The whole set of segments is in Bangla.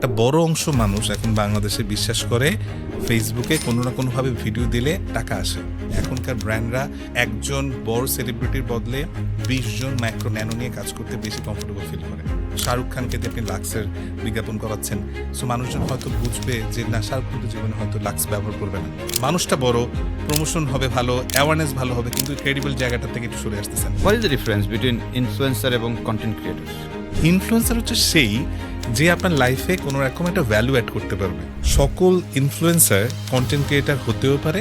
একটা বড় অংশ মানুষ এখন বাংলাদেশে বিশ্বাস করে ফেসবুকে কোনো না কোনোভাবে ভিডিও দিলে টাকা আসে। এখনকার ব্র্যান্ডরা একজন বড় সেলিব্রিটির বদলে 20 জন মাইক্রো ন্যানো নিয়ে কাজ করতে বেশি কমফোর্টেবল ফিল করে। শাহরুখ খানকে দিয়ে আপনি লাক্সের বিজ্ঞাপন করাচ্ছেন, সো মানুষজন হয়তো বুঝবে যে না, শাহরুখ খান জীবনে হয়তো লাক্স ব্যবহার করবে না। মানুষটা বড়, প্রমোশন হবে ভালো, অ্যাওয়ারনেস ভালো হবে, কিন্তু ক্রেডিবল জায়গাটা থেকে একটু সরে আসতেছেন। What is the difference between influencer এবং কন্টেন্ট ক্রিয়েটর? ইনফ্লুয়েন্সার হচ্ছে সেই যে আপনার লাইফে কোনো রকম একটা ভ্যালু অ্যাড করতে পারবে। সকল ইনফ্লুয়েন্সার কন্টেন্ট ক্রিয়েটার হতেও পারে,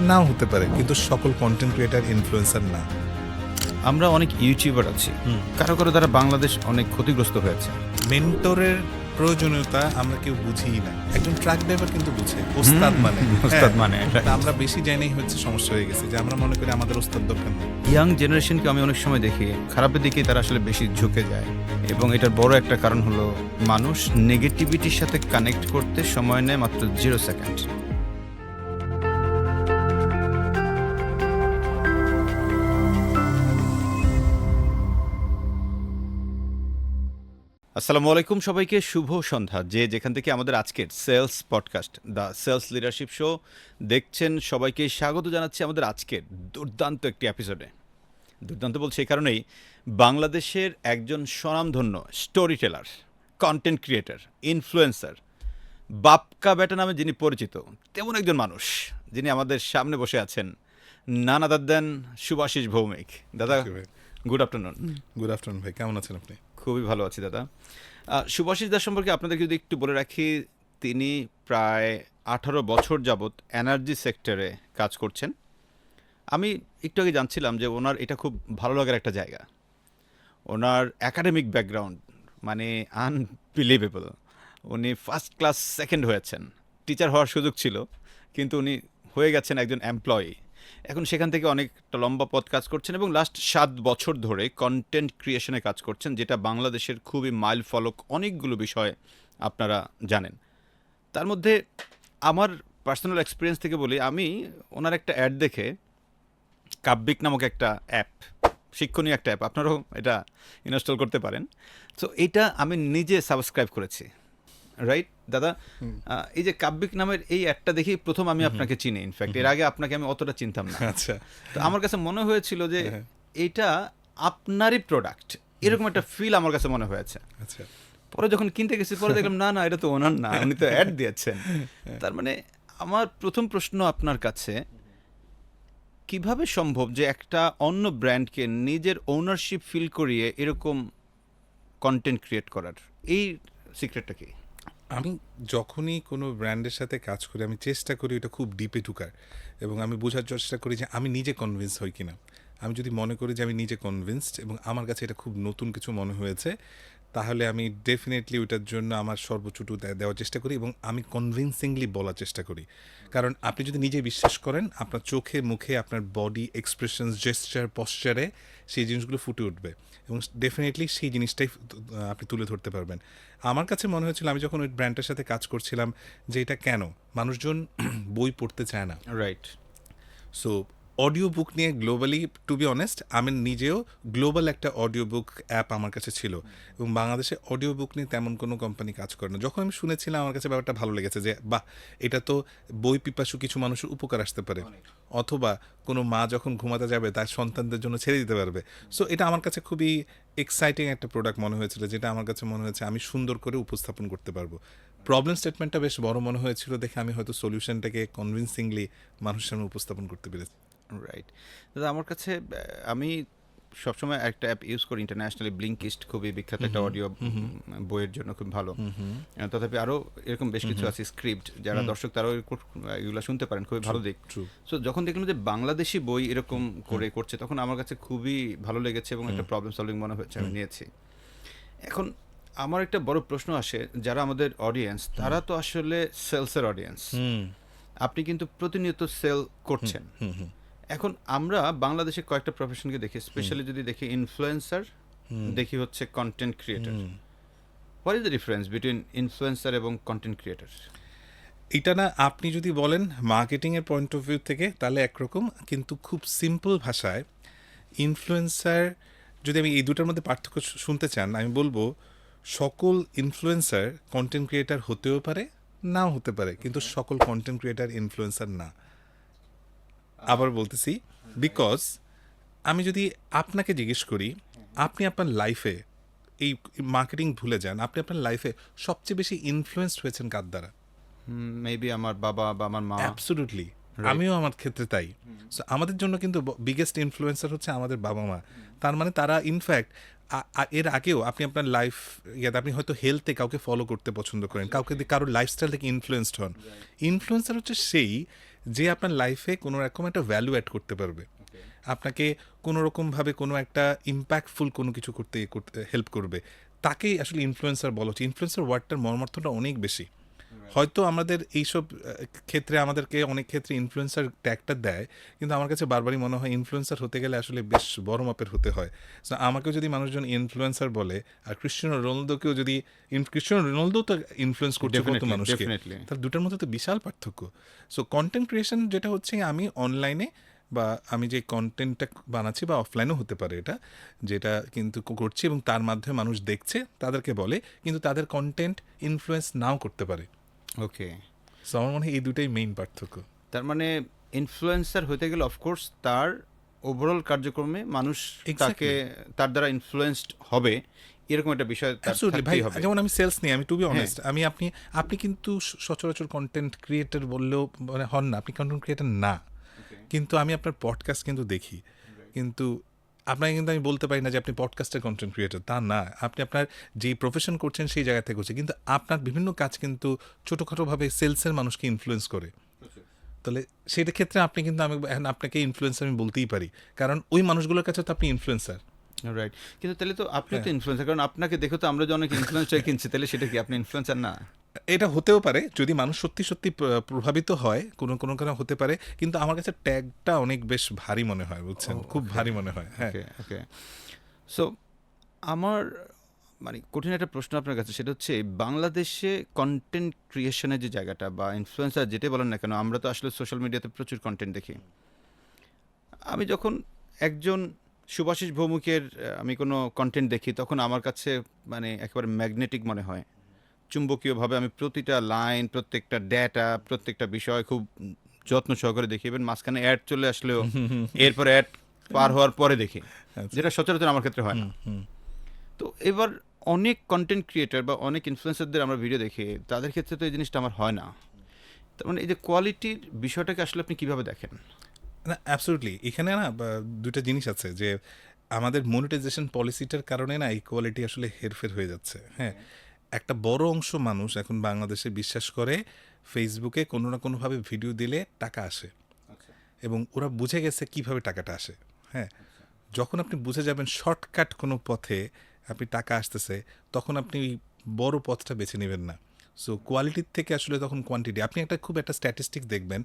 নাও হতে পারে, কিন্তু সকল কন্টেন্ট ক্রিয়েটার ইনফ্লুয়েন্সার না। আমরা অনেক ইউটিউবার আছি, কারো কারো দ্বারা বাংলাদেশ অনেক ক্ষতিগ্রস্ত হয়েছে। মেন্টরের প্রয়োজনীয়তা আমরা কেউ বুঝিই না। একজন ট্রাক ড্রাইভার কিন্তু বুঝে, ওস্তাদ মানে ওস্তাদ মানে আমরা বেশি জানাই হচ্ছে সমস্যা হয়ে গেছে, যে আমরা মনে করি আমাদের ওস্তাদ দরকার নেই। ইয়াং জেনারেশনকে আমি অনেক সময় দেখি খারাপের দিকেই তারা আসলে বেশি ঝুঁকে যায়, এবং এটার বড় একটা কারণ হলো মানুষ নেগেটিভিটির সাথে কানেক্ট করতে সময় নেয় মাত্র 0 সেকেন্ড। আসসালামু আলাইকুম সবাইকে, শুভ সন্ধ্যা। যে যেখান থেকে আমাদের আজকের sales podcast the sales leadership show দেখছেন, সবাইকে স্বাগত জানাচ্ছি আমাদের আজকের দুর্দান্ত একটি এপিসোডে। দুর্দান্ত বলছি এই কারণেই, বাংলাদেশের একজন স্বনামধন্য storyteller, content creator, influencer, Bapka Beta নামে যিনি পরিচিত, তেমন একজন মানুষ যিনি আমাদের সামনে বসে আছেন, নান আদার দেন শুভাশিস ভৌমিক। দাদা, গুড আফটারনুন। গুড আফটারনুন ভাই, কেমন আছেন আপনি? খুবই ভালো আছি দাদা। শুভাশিস দাস সম্পর্কে আপনাদেরকে যদি একটু বলে রাখি, তিনি প্রায় 18 বছর যাবৎ এনার্জি সেক্টরে কাজ করছেন। আমি একটু আগে জানছিলাম যে ওনার এটা খুব ভালো লাগার একটা জায়গা। ওনার একাডেমিক ব্যাকগ্রাউন্ড মানে আনবিলিভেবল। উনি ফার্স্ট ক্লাস সেকেন্ড হয়েছেন, টিচার হওয়ার সুযোগ ছিল, কিন্তু উনি হয়ে গেছেন একজন এমপ্লয়ি। এখন সেখান থেকে অনেকটা লম্বা পথ কাজ করছেন এবং লাস্ট 7 বছর ধরে কন্টেন্ট ক্রিয়েশনে কাজ করছেন, যেটা বাংলাদেশের খুবই মাইল ফলক অনেকগুলো বিষয় আপনারা জানেন। তার মধ্যে আমার পার্সোনাল এক্সপিরিয়েন্স থেকে বলি, আমি ওনার একটা অ্যাড দেখে, কাব্যিক নামক একটা অ্যাপ, শিক্ষণীয় একটা অ্যাপ, আপনারাও এটা ইনস্টল করতে পারেন। তো এটা আমি নিজে সাবস্ক্রাইব করেছি, রাইট দাদা? এই যে কাব্যিক নামের এই অ্যাডটা দেখি প্রথম আমি আপনাকে চিনি। ইনফ্যাক্ট এর আগে আপনাকে আমি অতটা চিনতাম না। আচ্ছা, তো আমার কাছে মনে হয়েছিল যে এটা আপনারই প্রোডাক্ট, এরকম একটা ফিল আমার কাছে মনে হয়েছে। আচ্ছা, পরে যখন কিনতে গেছি, পরে দেখলাম না না, এটা তো ওনার না, উনি তো অ্যাড দিয়েছেন। তার মানে আমার প্রথম প্রশ্ন আপনার কাছে, কিভাবে সম্ভব যে একটা অন্য ব্র্যান্ডকে নিজের ওনারশিপ ফিল করিয়ে এরকম কন্টেন্ট ক্রিয়েট করার, এই সিক্রেটটা কি? আমি যখনই কোনো ব্র্যান্ডের সাথে কাজ করি, আমি চেষ্টা করি এটা খুব ডিপে ঢুকার, এবং আমি বোঝার চেষ্টা করি যে আমি নিজে কনভিন্স হই কিনা। আমি যদি মনে করি যে আমি নিজে কনভিন্সড এবং আমার কাছে এটা খুব নতুন কিছু মনে হয়েছে, তাহলে আমি ডেফিনেটলি ওইটার জন্য আমার সর্বোচ্চটুকু দেওয়ার চেষ্টা করি এবং আমি কনভিন্সিংলি বলার চেষ্টা করি। কারণ আপনি যদি নিজে বিশ্বাস করেন, আপনার চোখে মুখে, আপনার বডি এক্সপ্রেশনস, জেস্টার, পশ্চারে সেই জিনিসগুলো ফুটে উঠবে এবং ডেফিনেটলি সেই জিনিসটাই আপনি তুলে ধরতে পারবেন। আমার কাছে মনে হয়েছিল, আমি যখন ওই ব্র্যান্ডটার সাথে কাজ করছিলাম, যে এটা কেন মানুষজন বই পড়তে চায় না। রাইট। সো অডিও বুক নিয়ে গ্লোবালি, টু বি অনেস্ট, আমি নিজেও গ্লোবাল একটা অডিও বুক অ্যাপ আমার কাছে ছিল, এবং বাংলাদেশে অডিও বুক নিয়ে তেমন কোনো কোম্পানি কাজ করে না। যখন আমি শুনেছিলাম, আমার কাছে ব্যাপারটা ভালো লেগেছে যে বাহ, এটা তো বই পিপাসু কিছু মানুষের উপকার আসতে পারে, অথবা কোনো মা যখন ঘুমাতে যাবে তার সন্তানদের জন্য ছেড়ে দিতে পারবে। সো এটা আমার কাছে খুবই এক্সাইটিং একটা প্রোডাক্ট মনে হয়েছিল, যেটা আমার কাছে মনে হয়েছে আমি সুন্দর করে উপস্থাপন করতে পারবো। প্রবলেম স্টেটমেন্টটা বেশ বড় মনে হয়েছিল দেখে আমি হয়তো সলিউশনটাকে কনভিন্সিংলি মানুষের সামনে উপস্থাপন করতে পেরেছি। রাইট দাদা, আমার কাছে আমি সবসময় একটা অ্যাপ ইউজ করি ইন্টারন্যাশনালি, ব্লিঙ্কিস্ট, খুবই বিখ্যাত একটা অডিও বইয়ের জন্য খুব ভালো। তথাপি আরও এরকম বেশ কিছু আছে স্ক্রিপ্ট, যারা দর্শক তারাও এগুলো শুনতে পারেন, খুবই ভালো দিক। সো যখন দেখলাম যে বাংলাদেশি বই এরকম করে করছে, তখন আমার কাছে খুবই ভালো লেগেছে এবং একটা প্রবলেম সলভিং মনে হচ্ছে, আমি নিয়েছি। এখন আমার একটা বড় প্রশ্ন আসে, যারা আমাদের অডিয়েন্স, তারা তো আসলে সেলসের অডিয়েন্স, আপনি কিন্তু প্রতিনিয়ত সেল করছেন। এখন আমরা বাংলাদেশে কয়েকটা প্রফেশনকে দেখি, স্পেশালি যদি দেখি ইনফ্লুয়েন্সার, দেখি হচ্ছে content creator. What is the difference between influencer এবং কন্টেন্ট ক্রিয়েটর? এটা না, আপনি যদি বলেন মার্কেটিংয়ের পয়েন্ট অফ ভিউ থেকে, তাহলে একরকম, কিন্তু খুব সিম্পল ভাষায় ইনফ্লুয়েন্সার, যদি আমি এই দুটার মধ্যে পার্থক্য শুনতে চান, আমি বলবো সকল ইনফ্লুয়েন্সার কন্টেন্ট ক্রিয়েটার হতেও পারে, নাও হতে পারে, কিন্তু সকল কন্টেন্ট ক্রিয়েটার ইনফ্লুয়েন্সার না। আবার বলতেছি, বিকজ আমি যদি আপনাকে জিজ্ঞেস করি, আপনি আপনার লাইফে এই মার্কেটিং ভুলে যান, আপনি আপনার লাইফে সবচেয়ে বেশি ইনফ্লুয়েন্সড হয়েছেন কার দ্বারা? মেবি আমার বাবা বা আমার মা। অ্যাবসোলুটলি, আমিও আমার ক্ষেত্রে তাই। সো আমাদের জন্য কিন্তু বিগেস্ট ইনফ্লুয়েন্সার হচ্ছে আমাদের বাবা মা। তার মানে তারা ইনফ্যাক্ট এর আগেও আপনি আপনার লাইফ ইয়াতে আপনি হয়তো হেলথে কাউকে ফলো করতে পছন্দ করেন, কাউকে কারোর লাইফস্টাইল থেকে ইনফ্লুয়েসড হন। ইনফ্লুয়েন্সার হচ্ছে সেই যে আপনার লাইফে কোনো রকম একটা ভ্যালু অ্যাড করতে পারবে, আপনাকে কোনো রকমভাবে কোনো একটা ইম্প্যাক্টফুল কোনো কিছু করতে হেল্প করবে, তাকেই আসলে ইনফ্লুয়েন্সার বলা হচ্ছে। ইনফ্লুয়েন্সার ওয়ার্ডটার মর্মার্থটা অনেক বেশি। হয়তো আমাদের এইসব ক্ষেত্রে আমাদেরকে অনেক ক্ষেত্রে ইনফ্লুয়েন্সার ট্যাগটা দেয়, কিন্তু আমার কাছে বারবারই মনে হয় ইনফ্লুয়েন্সার হতে গেলে আসলে বেশ বড় মাপের হতে হয়। সো আমাকেও যদি মানুষজন ইনফ্লুয়েন্সার বলে, আর ক্রিশ্চিয়ানো রোনালদোকেও যদি, ক্রিশ্চিয়ানো রোনালদো তো ইনফ্লুয়েন্স করছে কত মানুষকে, ডেফিনেটলি। তাহলে দুটার মধ্যে তো বিশাল পার্থক্য। সো কন্টেন্ট ক্রিয়েশন যেটা হচ্ছে, আমি অনলাইনে বা আমি যে কন্টেন্টটা বানাচ্ছি, বা অফলাইনেও হতে পারে এটা, যেটা কিন্তু করছি এবং তার মাধ্যমে মানুষ দেখছে, তাদেরকে বলে, কিন্তু তাদের কন্টেন্ট ইনফ্লুয়েন্স নাও করতে পারে। ওকে, সো আমার মনে হয় এই দুটাই মেইন পার্থক্য। তার মানে ইনফ্লুয়েন্সার হতে গেলে অফকোর্স তার ওভারঅল কার্যক্রমে মানুষ তাকে তার দ্বারা ইনফ্লুয়েন্সড হবে, এরকম একটা বিষয় তার অ্যাবসলিউটলি ভাই, থাকতেই হবে। যেমন আমি সেলস নিয়ে, আমি টু বি অনেস্ট, আপনি কিন্তু সচরাচর কন্টেন্ট ক্রিয়েটর বললেও মানে হন না, আপনি কন্টেন্ট ক্রিয়েটর না, কিন্তু আমি আপনার পডকাস্ট কিন্তু দেখি, কিন্তু আপনাকে কিন্তু আমি বলতে পারি না যে আপনি পডকাস্টের কন্টেন্ট ক্রিয়েটর, তা না। আপনি আপনার যেই প্রফেশন করছেন সেই জায়গা থেকে করছেন, কিন্তু আপনার বিভিন্ন কাজ কিন্তু ছোটোখাটোভাবে সেলসের মানুষকে ইনফ্লুয়েন্স করে। তাহলে সেটা ক্ষেত্রে আপনি কিন্তু, আমি এখন আপনাকে ইনফ্লুয়েন্সার আমি বলতেই পারি, কারণ ওই মানুষগুলোর কাছে তো আপনি ইনফ্লুয়েন্সার। রাইট, কিন্তু তাহলে তো আপনি তো ইনফ্লুয়েন্সার, কারণ আপনাকে দেখে তো আমরা যে অনেক ইনফ্লুয়েন্সার কিনছি, তাহলে সেটা কি আপনি ইনফ্লুয়েন্সার না? এটা হতেও পারে, যদি মানুষ সত্যি সত্যি প্রভাবিত হয়, কোনো কোনো কারণে হতে পারে, কিন্তু আমার কাছে ট্যাগটা অনেক বেশ ভারী মনে হয়, বুঝছেন, খুব ভারী মনে হয়। হ্যাঁ, ওকে ওকে। সো আমার মানে কঠিন একটা প্রশ্ন আপনার কাছে, সেটা হচ্ছে বাংলাদেশে কন্টেন্ট ক্রিয়েশনের যে জায়গাটা, বা ইনফ্লুয়েন্সার যেটাই বলেন না কেন, আমরা তো আসলে সোশ্যাল মিডিয়াতে প্রচুর কন্টেন্ট দেখি। আমি যখন একজন সুভাষিস ভৌমিকের আমি কোনো কন্টেন্ট দেখি, তখন আমার কাছে মানে একেবারে ম্যাগনেটিক মনে হয়, চুম্বকীয়ভাবে আমি প্রতিটা লাইন, প্রত্যেকটা ডেটা, প্রত্যেকটা বিষয় খুব যত্ন সহকারে দেখি। ইভেন মাঝখানে অ্যাড চলে আসলেও এরপর অ্যাড পার হওয়ার পরে দেখি, যেটা সচরাচর আমার ক্ষেত্রে হয় না। তো এবার অনেক কন্টেন্ট ক্রিয়েটার বা অনেক ইনফ্লুয়েন্সারদের আমরা ভিডিও দেখি, তাদের ক্ষেত্রে তো এই জিনিসটা আমার হয় না। তার মানে এই যে কোয়ালিটির বিষয়টাকে আসলে আপনি কিভাবে দেখেন? না অ্যাবসলিউটলি, এখানে না দুটো জিনিস আছে, যে আমাদের মনিটাইজেশন পলিসিটার কারণে না এই কোয়ালিটি আসলে হেরফের হয়ে যাচ্ছে। হ্যাঁ, একটা বড় অংশ মানুষ এখন বাংলাদেশে বিশ্বাস করে ফেসবুকে কোনো না কোনোভাবে ভিডিও দিলে টাকা আসে, এবং ওরা বুঝে গেছে কিভাবে টাকাটা আসে। হ্যাঁ, যখন আপনি বুঝে যাবেন শর্টকাট কোনো পথে আপনি টাকা আসতেছে, তখন আপনি ওই বড় পথটা বেছে নেবেন না। সো কোয়ালিটির থেকে আসলে তখন কোয়ান্টিটি, আপনি খুব একটা স্ট্যাটিস্টিক দেখবেন,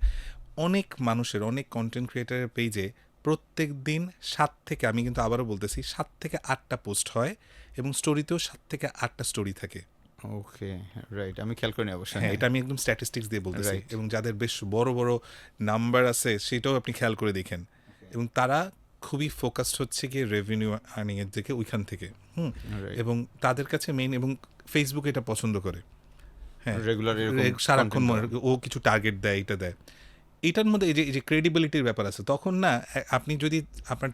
অনেক মানুষের, অনেক কন্টেন্ট ক্রিয়েটারের পেজে প্রত্যেক দিন 7 থেকে, আমি কিন্তু আবারও বলতেছি, 7 থেকে 8টা পোস্ট হয়, এবং স্টোরিতেও 7 থেকে 8টা স্টোরি থাকে। ওকে, রাইট, আমি খেয়াল করিনি অবশ্যই। হ্যাঁ, এটা আমি একদম স্ট্যাটিস্টিক্স দিয়ে বলতেছি। Right. এবং যাদের বেশ বড় বড় নাম্বার আছে সেটাও আপনি খেয়াল করে দেখেন, এবং তারা খুবই ফোকাসড হচ্ছে গিয়ে রেভিনিউ আর্নিংয়ের দিকে, ওইখান থেকে। Right. এবং তাদের কাছে মেইন, এবং ফেসবুক এটা পছন্দ করে। হ্যাঁ, রেগুলার সারাক্ষণ ও কিছু টার্গেট দেয়, এটা দেয়, এটার মধ্যে এই যে ক্রেডিবিলিটির ব্যাপার আছে, তখন না আপনি যদি আপনার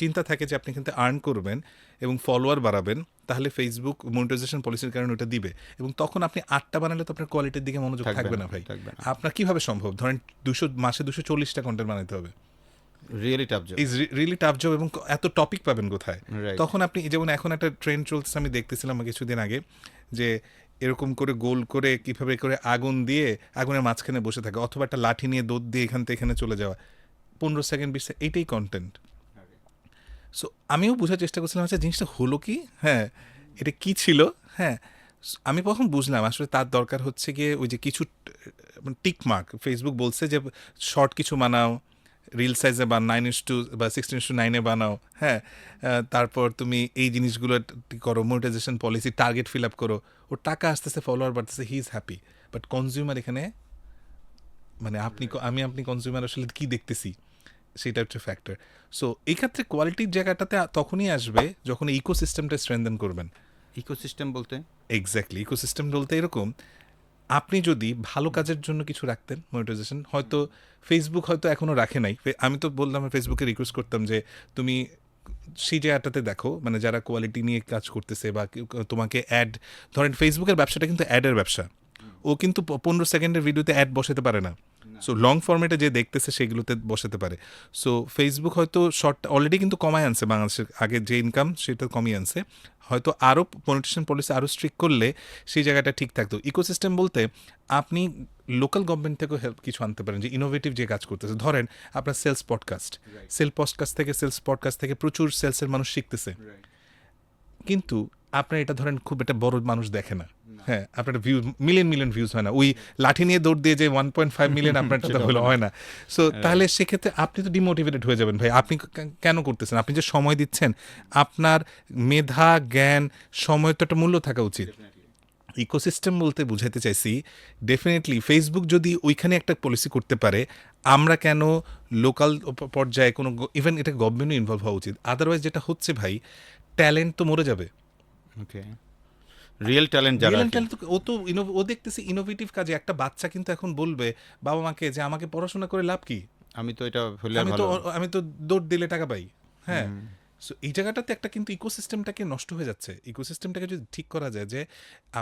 চিন্তা থাকে যে আপনি কিন্তু আর্ন করবেন এবং ফলোয়ার বাড়াবেন, তাহলে ফেসবুক মনিটাইজেশন পলিসির কারণে ওটা দিবে, এবং তখন আপনি 8টা বানালে তো আপনার কোয়ালিটির দিকে মনোযোগ থাকবে না ভাই। আপনার কিভাবে সম্ভব? ধরেন মাসে 240টা কন্টেন্ট বানাতে হবে, really tough job, is really tough job, এবং এত টপিক পাবেন কোথায়? Right. তখন আপনি, যেমন এখন একটা ট্রেন্ড চলছে, আমি দেখতেছিলাম কিছুদিন আগে, যে এরকম করে গোল করে কিভাবে করে আগুন দিয়ে আগুনের মাঝখানে বসে থাকে, অথবা একটা লাঠি নিয়ে দৌড় দিয়ে এখান থেকে এখানে চলে যাওয়া, 15 সেকেন্ড 20 সেকেন্ড, এইটাই কন্টেন্ট। সো আমিও বোঝার চেষ্টা করছিলাম, আচ্ছা জিনিসটা হলো কি, হ্যাঁ এটা কি ছিল। হ্যাঁ, আমি কখন বুঝলাম আসলে তার দরকার হচ্ছে গিয়ে ওই যে কিছু টিক মার্ক, ফেসবুক বলছে যে শর্ট কিছু বানাও, রিল সাইজে বা 9:2 বা 16:9 বানাও। হ্যাঁ, তারপর তুমি এই জিনিসগুলো করো, monetization policy, target fill up করো, ওর টাকা আসতেছে, ফলোয়ার বাড়তেছে, he is happy. But consumer এখানে, মানে আপনি কনজিউমার আসলে কি দেখতেছি, সেটা হচ্ছে ফ্যাক্টর। সো এই ক্ষেত্রে কোয়ালিটির জায়গাটাতে তখনই আসবে যখন ইকোসিস্টেমটা স্ট্রেনথেন করবেন। ইকোসিস্টেম বলতে? এক্স্যাক্টলি, ইকোসিস্টেম বলতে এরকম, আপনি যদি ভালো কাজের জন্য কিছু রাখতেন মনিটাইজেশন, হয়তো ফেসবুক হয়তো এখনও রাখে নাই। আমি তো বললাম ফেসবুকে রিকোয়েস্ট করতাম যে তুমি সেই জায়গাটাতে দেখো, মানে যারা কোয়ালিটি নিয়ে কাজ করতেছে বা তোমাকে অ্যাড, ধরেন ফেসবুকের ব্যবসাটা কিন্তু অ্যাডের ব্যবসা। ও কিন্তু 15 সেকেন্ডের ভিডিওতে অ্যাড বসাতে পারে না। সো লং ফর্মেটে যে দেখতেছে সেগুলোতে বসাতে পারে। সো ফেসবুক হয়তো শর্ট অলরেডি কিন্তু কমায় আনছে, বাংলাদেশের আগে যে ইনকাম সেটা কমিয়ে আনছে। হয়তো আরও মনিটেশন পলিসি আরও স্ট্রিক্ট করলে সেই জায়গাটা ঠিক থাকতো। ইকোসিস্টেম বলতে আপনি লোকাল গভর্নমেন্ট থেকেও হেল্প কিছু আনতে পারেন, যে ইনোভেটিভ যে কাজ করতেছে। ধরেন আপনার সেলস পডকাস্ট, সেলস পডকাস্ট থেকে প্রচুর সেলসের মানুষ শিখতেছে, কিন্তু আপনার এটা ধরেন খুব একটা বড় মানুষ দেখে না। হ্যাঁ, আপনার ভিউ মিলিয়ন ভিউজ হয় না। ওই লাঠি নিয়ে দৌড় দিয়ে যে 1.5 মিলিয়ন আপনারটা তো হলো হয় না। সো তাহলে সেক্ষেত্রে আপনি তো ডিমোটিভেটেড হয়ে যাবেন ভাই। আপনি কেন করতেছেন? আপনি যে সময় দিচ্ছেন, আপনার মেধা, জ্ঞান, সময় তো একটা মূল্য থাকা উচিত। ইকোসিস্টেম বলতে বুঝাইতে চাইছি, ডেফিনেটলি ফেসবুক যদি ওইখানে একটা পলিসি করতে পারে, আমরা কেন লোকাল পর্যায়ে কোনো, ইভেন এটা গভর্নমেন্টও ইনভলভ হওয়া উচিত। আদারওয়াইজ যেটা হচ্ছে ভাই, ট্যালেন্ট তো মরে যাবে। ওকে, রিয়েল ট্যালেন্ট যারা রিয়েল আর কি। ট্যালেন্ট ও তো ও দেখতেছি ইনোভেটিভ কাজে। একটা বাচ্চা কিন্তু এখন বলবে বাবা মাকে যে আমাকে পড়াশোনা করে লাভ কি, আমি তো এটা হলে আমি তো ভালো। আমি তো দৌড় দিলে টাকা পাই। হ্যাঁ, সো এই জায়গাটাতে একটা কিন্তু ইকোসিস্টেমটাকে নষ্ট হয়ে যাচ্ছে। ইকোসিস্টেমটাকে যদি ঠিক করা যায়, যে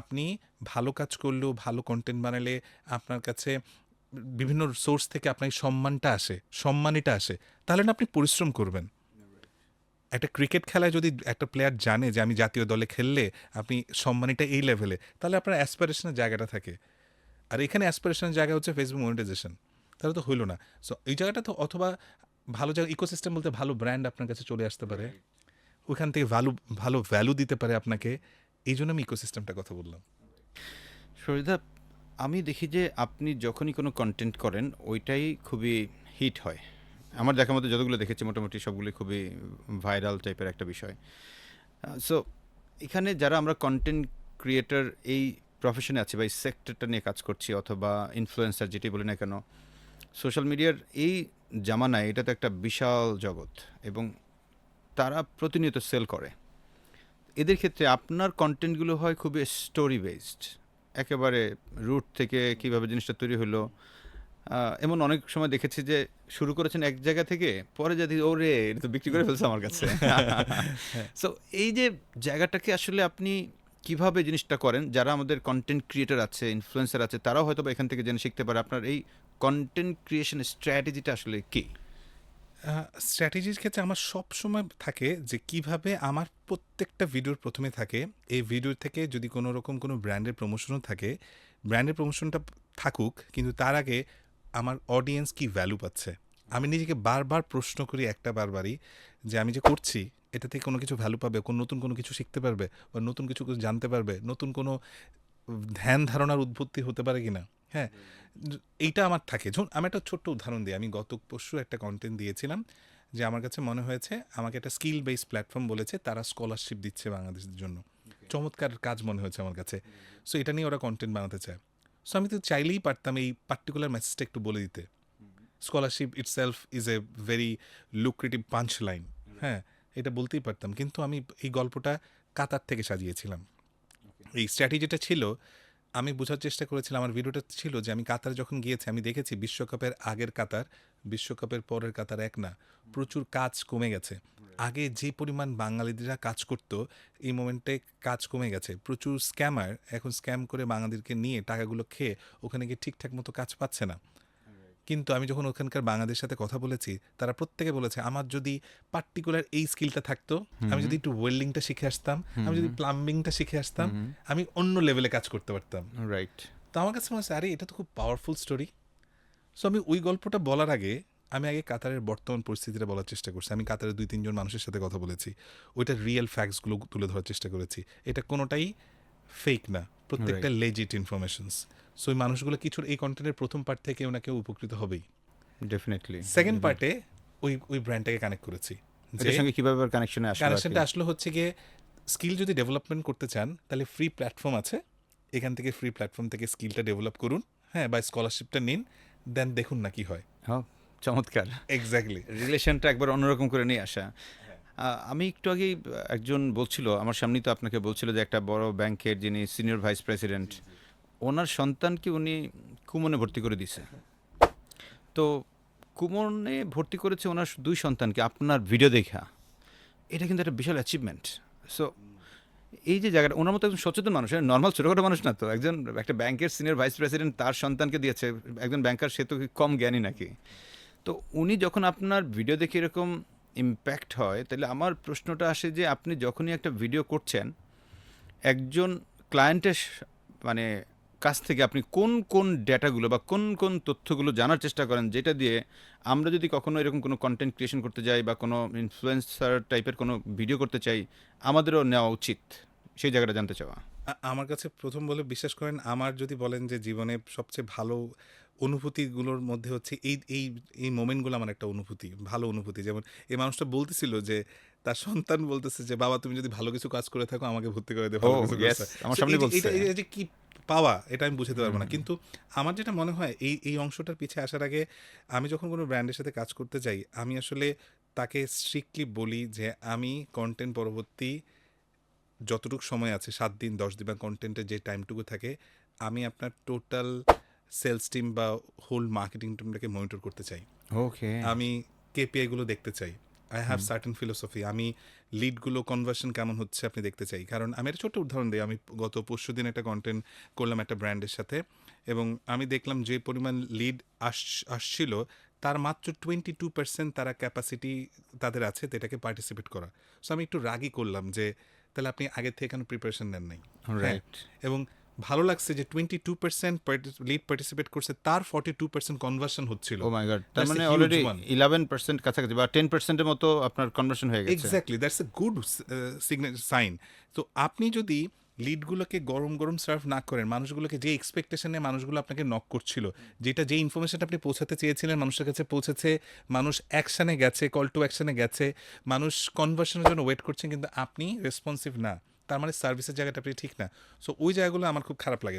আপনি ভালো কাজ করলেও, ভালো কন্টেন্ট বানালে আপনার কাছে বিভিন্ন সোর্স থেকে আপনার সম্মানটা আসে, তাহলে না আপনি পরিশ্রম করবেন। একটা ক্রিকেট খেলায় যদি একটা প্লেয়ার জানে যে আমি জাতীয় দলে খেললে আপনি সম্মানিটা এই লেভেলে, তাহলে আপনার অ্যাসপিরেশনের জায়গাটা থাকে। আর এখানে অ্যাসপিরেশনের জায়গা হচ্ছে ফেসবুক মনিটাইজেশন, তাহলে তো হইল না। সো এই জায়গাটা তো, অথবা ভালো জায়গা ইকোসিস্টেম বলতে ভালো ব্র্যান্ড আপনার কাছে চলে আসতে পারে, ওইখান থেকে ভালো ভ্যালু দিতে পারে আপনাকে। এই জন্য আমি ইকোসিস্টেমটা কথা বললাম। সরিদা, আমি দেখি যে আপনি যখনই কোনো কন্টেন্ট করেন ওইটাই খুবই হিট হয়। আমার দেখার মতো যতগুলো দেখেছি মোটামুটি সবগুলোই খুবই ভাইরাল টাইপের একটা বিষয়। সো এখানে যারা আমরা কন্টেন্ট ক্রিয়েটর এই প্রফেশনে আছি বা এই সেক্টরটা নিয়ে কাজ করছি, অথবা ইনফ্লুয়েন্সার যেটাই বলি না কেন, সোশ্যাল মিডিয়ার এই জামানায় এটা তো একটা বিশাল জগৎ এবং তারা প্রতিনিয়ত সেল করে। এদের ক্ষেত্রে আপনার কন্টেন্টগুলো হয় খুবই স্টোরি বেসড, একেবারে রুট থেকে কিভাবে জিনিসটা তৈরি হলো। এমন অনেক সময় দেখেছি যে শুরু করেছেন এক জায়গা থেকে, পরে যদি ওরে এটা তো বিক্রি করে ফেলছে আমার কাছে। সো এই যে জায়গাটাকে আসলে আপনি কিভাবে জিনিসটা করেন, যারা আমাদের কন্টেন্ট ক্রিয়েটর আছে, ইনফ্লুয়েন্সার আছে, তারাও হয়তো বা এখান থেকে জেনে শিখতে পারে আপনার এই কন্টেন্ট ক্রিয়েশন স্ট্র্যাটেজিটা আসলে কি? স্ট্র্যাটেজির ক্ষেত্রে আমার সব সময় থাকে যে কিভাবে আমার প্রত্যেকটা ভিডিওর প্রথমে থাকে, এই ভিডিও থেকে যদি কোনো রকম কোনো ব্র্যান্ডের প্রমোশনও থাকে, ব্র্যান্ডের প্রমোশনটা থাকুক, কিন্তু তার আগে আমার অডিয়েন্স কি ভ্যালু পাচ্ছে। আমি নিজেকে বারবার প্রশ্ন করি বারবারই, যে আমি যে করছি এটা থেকে কোনো কিছু ভ্যালু পাবে, নতুন কোনো কিছু শিখতে পারবে, বা নতুন কিছু জানতে পারবে, নতুন কোনো ধ্যান ধারণার উদ্ভূতি হতে পারে কিনা। হ্যাঁ, এইটা আমার থাকে। ধরুন আমি একটা ছোট্ট উদাহরণ দিই। আমি গত পরশু একটা কন্টেন্ট দিয়েছিলাম, যে আমার কাছে মনে হয়েছে আমাকে একটা স্কিল বেসড প্ল্যাটফর্ম বলেছে, তারা স্কলারশিপ দিচ্ছে বাংলাদেশের জন্য। চমৎকার কাজ মনে হয়েছে আমার কাছে। সো এটা নিয়ে ওরা কন্টেন্ট বানাতে চায়। সো আমি তো চাইলেই পারতাম এই পার্টিকুলার মেসেজটা একটু বলে দিতে। Scholarship itself is a very lucrative punch line. হ্যাঁ, এটা বলতেই পারতাম, কিন্তু আমি এই গল্পটা কাতার থেকে সাজিয়েছিলাম। এই স্ট্র্যাটেজিটা ছিল, আমি বোঝার চেষ্টা করেছিলাম, আমার ভিডিওটা ছিল যে আমি কাতার যখন গিয়েছি আমি দেখেছি বিশ্বকাপের আগের কাতার, বিশ্বকাপের পরের কাতার এক না, প্রচুর কাজ কমে গেছে। আগে যে পরিমাণ বাঙালিরা কাজ করতো, এই মোমেন্টে কাজ কমে গেছে। প্রচুর স্ক্যামার এখন স্ক্যাম করে বাঙালিদেরকে নিয়ে টাকাগুলো খেয়ে ওখানে গিয়ে ঠিকঠাক মতো কাজ পাচ্ছে না। কিন্তু আমি যখন ওখানকার বাঙালিদের সাথে কথা বলেছি, তারা প্রত্যেকে বলেছে আমার যদি পার্টিকুলার এই স্কিলটা থাকতো, আমি যদি একটু ওয়েল্ডিংটা শিখে আসতাম, আমি যদি প্লাম্বিংটা শিখে আসতাম, আমি অন্য লেভেলে কাজ করতে পারতাম। রাইট। তো আমার কাছে মনে হচ্ছে আরে এটা তো খুব পাওয়ারফুল স্টোরি। সো আমি ওই গল্পটা বলার আগে আমি কাতারের বর্তমান পরিস্থিতিটা বলার চেষ্টা করছি। আমি কাতারের 2-3 জন মানুষের সাথে কথা বলেছি, ওইটার রিয়েল ফ্যাক্টসগুলো তুলে ধরার চেষ্টা করেছি। এটা কোনোটাই ফেক না, প্রত্যেকটা লেজিট ইনফরমেশনস। সো ওই মানুষগুলো কিছু এই কন্টেন্টের প্রথম পার্ট থেকে ওনাকে উপকৃত হবেই। ডেফিনেটলি। সেকেন্ড পার্টে ওই ব্র্যান্ডটাকে কানেক্ট করেছি। এটার সঙ্গে কিভাবে কানেকশনে আসলে? কানেকশনটা আসলে হচ্ছে গিয়ে, স্কিল যদি ডেভেলপমেন্ট করতে চান তাহলে ফ্রি প্ল্যাটফর্ম আছে, এখান থেকে ফ্রি প্ল্যাটফর্ম থেকে স্কিলটা ডেভেলপ করুন। হ্যাঁ, বা স্কলারশিপটা নিন, দেন দেখুন না কি হয়। হ্যাঁ, চমৎকার। এক্স্যাক্টলি। রিলেশনটা একবার অন্যরকম করে নিয়ে আসা। আমি একটু আগেই একজন বলছিল আমার সামনেই তো আপনাকে বলছিল যে একটা বড় ব্যাংকের যিনি সিনিয়র ভাইস প্রেসিডেন্ট ওনার সন্তানকে উনি কুমনে ভর্তি করে দিছে। তো কুমনে ভর্তি করেছে ওনার ২ সন্তানকে আপনার ভিডিও দেখা। এটা কিন্তু একটা বিশাল অ্যাচিভমেন্ট। সো এই যে জায়গাটা ওনার মতো একজন সচেতন মানুষ, নরমাল ছোটখাটো মানুষ না তো। একজন একটা ব্যাংকের সিনিয়র ভাইস প্রেসিডেন্ট তার সন্তানকে দিয়েছে। একজন ব্যাংকার সে তো কি কম জ্ঞানী নাকি? তো উনি যখন আপনার ভিডিও দেখে এরকম ইমপ্যাক্ট হয়, তাহলে আমার প্রশ্নটা আসে যে আপনি যখনই একটা ভিডিও করছেন, একজন ক্লায়েন্টের মানে কাছ থেকে আপনি কোন কোন ডেটাগুলো বা কোন কোন তথ্যগুলো জানার চেষ্টা করেন, যেটা দিয়ে আমরা যদি কখনো এরকম কোনো কন্টেন্ট ক্রিয়েশন করতে যাই বা কোনো ইনফ্লুয়েন্সার টাইপের কোনো ভিডিও করতে চাই, আমাদেরও নেওয়া উচিত, সেই জায়গাটা জানতে চাওয়া। আমার কাছে প্রথম বলে বিশ্বাস করেন, আমার যদি বলেন যে জীবনে সবচেয়ে ভালো অনুভূতিগুলোর মধ্যে হচ্ছে এই মোমেন্টগুলো আমার একটা অনুভূতি, ভালো অনুভূতি। যেমন এই মানুষটা বলতেছিল যে তার সন্তান বলতেছে যে, "বাবা তুমি যদি ভালো কিছু কাজ করে থাকো আমাকে ভর্তি করে দিও ও ভালো কিছু ইয়েস, করছে।" আমার সো সামনে বলছে। এটা যে কি পাওয়া এটা আমি বুঝাতে পারবো হুম, না। কিন্তু আমার যেটা মনে হয় এই অংশটার পিছে আসার আগে আমি যখন কোনো ব্র্যান্ডের সাথে কাজ করতে যাই, আমি আসলে তাকে স্ট্রিক্টলি বলি যে আমি কনটেন্ট পরবর্তী যতটুকু সময় আছে ৭ দিন ১০ দিন বা কনটেন্টের যে টাইমটুকু থাকে, আমি আপনার টোটাল সেলস টিম বা হোল মার্কেটিং টিমটাকে মনিটর করতে চাই। ওকে। আমি কেপিআই গুলো দেখতে চাই। I have hmm, certain philosophy. আমি লিডগুলো কনভার্সন কেমন হচ্ছে আপনি দেখতে চাই। কারণ আমি একটা ছোট্ট উদাহরণ দিই। আমি গত পরশুদিন একটা কনটেন্ট করলাম একটা ব্র্যান্ডের সাথে, এবং আমি দেখলাম যে পরিমাণ লিড আসছিল তার মাত্র 22% তারা ক্যাপাসিটি তাদের আছে তো এটাকে পার্টিসিপেট করা। সো আমি একটু রাগই করলাম যে তাহলে আপনি আগের থেকে কেন প্রিপারেশন নেন নাই? হ্যাঁ, রাইট। এবং ভালো লাগছে যে 22% লিড পার্টিসিপেট করছে, তার 42% কনভার্সন হচ্ছিল। ও মাই গড! তার দ্যাটস এ মানে হিউজ অলরেডি ওয়ান। 11% কাছাকাছি বা 10% এর মতো আপনার কনভার্সন হয়ে গেছে। Exactly, that's a good sign. তো আপনি যদি লিডগুলোকে গরম গরম সার্ভ না করেন, মানুষগুলোকে যে এক্সপেকটেশনে মানুষগুলো আপনাকে নক করছিল, যেটা যে ইনফরমেশনটা আপনি পৌঁছাতে চেয়েছিলেন মানুষের কাছে পৌঁছেছে, মানুষ অ্যাকশনে গেছে, কল টু অ্যাকশনে গেছে, মানুষ কনভার্সনের জন্য ওয়েট করছেন, কিন্তু আপনি রেসপন্সিভ না, তার মানে সার্ভিসের জায়গাটা আপনি ঠিক না। সো ওই জায়গাগুলো আমার খুব খারাপ লাগে।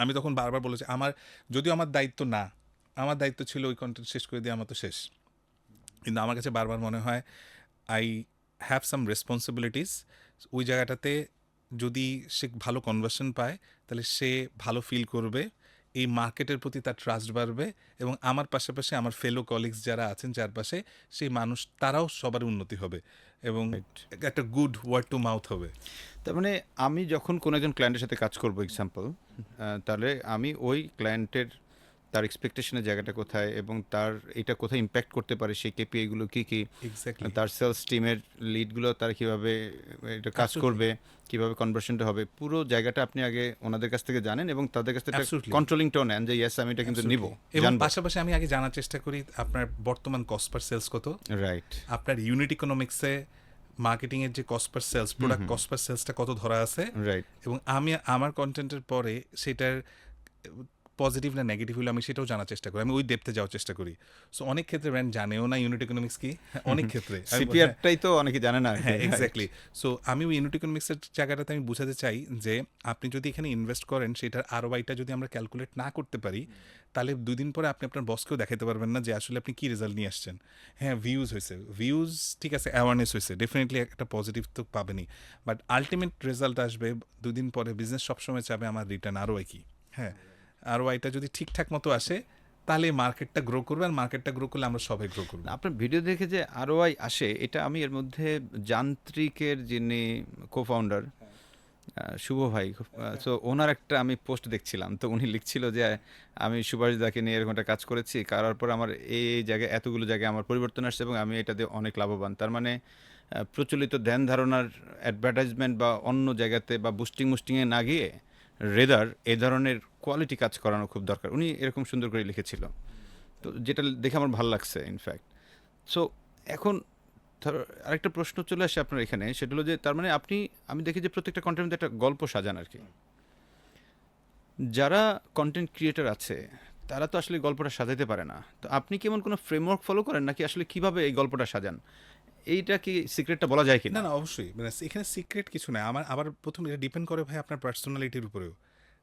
আমি তখন বারবার বলেছি, যদিও আমার দায়িত্ব না, আমার দায়িত্ব ছিল ওই কন্টেন্ট শেষ করে দিয়ে আমার তো শেষ, কিন্তু আমার কাছে বারবার মনে হয় আই হ্যাভ সাম রেসপন্সিবিলিটিস। ওই জায়গাটাতে যদি সে ভালো কনভার্সন পায় তাহলে সে ভালো ফিল করবে, এই মার্কেটের প্রতি তার ট্রাস্ট বাড়বে, এবং আমার পাশাপাশি আমার ফেলো কলিগস যারা আছেন চারপাশে সেই মানুষ তারাও সবার উন্নতি হবে, এবং রাইট। একটা গুড ওয়ার্ড টু মাউথ হবে। তার মানে আমি যখন কোনো একজন ক্লায়েন্টের সাথে কাজ করব এক্সাম্পল, তাহলে আমি ওই ক্লায়েন্টের তার এক্সপেকটেশনের জায়গাটা কোথায় এবং তার এটা কোথায় ইম্প্যাক্ট করতে পারে, সেই কেপিআই গুলো কী কী, এক্স্যাক্টলি, তার সেলস টিমের লিডগুলো তার কীভাবে এটা কাজ অ্যাবসলিউটলি, করবে, কীভাবে কনভার্সনটা হবে, পুরো জায়গাটা আপনি আগে ওনাদের কাছ থেকে জানেন এবং তাদের কাছ থেকে একটা অ্যাবসলিউটলি, কন্ট্রোলিংটাও নেন যে ইয়েস আমি এটা কিন্তু নিব, এবং জানবো। পাশাপাশি আমি আগে জানার চেষ্টা করি আপনার বর্তমান কস্ট পার সেলস কত, রাইট। আপনার ইউনিট ইকোনমিক্সে মার্কেটিং এর যে cost per sales, product cost per সেলসটা কত ধরা আছে, রাইট। এবং আমি আমার কন্টেন্টের পরে সেটার পজিটিভ না নেগেটিভ হলে আমি সেটাও জানার চেষ্টা করি, আমি ওই ডেপথে যাওয়ার চেষ্টা করি। সো অনেক ক্ষেত্রে ব্র্যান্ড জানেও না ইউনিট ইকোনমিক্স কি, হ্যাঁ, অনেক ক্ষেত্রে সিপিআরটাই তো অনেকে জানে না। হ্যাঁ, এক্স্যাক্টলি। সো আমি ওই ইউনিট ইকোনমিক্সের জায়গাটাতে আমি বুঝাতে চাই যে আপনি যদি এখানে ইনভেস্ট করেন সেটার আরওআইটা যদি আমরা ক্যালকুলেট না করতে পারি, তাহলে ২ দিন পরে আপনি আপনার বসকেও দেখাতে পারবেন না যে আসলে আপনি কি রেজাল্ট নিয়ে আসছেন। হ্যাঁ, ভিউজ হয়েছে, ভিউজ ঠিক আছে, অ্যাওয়ারনেস হয়েছে, ডেফিনেটলি একটা পজিটিভ তো পাবেনই, বাট আলটিমেট রেজাল্ট আসবে ২ দিন পরে। বিজনেস সবসময় চাবে আমার রিটার্ন আরওআই কি। হ্যাঁ, আরওআইটা যদি ঠিকঠাক মতো আসে তাহলে মার্কেটটা গ্রো করবে, আর মার্কেটটা গ্রো করলে আমরা সবাই গ্রো করবো। আপনার ভিডিও দেখে যে আরওআই আসে, এটা আমি এর মধ্যে যান্ত্রিকের যিনি কোফাউন্ডার শুভ ভাই, সো ওনার একটা আমি পোস্ট দেখছিলাম, তো উনি লিখছিল যে আমি সুভাষদাকে নিয়ে এরকম একটা কাজ করেছি, করার পর আমার এই এই জায়গায় এতগুলো জায়গায় আমার পরিবর্তন আসছে এবং আমি এটাতে অনেক লাভবান। তার মানে প্রচলিত ধ্যান ধারণার অ্যাডভার্টাইজমেন্ট বা অন্য জায়গাতে বা মুস্টিংয়ে না গিয়ে রেদার এ ধরনের কোয়ালিটি কাজ করানো খুব দরকার, উনি এরকম সুন্দর করে লিখেছিল। তো যেটা দেখে আমার ভালো লাগছে ইনফ্যাক্ট। সো এখন ধরো আরেকটা প্রশ্ন চলে আসে আপনার এখানে, সেটা হলো যে তার মানে আপনি, আমি দেখি যে প্রত্যেকটা কন্টেন্ট মধ্যে একটা গল্প সাজান আর কি। যারা কন্টেন্ট ক্রিয়েটর আছে তারা তো আসলে গল্পটা সাজাতে পারে না, তো আপনি কি এমন কোনো ফ্রেমওয়ার্ক ফলো করেন নাকি আসলে কিভাবে এই গল্পটা সাজান, এইটা কি সিক্রেটটা বলা যায় না, কিনা? না, অবশ্যই। মানে এখানে সিক্রেট কিছু নাই। আমার আবার প্রথম এটা ডিপেন্ড করে ভাই আপনার পার্সোনালিটির উপরেও।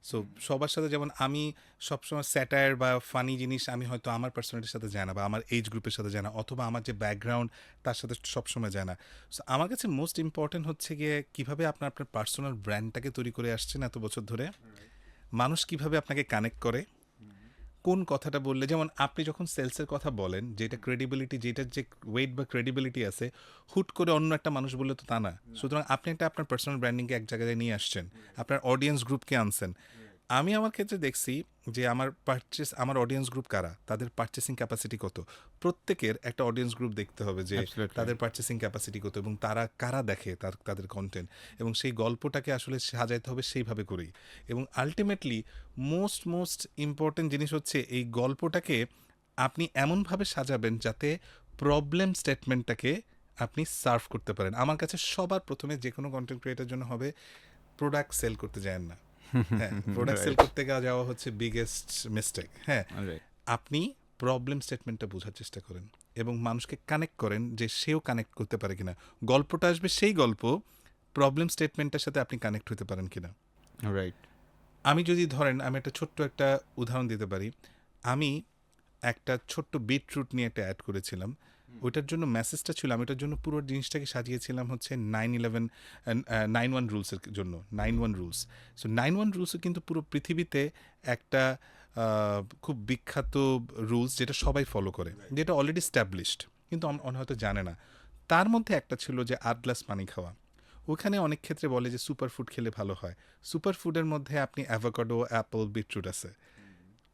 সো সবার সাথে যেমন আমি সবসময় স্যাটায়ার বা ফানি জিনিস আমি হয়তো আমার পার্সোনালিটির সাথে যায় না বা আমার এইজ গ্রুপের সাথে যায় না অথবা আমার যে ব্যাকগ্রাউন্ড তার সাথে সবসময় যায় না। সো আমার কাছে মোস্ট ইম্পর্টেন্ট হচ্ছে গিয়ে কীভাবে আপনার আপনার পার্সোনাল ব্র্যান্ডটাকে তৈরি করে আসছেন এত বছর ধরে, মানুষ কিভাবে আপনাকে কানেক্ট করে, কোন কথাটা বললে, যেমন আপনি যখন সেলসের কথা বলেন যেটা ক্রেডিবিলিটি, যেটার যে ওয়েট বা ক্রেডিবিলিটি আছে, হুট করে অন্য একটা মানুষ বললে তো তা না। সুতরাং আপনি একটা আপনার পার্সোনাল ব্র্যান্ডিংকে এক জায়গায় নিয়ে আসছেন, আপনার অডিয়েন্স গ্রুপকে আনছেন। আমি আমার ক্ষেত্রে দেখছি যে আমার অডিয়েন্স গ্রুপ কারা, তাদের পারচেসিং ক্যাপাসিটি কত, প্রত্যেকের একটা অডিয়েন্স গ্রুপ দেখতে হবে যে Absolutely. তাদের পারচেসিং ক্যাপাসিটি কত এবং তারা কারা দেখে তাদের কন্টেন্ট, এবং সেই গল্পটাকে আসলে সাজাইতে হবে সেইভাবে করেই। এবং আলটিমেটলি মোস্ট ইম্পর্টেন্ট জিনিস হচ্ছে এই গল্পটাকে আপনি এমনভাবে সাজাবেন যাতে প্রবলেম স্টেটমেন্টটাকে আপনি সার্ভ করতে পারেন। আমার কাছে সবার প্রথমে যে কোনো কন্টেন্ট ক্রিয়েটার জন্য হবে প্রোডাক্ট সেল করতে যায় না। হ্যাঁ, প্রোডাক্ট সেল Right. করতে যাওয়া হচ্ছে বিগেস্ট মিস্টেক। হ্যাঁ, Alright. আপনি প্রবলেম স্টেটমেন্টটা বোঝার চেষ্টা করেন এবং মানুষকে কানেক্ট করেন যে সেও কানেক্ট করতে পারে কিনা। গল্পটা আসবে সেই গল্প, প্রবলেম স্টেটমেন্টের সাথে আপনি কানেক্ট হতে পারেন কিনা। Right. আমি যদি ধরেন আমি একটা ছোট্ট একটা উদাহরণ দিতে পারি, আমি একটা ছোট্ট বিটরুট নিয়ে একটা অ্যাড করেছিলাম। ওইটার জন্য মেসেজটা ছিল, আমি ওটার জন্য পুরো জিনিসটাকে সাজিয়েছিলাম হচ্ছে 9/11 9/1 রুলসের জন্য। 9/1 রুলস, সো 9/1 রুলসও কিন্তু পুরো পৃথিবীতে একটা খুব বিখ্যাত রুলস যেটা সবাই ফলো করে, যেটা অলরেডি স্ট্যাবলিশড, কিন্তু হয়তো জানে না। তার মধ্যে একটা ছিল যে 8 গ্লাস পানি খাওয়া। ওখানে অনেক ক্ষেত্রে বলে যে সুপার ফুড খেলে ভালো হয়। সুপার ফুডের মধ্যে আপনি অ্যাভোকাডো, অ্যাপল, বিটরুট আছে।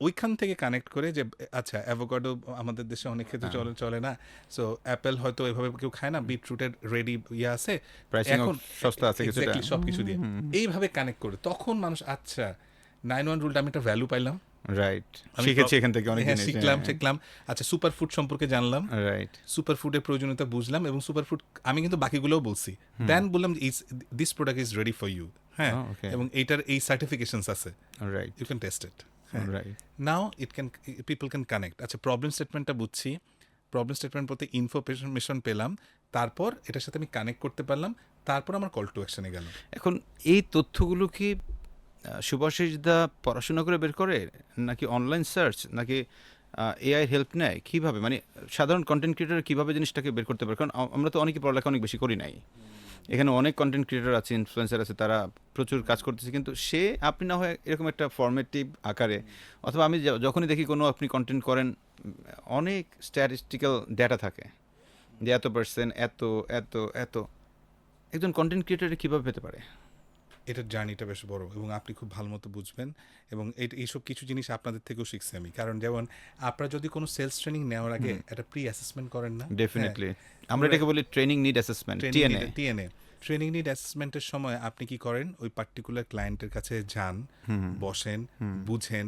ওইখান থেকে কানেক্ট করে যে আচ্ছা অ্যাভোকাডো আমাদের দেশে অনেক ক্ষেত্রে চলে না, সো অ্যাপেল হয়তো এভাবে কেউ খায় না, বিটরুটের রেডি ইয়ে আছে, Pricing এখন সস্তা আছে কিছুটা। এক্স্যাক্টলি সব কিছু দিয়ে এইভাবে কানেক্ট করে তখন মানুষ আচ্ছা 9/1 রুলটা আমি একটা ভ্যালু পাইলাম, রাইট, আমি শিখেছি এখান থেকে অনেক হ্যাঁ জিনিস। শিখলাম আচ্ছা সুপার ফুড সম্পর্কে জানলাম, রাইট, সুপার ফুডের প্রয়োজনীয়তা বুঝলাম, এবং সুপার ফুড আমি কিন্তু বাকিগুলোও বলছি, দেন বললাম this product is ready for you. হ্যাঁ, ওকে, এবং এইটার এই সার্টিফিকেশনস আছে, right, you can test it. Right. Now people can connect. আচ্ছা প্রবলেম স্টেটমেন্টটা বুঝছি, প্রবলেম স্টেটমেন্ট বলতে ইনফরমেশন পেলাম, তারপর এটার সাথে আমি কানেক্ট করতে পারলাম, তারপর আমার কল টু অ্যাকশনে গেল। এখন এই তথ্যগুলো কি শুভাশিস দা পড়াশোনা করে বের করে, নাকি অনলাইন সার্চ, নাকি এআই হেল্প নেয়, কিভাবে মানে সাধারণ কন্টেন্ট ক্রিয়েটার কিভাবে জিনিসটাকে বের করতে পারে? কারণ আমরা তো অনেকে পড়ালেখা অনেক বেশি করি নাই, এখানে অনেক কন্টেন্ট ক্রিয়েটার আছে, ইনফ্লুয়েন্সার আছে, তারা প্রচুর কাজ করতেছে, কিন্তু আপনি না হয় এরকম একটা ফর্মেটিভ আকারে, অথবা আমি যখনই দেখি কোনো আপনি কন্টেন্ট করেন, অনেক স্ট্যাটিস্টিক্যাল ডেটা থাকে যে এত পার্সেন্ট, এত এত এত, একজন কন্টেন্ট ক্রিয়েটার কীভাবে পেতে পারে? এটার জার্নিটা বেশ বড় এবং আপনি খুব ভালো মতো বুঝবেন, এবং এইসব কিছু জিনিস আপনাদের থেকেও শিখছি আমি। কারণ যেমন আপনারা যদি কোনো সেলস ট্রেনিং নেওয়ার আগে একটা প্রি অ্যাসেসমেন্ট করেন না, ডেফিনেটলি আমরা এটাকে বলি training need assessment, TNA. Training need অ্যাসেসমেন্টের সময় আপনি কি করেন, ওই পার্টিকুলার ক্লায়েন্টের কাছে যান, বসেন, বুঝেন,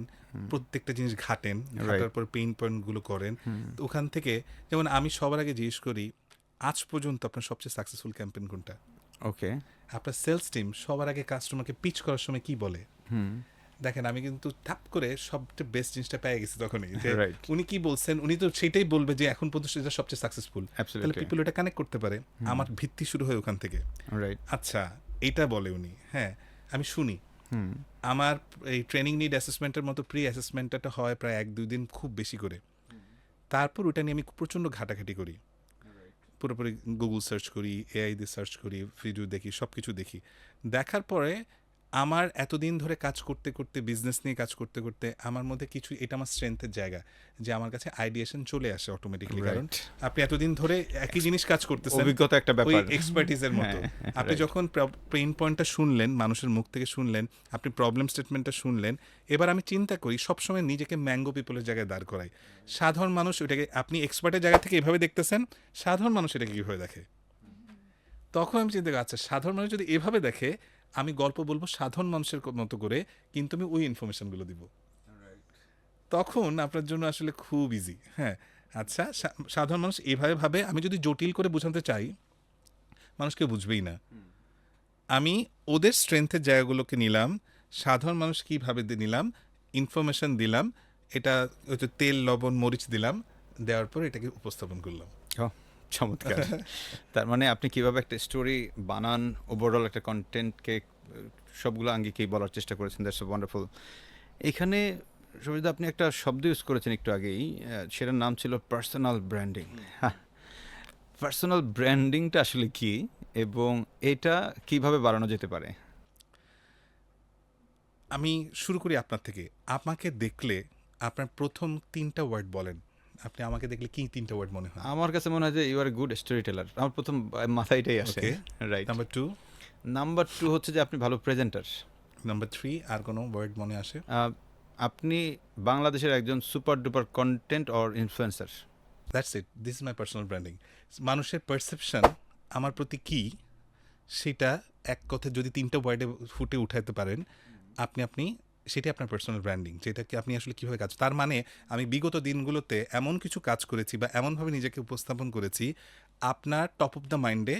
প্রত্যেকটা জিনিস ঘাটেন, ঘাটার পর পেইন পয়েন্টগুলো করেন। তো ওখান থেকে যেমন আমি সবার আগে জিজ্ঞেস করি আজ পর্যন্ত আপনার সবচেয়ে সাকসেসফুল ক্যাম্পেইন কোনটা। ওকে, আপনার সেলস টিম সবার আগে কাস্টমারকে পিচ করার সময় কি বলে, দেখেন আমি কিন্তু ঠাপ করে সবচেয়ে বেস্ট জিনিসটা পেয়ে গেছি তখনই, যে উনি কি বলছেন, উনি তো সেটাই বলবে যে এখন পর্যন্ত সেটা সবচেয়ে সাকসেসফুল, তাহলে পিপল এটা কানেক্ট করতে পারে। আমার ভিত্তি শুরু হয় ওখান থেকে। রাইট, আচ্ছা এইটা বলে উনি, হ্যাঁ আমি শুনি। আমার এই ট্রেনিং নিড অ্যাসেসমেন্টের মতো প্রি অ্যাসেসমেন্টটা হয় প্রায় 1-2 দিন খুব বেশি করে, তারপর ওটা নিয়ে আমি প্রচণ্ড ঘাটাঘাটি করি, পুরোপুরি গুগল সার্চ করি, এআই দিয়ে সার্চ করি, ভিডিও দেখি, সব কিছু দেখি। দেখার পরে আমার এতদিন ধরে কাজ করতে করতে, বিজনেস নিয়ে কাজ করতে করতে আমার মধ্যে কিছু, এটা আমার স্ট্রেংথের জায়গা, যে আমার কাছে আইডিয়েশন চলে আসে অটোমেটিকলি। কারণ আপনি এতদিন ধরে একই জিনিস কাজ করতেছেন, অভিজ্ঞতা একটা ওই ব্যাপার, এক্সপার্টিসের মতো। আপনি যখন পেইন পয়েন্টটা শুনলেন, মানুষের মুখ থেকে শুনলেন, আপনি প্রবলেম স্টেটমেন্টটা শুনলেন, এবার আমি চিন্তা করি সবসময় নিজেকে ম্যাঙ্গো পিপলের জায়গায় দাঁড় করাই। সাধারণ মানুষ ওটাকে, আপনি এক্সপার্টের জায়গা থেকে এভাবে দেখতেছেন, সাধারণ মানুষ এটাকে কীভাবে দেখে, তখন আমি চিন্তা করি আচ্ছা সাধারণ মানুষ যদি এভাবে দেখে, আমি গল্প বলবো সাধারণ মানুষের মতো করে, কিন্তু আমি ওই ইনফরমেশনগুলো দিব, তখন আপনার জন্য আসলে খুব ইজি। হ্যাঁ, আচ্ছা সাধারণ মানুষ এভাবে ভাবে, আমি যদি জটিল করে বোঝাতে চাই মানুষ কেউ বুঝবেই না। আমি ওদের স্ট্রেংথের জায়গাগুলোকে নিলাম, সাধারণ মানুষ কীভাবে নিলাম, ইনফরমেশন দিলাম, এটা হয়তো তেল, লবণ, মরিচ দিলাম, দেওয়ার পর এটাকে উপস্থাপন করলাম। চমৎকার। তার মানে আপনি কিভাবে একটা স্টোরি বানান, ওভারঅল একটা কন্টেন্টকে সবগুলো আঙ্গিকেই বলার চেষ্টা করেছেন, দ্যাটস ওয়ান্ডারফুল। এখানে সুবিধা আপনি একটা শব্দ ইউজ করেছেন একটু আগেই, সেটার নাম ছিল পার্সোনাল ব্র্যান্ডিং। হ্যাঁ, পার্সোনাল ব্র্যান্ডিংটা আসলে কি এবং এটা কিভাবে বাড়ানো যেতে পারে? আমি শুরু করি আপনার থেকে। আমাকে দেখলে আপনার প্রথম ৩টা ওয়ার্ড বলেন। আপনি আমাকে দেখলে কি ৩টা ওয়ার্ড মনে হয়? আমার কাছে মনে হয় যে you are good story teller, আমার প্রথম মাথায় এটাই আসে। ওকে। রাইট। নাম্বার 2, নাম্বার 2 হচ্ছে যে আপনি ভালো প্রেজেন্টার। নাম্বার 3 আর কোনো ওয়ার্ড মনে আসে? আপনি বাংলাদেশের একজন super duper content or influencer. That's it. This is my personal branding. মানুষের পারসেপশন আমার প্রতি কি, সেটা এক কথায় যদি ৩টা ওয়ার্ডে ফুটে উঠাতে পারেন, আপনি সেটাই আপনার পার্সোনাল ব্র্যান্ডিং, যেটাকে আপনি আসলে কীভাবে কাজ, তার মানে আমি বিগত দিনগুলোতে এমন কিছু কাজ করেছি বা এমনভাবে নিজেকে উপস্থাপন করেছি, আপনার টপ অফ দ্য মাইন্ডে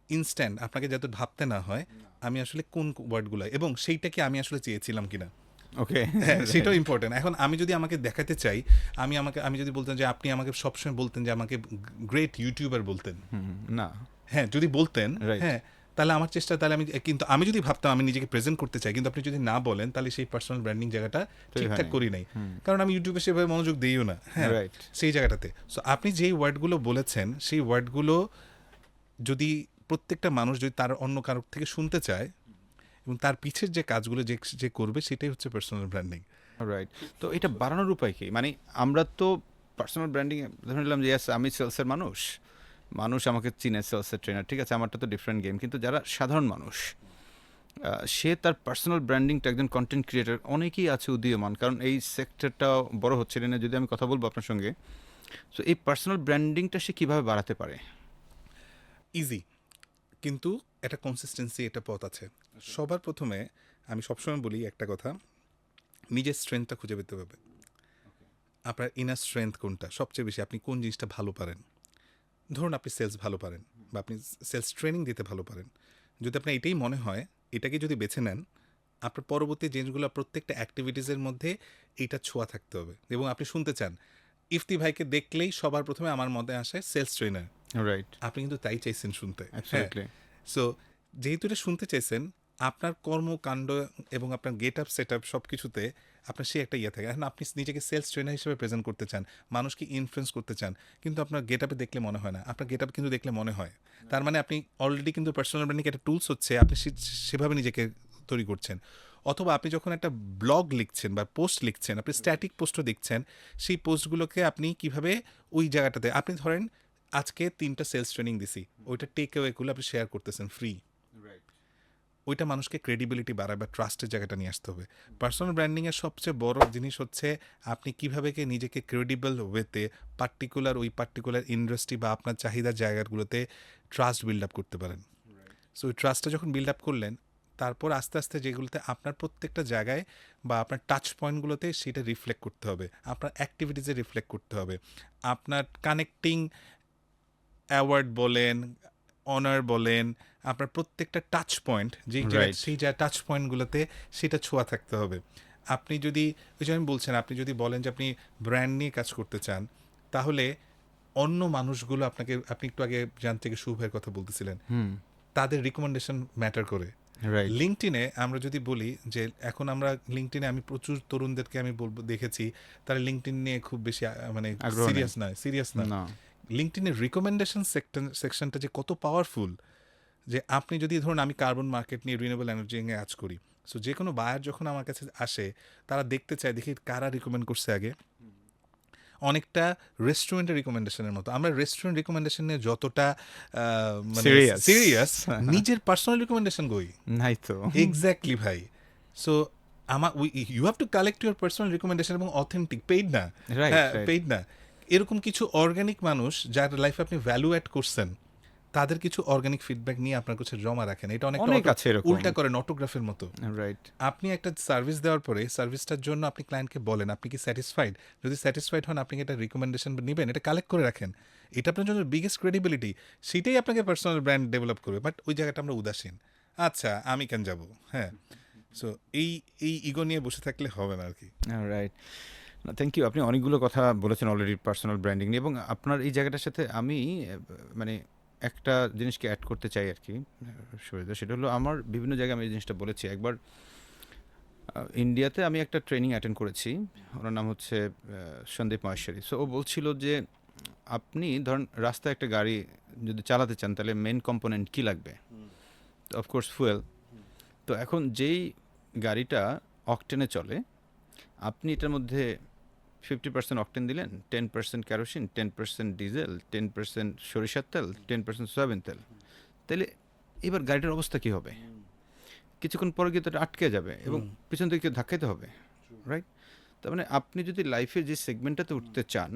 ইনস্ট্যান্ট, আপনাকে যাতে ভাবতে না হয় আমি আসলে কোন ওয়ার্ডগুলো, এবং সেইটাকে আমি আসলে চেয়েছিলাম কিনা। ওকে। হ্যাঁ, সেটাও ইম্পর্টেন্ট। এখন আমি যদি আমাকে দেখাতে চাই, আমি যদি বলতেন যে আপনি আমাকে সবসময় বলতেন যে আমাকে গ্রেট ইউটিউবার বলতেন, না। হ্যাঁ যদি বলতেন, Right. হ্যাঁ তাহলে আমার চেষ্টা, তাহলে আমি, কিন্তু আমি যদি ভাবতাম আমি নিজেকে প্রেজেন্ট করতে চাই, কিন্তু আপনি যদি না বলেন, তাহলে সেই পার্সোনাল ব্র্যান্ডিং জায়গাটা ঠিকঠাক হয়নি। করি নাই, কারণ আমি ইউটিউবে সেভাবে মনোযোগ দিইও না। হ্যাঁ, Right. সেই জায়গাটাতে। সো আপনি যেই ওয়ার্ডগুলো বলেছেন, সেই ওয়ার্ডগুলো যদি প্রত্যেকটা মানুষ যদি তার অন্য কারোর থেকে শুনতে চায় এবং তার পিছের যে কাজগুলো যে যে করবে, সেটাই হচ্ছে পার্সোনাল ব্র্যান্ডিং। রাইট। তো এটা বাড়ানোর উপায় কি? মানে আমরা তো পার্সোনাল ব্র্যান্ডিং ধরে নিলাম যে yes, আমি সেলসের মানুষ, মানুষ আমাকে চিনে সেলসের ট্রেনার, ঠিক আছে, আমারটা তো ডিফারেন্ট গেম। কিন্তু যারা সাধারণ মানুষ, সে তার পার্সোনাল ব্র্যান্ডিংটা, একজন কন্টেন্ট ক্রিয়েটার অনেকেই আছে উদীয়মান, কারণ এই সেক্টরটা বড় হচ্ছে না। যদি আমি কথা বলবো আপনার সঙ্গে, সো এই পার্সোনাল ব্র্যান্ডিংটা সে কীভাবে বাড়াতে পারে? ইজি, কিন্তু একটা কনসিস্টেন্সি, একটা পথ আছে। সবার প্রথমে আমি সবসময় বলি একটা কথা, নিজের স্ট্রেংথটা খুঁজে পেতে হবে। আপনার ইনার স্ট্রেংথ কোনটা, সবচেয়ে বেশি আপনি কোন জিনিসটা ভালো পারেন। ধরুন আপনি সেলস ভালো পারেন, বা আপনি সেলস ট্রেনিং দিতে ভালো পারেন। যদি আপনার এটাই মনে হয়, এটাকে যদি বেছে নেন, আপনার পরবর্তী জিনিসগুলো প্রত্যেকটা অ্যাক্টিভিটিসের মধ্যে এইটা ছোঁয়া থাকতে হবে। এবং আপনি শুনতে চান, ইফতি ভাইকে দেখলেই সবার প্রথমে আমার মনে আসে সেলস ট্রেনার, রাইট। আপনি কিন্তু তাই চাইছেন শুনতে। অ্যাবসলিউটলি। সো যেহেতু এটা শুনতে চাইছেন, আপনার কর্মকাণ্ড এবং আপনার গেট আপ সেট আপ সব কিছুতে আপনার সে একটা ইয়ে থাকে। এখন আপনি নিজেকে সেলস ট্রেনার হিসেবে প্রেজেন্ট করতে চান, মানুষকে ইনফ্লুয়েন্স করতে চান, কিন্তু আপনার গেট আপে দেখলে মনে হয় না, আপনার গেট আপ কিন্তু দেখলে মনে হয়। তার মানে আপনি অলরেডি কিন্তু পার্সোনাল ব্র্যান্ডিং একটা টুলস হচ্ছে, আপনি সেভাবে নিজেকে তৈরি করছেন। অথবা আপনি যখন একটা ব্লগ লিখছেন বা পোস্ট লিখছেন, আপনি স্ট্যাটিক পোস্টও দেখছেন, সেই পোস্টগুলোকে আপনি কিভাবে ওই জায়গাটাতে, আপনি ধরেন আজকে 3টা সেলস ট্রেনিং দিছি, ওইটা টেক অ্যাওয়েগুলো আপনি শেয়ার করতেছেন ফ্রি, ওইটা মানুষকে ক্রেডিবিলিটি বাড়ায় বা ট্রাস্টের জায়গাটা নিয়ে আসতে হবে। পার্সোনাল ব্র্যান্ডিংয়ের সবচেয়ে বড় জিনিস হচ্ছে আপনি কীভাবে নিজেকে ক্রেডিবল ওয়েতে ওই পার্টিকুলার ইন্ডাস্ট্রি বা আপনার চাহিদার জায়গাগুলোতে ট্রাস্ট বিল্ড আপ করতে পারেন। সো ওই ট্রাস্টটা যখন বিল্ড আপ করলেন, তারপর আস্তে আস্তে যেগুলোতে আপনার প্রত্যেকটা জায়গায় বা আপনার টাচ পয়েন্টগুলোতে সেটা রিফ্লেক্ট করতে হবে, আপনার অ্যাক্টিভিটিসে রিফ্লেক্ট করতে হবে, আপনার কানেক্টিং অ্যাওয়ার্ড বলেন, অনার বলেন, আপনার প্রত্যেকটা টাচ পয়েন্ট যেই Right. সেই যা টাচ পয়েন্টগুলোতে সেটা ছোঁয়া থাকতে হবে। আপনি যদি, ওই যে আমি বলছেন, আপনি যদি বলেন যে আপনি ব্র্যান্ড নিয়ে কাজ করতে চান, তাহলে অন্য মানুষগুলো আপনাকে, আপনি একটু আগে জান থেকে শুভের কথা বলতেছিলেন, তাদের রিকমেন্ডেশন ম্যাটার করে। রাইট। লিঙ্কডইনে আমরা যদি বলি যে এখন আমরা লিঙ্কডইনে, আমি প্রচুর তরুণদেরকে আমি বলবো দেখেছি, তারা লিঙ্কডইন নিয়ে খুব বেশি মানে আগ্রহ নেই। সিরিয়াস না। না। লিঙ্কডইনের রিকমেন্ডেশন সেকশনটা যে কত পাওয়ারফুল, যে আপনি যদি ধরুন, আমি কার্বন মার্কেট নিয়ে রিনিউয়েবল এনার্জি নিয়ে কাজ করি, সো যে কোনো বায়ার যখন আমার কাছে আসে, তারা দেখতে চায় দেখি কারা রিকমেন্ড করছে আগে। অনেকটা রেস্টুরেন্টের রিকমেন্ডেশনের মতো, আমরা রেস্টুরেন্ট রিকমেন্ডেশন নিয়ে যতটা Serious. সিরিয়াস, নিজের পার্সোনাল রিকমেন্ডেশন কই। নাই তো। এক্স্যাক্টলি ভাই। So you have to collect your personal recommendation, এবং অথেন্টিক, পেইড না। Right, হ্যাঁ, right. পেইড না। এরকম কিছু অর্গানিক মানুষ যার লাইফে আপনি ভ্যালু অ্যাড করছেন, তাদের কিছু অর্গানিক ফিডব্যাক নিয়ে আপনার কাছে জমা রাখেন। এটা অনেক অনেকটা আছে এরকম। উল্টা করেন, অটোগ্রাফের মতো। রাইট। আপনি একটা সার্ভিস দেওয়ার পরে সার্ভিসটার জন্য আপনি ক্লায়েন্টকে বলেন আপনি কি স্যাটিসফাইড, যদি স্যাটিসফাইড হন আপনি একটা রিকমেন্ডেশন নেবেন, এটা কালেক্ট করে রাখেন। এটা আপনার জন্য বিগেস্ট ক্রেডিবিলিটি, সেটাই আপনাকে পার্সোনাল ব্র্যান্ড ডেভেলপ করবে। বাট ওই জায়গাটা আমরা উদাসীন, আচ্ছা আমি কেন যাব। হ্যাঁ, সো এই ইগো নিয়ে বসে থাকলে হবে না আর কি। রাইট। Thank you. আপনি অনেকগুলো কথা বলেছেন অলরেডি পার্সোনাল ব্র্যান্ডিং নিয়ে, এবং আপনার এই জায়গাটার সাথে আমি মানে একটা জিনিসকে অ্যাড করতে চাই আর কি সুবিধা, সেটা হলো আমার বিভিন্ন জায়গায় আমি এই জিনিসটা বলেছি একবার। ইন্ডিয়াতে আমি একটা ট্রেনিং অ্যাটেন্ড করেছি, ওনার নাম হচ্ছে সন্দীপ মহেশ্বরী। সো ও বলছিল যে আপনি ধরেন রাস্তায় একটা গাড়ি যদি চালাতে চান তাহলে মেন কম্পোনেন্ট কী লাগবে, তো অফকোর্স ফুয়েল। তো এখন যেই গাড়িটা অকটেনে চলে, আপনি এটার মধ্যে 50% অকটেন দিলেন, 10% কেরোসিন, 10% ডিজেল, 10% সরিষার তেল, 10% সয়াবিন তেল, তাহলে এবার গাড়িটার অবস্থা কী হবে? কিছুক্ষণ পরে গিয়ে তো এটা আটকে যাবে এবং পিছন থেকে কেউ ধাক্কাইতে হবে, রাইট? তার মানে আপনি যদি লাইফে যে সেগমেন্টটাতে উঠতে চান,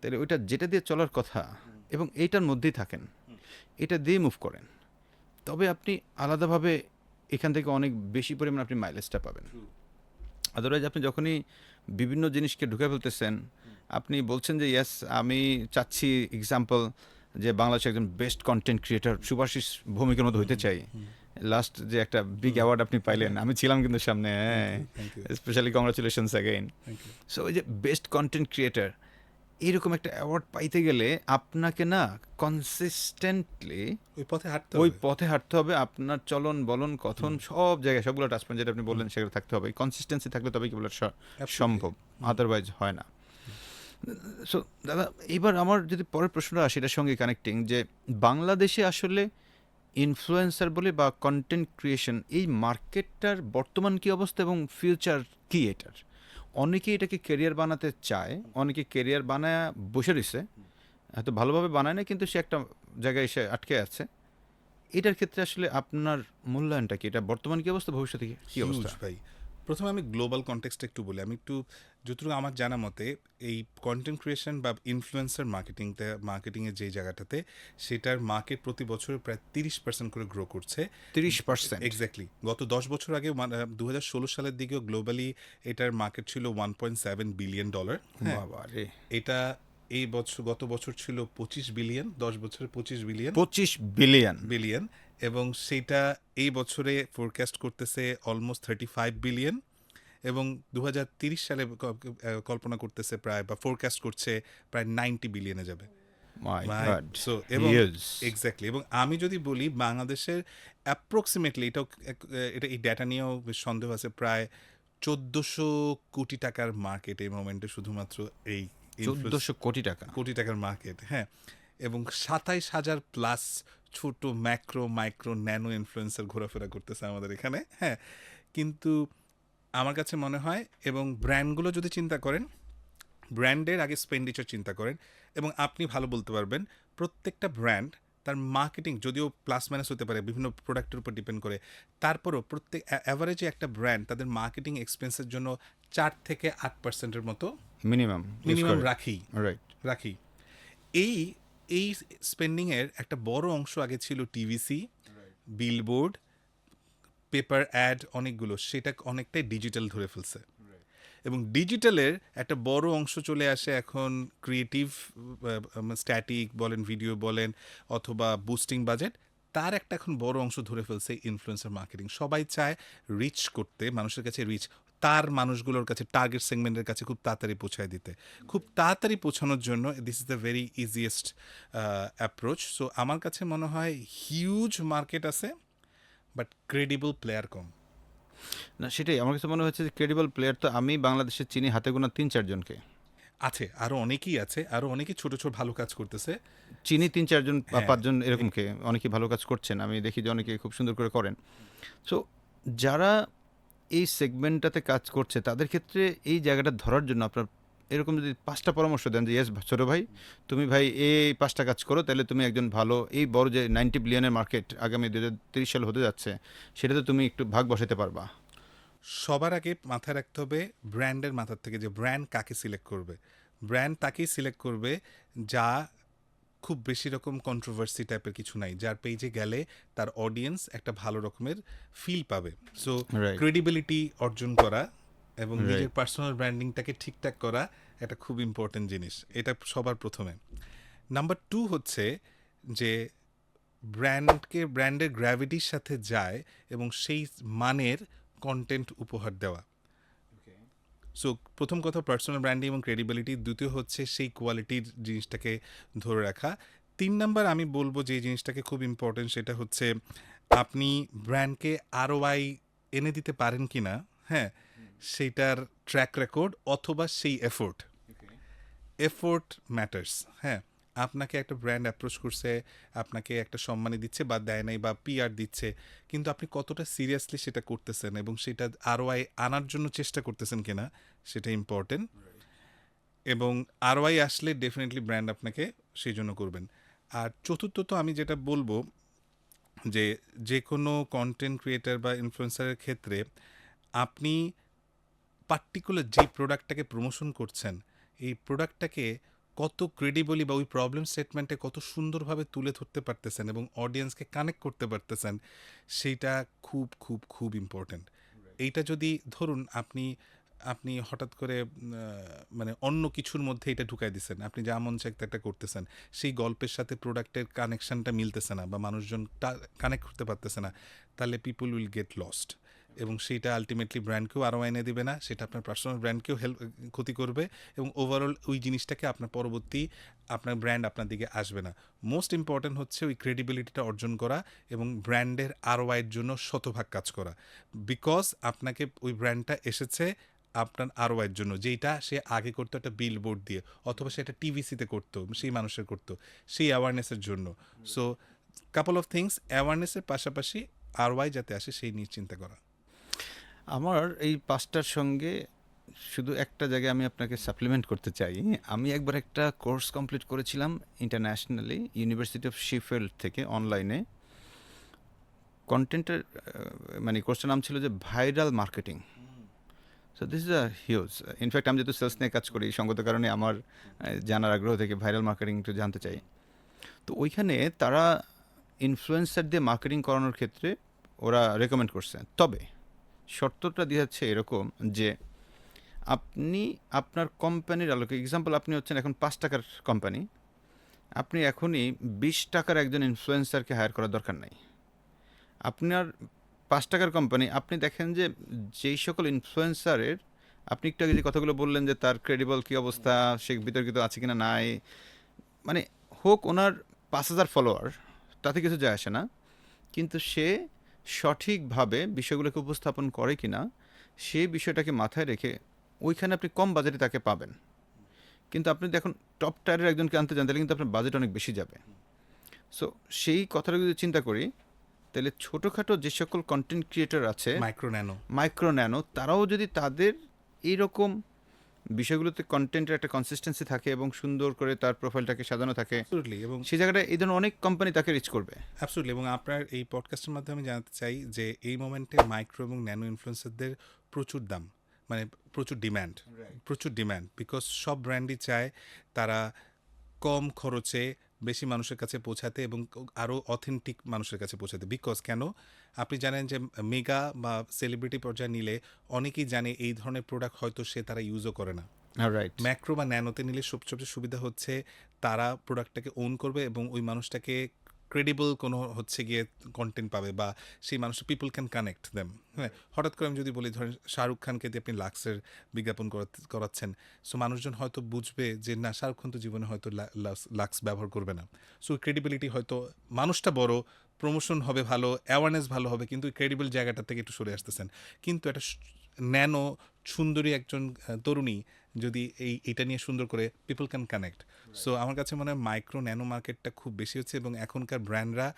তাহলে ওইটা যেটা দিয়ে চলার কথা এবং এইটার মধ্যেই থাকেন, এটা দিয়ে মুভ করেন, তবে আপনি আলাদাভাবে এখান থেকে অনেক বেশি পরিমাণ আপনি মাইলেজটা পাবেন। আদারওয়াইজ আপনি যখনই বিভিন্ন জিনিসকে ঢুকে ফেলতেছেন, আপনি বলছেন যে ইয়েস আমি চাচ্ছি এক্সাম্পল যে বাংলাদেশে একজন বেস্ট কন্টেন্ট ক্রিয়েটার সুভাষিস ভৌমিকের মতো হইতে চাই। লাস্ট যে একটা বিগ অ্যাওয়ার্ড আপনি পাইলেন, আমি ছিলাম কিন্তু সামনে, স্পেশালি কংগ্রাচুলেশনস অ্যাগেইন। সো ওই যে বেস্ট কন্টেন্ট ক্রিয়েটার এরকম একটা অ্যাওয়ার্ড পাইতে গেলে আপনাকে না কনসিস্টেন্টলি ওই পথে হাঁটতে হবে। আপনার চলন বলন কথন সব জায়গায় সবগুলো টাচ পয়েন্ট যেটা আপনি বললেন সেগুলো থাকতে হবে। কনসিস্টেন্সি থাকলে তবেই কেবল সম্ভব, আদারওয়াইজ হয় না। সো দাদা, এবার আমার যদি পরের প্রশ্নটা আসে এটার সঙ্গে কানেক্টিং, যে বাংলাদেশে আসলে ইনফ্লুয়েন্সার বলে বা কন্টেন্ট ক্রিয়েশন এই মার্কেটটার বর্তমান কী অবস্থা এবং ফিউচার কী এটার? অনেকে এটাকে কেরিয়ার বানাতে চায়, অনেকে কেরিয়ার বানায় বসে রয়েছে, হয়তো ভালোভাবে বানায় না কিন্তু সে একটা জায়গায় এসে আটকে আছে। এটার ক্ষেত্রে আসলে আপনার মূল্যায়নটা কি? এটা বর্তমান কী অবস্থা, ভবিষ্যতে কী অবস্থা? ভাই, প্রথমে আমি গ্লোবাল কনটেক্সট একটু বলি। আমি একটু যতটুকু আমার জানা মতে এই কন্টেন্ট ক্রিয়েশন বা ইনফ্লুয়েন্সার মার্কেটিংয়ের যে জায়গাটাতে, সেটার মার্কেট প্রতি বছর প্রায় 30% করে গ্রো করছে। 30%? এক্স্যাক্টলি। গত 10 বছর আগে 2016 সালের দিকেও গ্লোবালি এটার মার্কেট ছিল $1.7 বিলিয়ন। এটা এই বছর, গত বছর ছিল 25 বিলিয়ন, 10 বছরে 25 বিলিয়ন। 25 বিলিয়ন। এবং সেটা এই বছরে ফোরকাস্ট করতেছে অলমোস্ট 35 বিলিয়ন, এবং 2030 সালে কল্পনা করতেছে প্রায়, বা ফোরকাস্ট করছে প্রায় 90 বিলিয়নে যাবে। সো এবং এক্স্যাক্টলি। এবং আমি যদি বলি বাংলাদেশের অ্যাপ্রক্সিমেটলি, এটা এই ডেটা নিয়েও সন্দেহ আছে, প্রায় 1400 কোটি টাকার মার্কেট এই মোমেন্টে, শুধুমাত্র এই 1400 কোটি টাকার মার্কেট। হ্যাঁ, এবং 27,000 প্লাস ছোট মাইক্রো ন্যানো ইনফ্লুয়েন্সার ঘোরাফেরা করতেছে আমাদের এখানে। হ্যাঁ, কিন্তু আমার কাছে মনে হয়, এবং ব্র্যান্ডগুলো যদি চিন্তা করেন, ব্র্যান্ডের আগে এক্সপেন্ডিচার চিন্তা করেন, এবং আপনি ভালো বলতে পারবেন প্রত্যেকটা ব্র্যান্ড তার মার্কেটিং যদিও প্লাস মাইনাস হতে পারে, বিভিন্ন প্রোডাক্টের উপর ডিপেন্ড করে, তারপরও প্রত্যেক অ্যাভারেজে একটা ব্র্যান্ড তাদের মার্কেটিং এক্সপেন্সের জন্য 4 থেকে 8%-এর মতো মিনিমাম রাখি। এই স্পেন্ডিংয়ের একটা বড় অংশ আগে ছিল টিভিসি, বিলবোর্ড, পেপার অ্যাড, অনেকগুলো, সেটা অনেকটাই ডিজিটাল ধরে ফেলছে। এবং ডিজিটালের একটা বড় অংশ চলে আসে এখন ক্রিয়েটিভ, স্ট্যাটিক বলেন, ভিডিও বলেন, অথবা বুস্টিং বাজেট, তার একটা এখন বড় অংশ ধরে ফেলছে ইনফ্লুয়েন্সার মার্কেটিং। সবাই চায় রিচ করতে, মানুষের কাছে রিচ, তার মানুষগুলোর কাছে, টার্গেট সেগমেন্টের কাছে খুব তাড়াতাড়ি পৌঁছায় দিতে। খুব তাড়াতাড়ি পৌঁছানোর জন্য this is the very easiest approach. So আমার কাছে মনে হয় হিউজ মার্কেট আছে, বাট ক্রেডিবল প্লেয়ার কম। না, সেটাই আমার কাছে মনে হচ্ছে যে ক্রেডিবল প্লেয়ার তো আমি বাংলাদেশে চিনি হাতে গোনা 3-4 জনকে। আছে, আরও অনেকেই আছে, আরও অনেকেই ছোট ছোট ভালো কাজ করতেছে, চিনি 3-4 জন বা 5 জন এরকমকে, অনেকেই ভালো কাজ করছেন, আমি দেখি যে অনেকে খুব সুন্দর করে করেন। সো যারা এই সেগমেন্টটাতে কাজ করছে তাদের ক্ষেত্রে এই জায়গাটা ধরার জন্য আপনার এরকম যদি 5টা পরামর্শ দেন যে ইয়েস ছোটো ভাই, তুমি ভাই এই 5টা কাজ করো, তাহলে তুমি একজন ভালো, এই বড় যে 90 বিলিয়নের মার্কেট আগামী 2030 সাল হতে যাচ্ছে, সেটাতে তুমি একটু ভাগ বসাতে পারবা। সবার আগে মাথায় রাখতে হবে ব্র্যান্ডের মাথার থেকে, যে ব্র্যান্ড কাকে সিলেক্ট করবে। ব্র্যান্ড তাকেই সিলেক্ট করবে যা খুব বেশি রকম কন্ট্রোভার্সি টাইপের কিছু নাই, যার পেজে গেলে তার অডিয়েন্স একটা ভালো রকমের ফিল পাবে। সো ক্রেডিবিলিটি অর্জন করা এবং নিজের পার্সোনাল ব্র্যান্ডিংটাকে ঠিকঠাক করা এটা খুব ইম্পর্টেন্ট জিনিস, এটা সবার প্রথমে। নাম্বার 2 হচ্ছে যে ব্র্যান্ডের গ্র্যাভিটির সাথে যায় এবং সেই মানের কন্টেন্ট উপহার দেওয়া। সো প্রথম কথা পার্সোনাল ব্র্যান্ডিং এবং ক্রেডিবিলিটি, দ্বিতীয় হচ্ছে সেই কোয়ালিটির জিনিসটাকে ধরে রাখা, 3 নাম্বার আমি বলব যে জিনিসটাকে খুব ইম্পর্টেন্ট, সেটা হচ্ছে আপনি ব্র্যান্ডকে ROI এনে দিতে পারেন কিনা, হ্যাঁ, সেইটার ট্র্যাক রেকর্ড অথবা সেই এফোর্ট ম্যাটার্স। হ্যাঁ, আপনাকে একটা ব্র্যান্ড অ্যাপ্রোচ করছে, আপনাকে একটা সম্মানী দিচ্ছে বা দেয় নাই বা PR দিচ্ছে, কিন্তু আপনি কতটা সিরিয়াসলি সেটা করতেছেন এবং সেটা ROI আনার জন্য চেষ্টা করতেছেন কিনা, সেটা ইম্পর্টেন্ট। এবং ROI আসলে ডেফিনেটলি ব্র্যান্ড আপনাকে সেই জন্য করবেন। আর চতুর্থত আমি যেটা বলবো যে যে কোনো কন্টেন্ট ক্রিয়েটার বা ইনফ্লুয়েন্সারের ক্ষেত্রে আপনি পার্টিকুলার যে প্রোডাক্টটাকে প্রমোশন করছেন, এই প্রোডাক্টটাকে কত ক্রেডিবলি বা ওই প্রবলেম স্টেটমেন্টে কত সুন্দরভাবে তুলে ধরতে পারতেছেন এবং অডিয়েন্সকে কানেক্ট করতে পারতেছেন, সেইটা খুব খুব খুব ইম্পর্ট্যান্ট। এইটা যদি ধরুন আপনি আপনি হঠাৎ করে মানে অন্য কিছুর মধ্যে এটা ঢুকাই দিচ্ছেন, আপনি যা মন চায় একটা করতেছেন, সেই গল্পের সাথে প্রোডাক্টের কানেকশনটা মিলতেছে না বা মানুষজন কানেক্ট করতে পারতেছে না, তাহলে পিপল উইল গেট লস্ট এবং সেইটা আলটিমেটলি ব্র্যান্ডকেও আরও এনে দিবে না, সেটা আপনার পার্সোনাল ব্র্যান্ডকেও ক্ষতি করবে এবং ওভারঅল ওই জিনিসটাকে আপনার পরবর্তী আপনার ব্র্যান্ড আপনার দিকে আসবে না। মোস্ট ইম্পর্ট্যান্ট হচ্ছে ওই ক্রেডিবিলিটিটা অর্জন করা এবং ব্র্যান্ডের ROI-এর জন্য শতভাগ কাজ করা, বিকজ আপনাকে ওই ব্র্যান্ডটা এসেছে আপনার ROI-এর জন্য, যেইটা সে আগে করতো একটা বিলবোর্ড দিয়ে অথবা সেটা TVC-তে করতো, সেই মানুষের করতো সেই অ্যাওয়ারনেসের জন্য। সো কাপল অফ থিংস, অ্যাওয়ারনেসের পাশাপাশি ROI যাতে আসে সেই নিয়ে চিন্তা করা। আমার এই 5টার সঙ্গে শুধু একটা জায়গায় আমি আপনাকে সাপ্লিমেন্ট করতে চাই। আমি একবার একটা কোর্স কমপ্লিট করেছিলাম ইন্টারন্যাশনালি, ইউনিভার্সিটি অফ শিফিল্ড থেকে, অনলাইনে। কন্টেন্টের মানে কোর্সটার নাম ছিল যে viral marketing. So this is a huge, in fact আমি যেহেতু সেলস নিয়ে কাজ করি, সঙ্গত কারণে আমার জানার আগ্রহ থেকে ভাইরাল মার্কেটিং একটু জানতে চাই। তো ওইখানে তারা ইনফ্লুয়েন্সার দিয়ে মার্কেটিং করানোর ক্ষেত্রে ওরা রেকমেন্ড করছে, তবে শর্তটা দিয়ে যাচ্ছে এরকম যে আপনি আপনার কোম্পানির আলোকে, এক্সাম্পল আপনি হচ্ছেন এখন 5 টাকার কোম্পানি, আপনি এখনই 20 টাকার একজন ইনফ্লুয়েন্সারকে হায়ার করার দরকার নাই। আপনার 5 টাকার কোম্পানি, আপনি দেখেন যে যেই সকল ইনফ্লুয়েন্সারের, আপনি একটু আগে যে কথাগুলো বললেন যে তার ক্রেডিবল কী অবস্থা, সে বিতর্কিত আছে কিনা নাই, মানে হোক ওনার 5,000 ফলোয়ার, তাতে কিছু যায় আসে না, কিন্তু সে সঠিকভাবে বিষয়গুলোকে উপস্থাপন করে কিনা সেই বিষয়টাকে মাথায় রেখে ওইখানে আপনি কম বাজেটে তাকে পাবেন। কিন্তু আপনি দেখুন টপ টায়ারের একজনকে আনতে যান, তাহলে কিন্তু আপনার বাজেট অনেক বেশি যাবে। সো সেই কথাটা যদি চিন্তা করি, তাহলে ছোটোখাটো যে সকল কন্টেন্ট ক্রিয়েটর আছে, মাইক্রো ন্যানো, তারাও যদি তাদের এইরকম বিষয়গুলোতে কন্টেন্টের একটা কনসিস্টেন্সি থাকে এবং সুন্দর করে তার প্রোফাইলটাকে সাজানো থাকে, এবং সেই জায়গাটা এই ধরনের অনেক কোম্পানি তাকে রিচ করবে। অ্যাবসলিউটলি, এবং আপনার এই পডকাস্টের মাধ্যমে আমি জানাতে চাই যে এই মোমেন্টে মাইক্রো এবং ন্যানো ইনফ্লুয়েন্সারদের প্রচুর দাম, মানে প্রচুর ডিম্যান্ড, বিকজ সব ব্র্যান্ডই চায় তারা কম খরচে বেশি মানুষের কাছে পৌঁছাতে এবং আরও অথেন্টিক মানুষের কাছে পৌঁছাতে। বিকজ কেন, আপনি জানেন যে মেগা বা সেলিব্রিটি পর্যায়ে নিলে অনেকেই জানে এই ধরনের প্রোডাক্ট হয়তো সে তারা ইউজও করে না। রাইট। ম্যাক্রো বা ন্যানোতে নিলে সবচেয়ে সুবিধা হচ্ছে তারা প্রোডাক্টটাকে ওন করবে এবং ওই মানুষটাকে ক্রেডিবল কোনো হচ্ছে গিয়ে কন্টেন্ট পাবে বা সেই মানুষটা পিপল ক্যান কানেক্ট দেম। হ্যাঁ, হঠাৎ করে আমি যদি বলি ধরেন শাহরুখ খানকে দিয়ে আপনি লাক্সের বিজ্ঞাপন করাচ্ছেন, সো মানুষজন হয়তো বুঝবে যে না, শাহরুখ খান তো জীবনে হয়তো লাক্স ব্যবহার করবে না। সো ক্রেডিবিলিটি হয়তো, মানুষটা বড়, প্রমোশন হবে ভালো, অ্যাওয়ারনেস ভালো হবে, কিন্তু ক্রেডিবল জায়গাটা থেকে একটু সরে আসতেছেন। কিন্তু একটা ন্যানো সুন্দরী একজন তরুণী যদি এইটা নিয়ে সুন্দর করে পিপল ক্যান কানেক্ট। সো আমার কাছে মনে হয় মাইক্রো ন্যানো মার্কেটটা খুব বেশি হচ্ছে এবং এখনকার ব্র্যান্ডরা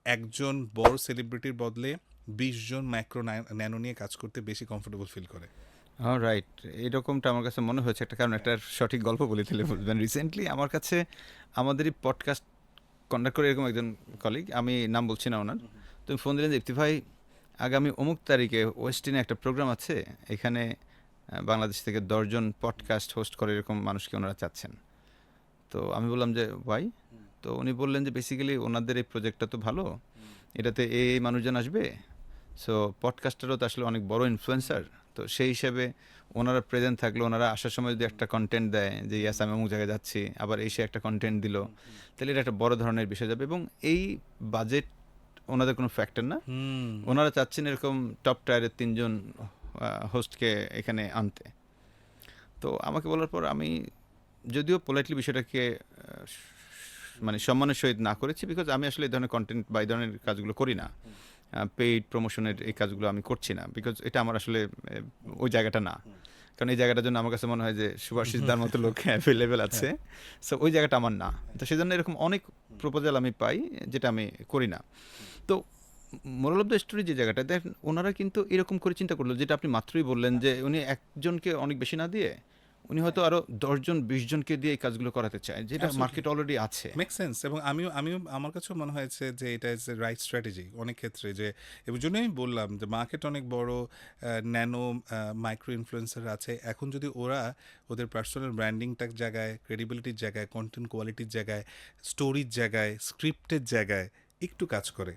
একজন বড় সেলিব্রিটির বদলে 20 জন মাইক্রো ন্যানো নিয়ে কাজ করতে বেশি কমফোর্টেবল ফিল করে। রাইট, এরকমটা আমার কাছে মনে হয়েছে একটা, কারণ একটা সঠিক গল্প বলে দিলে বুঝবেন। রিসেন্টলি আমার কাছে আমাদেরই পডকাস্ট কন্ডাক্ট করে এরকম একজন কলিগ, আমি নাম বলছি না ওনার, তুমি ফোন দিলেন যে ইফতি ভাই, আগামী অমুক তারিখে ওয়েস্টিনে একটা প্রোগ্রাম আছে, এখানে বাংলাদেশ থেকে 10 জন পডকাস্ট হোস্ট করে এরকম মানুষকে ওনারা চাচ্ছেন। তো আমি বললাম যে ভাই, তো উনি বললেন যে বেসিক্যালি ওনাদের এই প্রজেক্টটা তো ভালো, এটাতে এই মানুষজন আসবে, সো পডকাস্টারও তো আসলে অনেক বড় ইনফ্লুয়েন্সার, তো সেই হিসেবে ওনারা প্রেজেন্ট থাকলে, ওনারা আসার সময় যদি একটা কন্টেন্ট দেয় যে ইয়াস আমি অমুক জায়গায় যাচ্ছি, আবার এসে একটা কন্টেন্ট দিল, তাহলে এটা একটা বড় ধরনের বিষয় যাবে। এবং এই বাজেট ওনাদের কোনো ফ্যাক্টর না, ওনারা চাচ্ছেন এরকম টপ টায়ারের 3 জন হোস্টকে এখানে আনতে। তো আমাকে বলার পর আমি যদিও পোলাইটলি বিষয়টাকে মানে সম্মানের সহিত না করেছি, বিকজ আমি আসলে এই ধরনের কন্টেন্ট বা এই ধরনের কাজগুলো করি না। পেইড প্রমোশনের এই কাজগুলো আমি করছি না, বিকজ এটা আমার আসলে ওই জায়গাটা না। কারণ এই জায়গাটার জন্য আমার কাছে মনে হয় যে সুভাষিসদার মতো লোক অ্যাভেলেবেল আছে, সো ওই জায়গাটা আমার না। তো সেই জন্য এরকম অনেক প্রপোজাল আমি পাই যেটা আমি করি না। তো মোরাল অফ দ্য স্টোরি যে জায়গাটা দেখেন, ওনারা কিন্তু এরকম করে চিন্তা করলো, যেটা আপনি মাত্রই বললেন যে উনি একজনকে অনেক বেশি না দিয়ে উনি হয়তো আরো 10 জন 20 জনকে দিয়ে এই কাজগুলো করাতে চায়, যেটা Absolutely. মার্কেট অলরেডি আছে। Make sense. এবং আমিও আমার কাছেও মনে হয়েছে যে এটা ইজ এ রাইট স্ট্র্যাটেজি অনেক ক্ষেত্রে। যে এবং জন্যই আমি বললাম যে মার্কেট অনেক বড়, ন্যানো মাইক্রো ইনফ্লুয়েন্সার আছে। এখন যদি ওরা ওদের পার্সোনাল ব্র্যান্ডিংটার জায়গায়, ক্রেডিবিলিটির জায়গায়, কন্টেন্ট কোয়ালিটির জায়গায়, স্টোরির জায়গায়, স্ক্রিপ্টের জায়গায় একটু কাজ করে,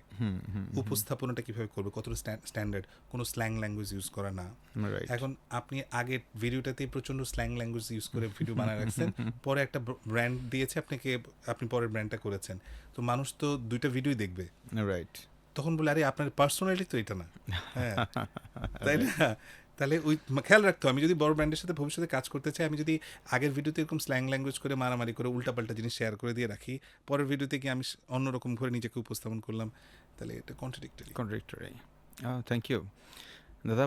উপস্থাপনাটা কিভাবে করবে, কতটা স্ট্যান্ডার্ড, কোনো স্ল্যাং ল্যাঙ্গুয়েজ ইউজ করা না। রাইট। এখন আপনি আগের ভিডিওটাতেই প্রচন্ড স্ল্যাং ল্যাঙ্গুয়েজ ইউজ করে ভিডিও বানায় রাখছেন, পরে একটা ব্র্যান্ড দিয়েছে আপনাকে, আপনি পরের ব্র্যান্ডটা করেছেন, তো মানুষ তো দুইটা ভিডিওই দেখবে, রাইট। তখন বলে আরে আপনার পার্সোনালিটি তো এটা না। হ্যাঁ, তাই না? তাহলে ওই খেয়াল রাখতে হবে, আমি যদি বড় ব্র্যান্ডের সাথে ভবিষ্যতে কাজ করতে চাই, আমি যদি আগের ভিডিওতে এরকম স্ল্যাং ল্যাঙ্গুয়েজ করে মারামারি করে উল্টাপাল্টা জিনিস শেয়ার করে দিয়ে রাখি, পরের ভিডিওতে কি আমি অন্যরকম করে নিজেকে উপস্থাপন করলাম, তাহলে এটা কন্ট্রাডিক্টরি। কন্ট্রাডিক্টরি। থ্যাংক ইউ দাদা,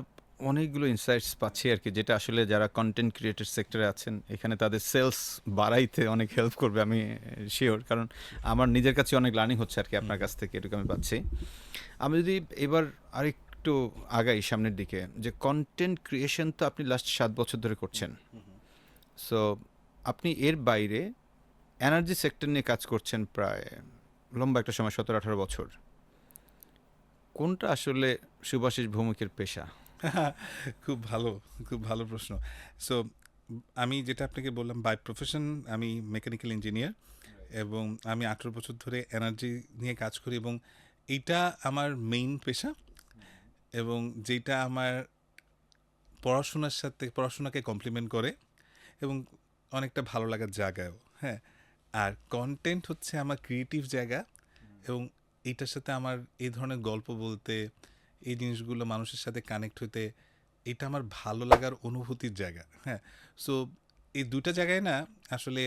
অনেকগুলো ইনসাইটস পাচ্ছি আর কি, যেটা আসলে যারা কন্টেন্ট ক্রিয়েটর সেক্টরে আছেন এখানে তাদের সেলস বাড়াইতে অনেক হেল্প করবে, আমি শিওর। কারণ আমার নিজের কাছে অনেক লার্নিং হচ্ছে আর কি আপনার কাছ থেকে, এটুকু আমি পাচ্ছি। আমি যদি এবার আরেকটু আগাই সামনের দিকে, যে কন্টেন্ট ক্রিয়েশন তো আপনি লাস্ট 7 বছর ধরে করছেন, সো আপনি এর বাইরে এনার্জি সেক্টর নিয়ে কাজ করছেন প্রায় লম্বা একটা সময়, 17-18 বছর। কোনটা আসলে সুভাষিস ভৌমিকের পেশা? খুব ভালো, খুব ভালো প্রশ্ন। সো আমি যেটা আপনাকে বললাম, বাই প্রফেশন আমি মেকানিক্যাল ইঞ্জিনিয়ার, এবং আমি 18 বছর ধরে এনার্জি নিয়ে কাজ করি, এবং এইটা আমার মেইন পেশা, এবং যেটা আমার পড়াশোনার সাথে, পড়াশোনাকে কমপ্লিমেন্ট করে, এবং অনেকটা ভালো লাগার জায়গাও। হ্যাঁ, আর কন্টেন্ট হচ্ছে আমার ক্রিয়েটিভ জায়গা, এবং এইটার সাথে আমার এই ধরনের গল্প বলতে, এই জিনিসগুলো মানুষের সাথে কানেক্ট হতে, এটা আমার ভালো লাগার অনুভূতির জায়গা। হ্যাঁ, সো এই দুটা জায়গায় না আসলে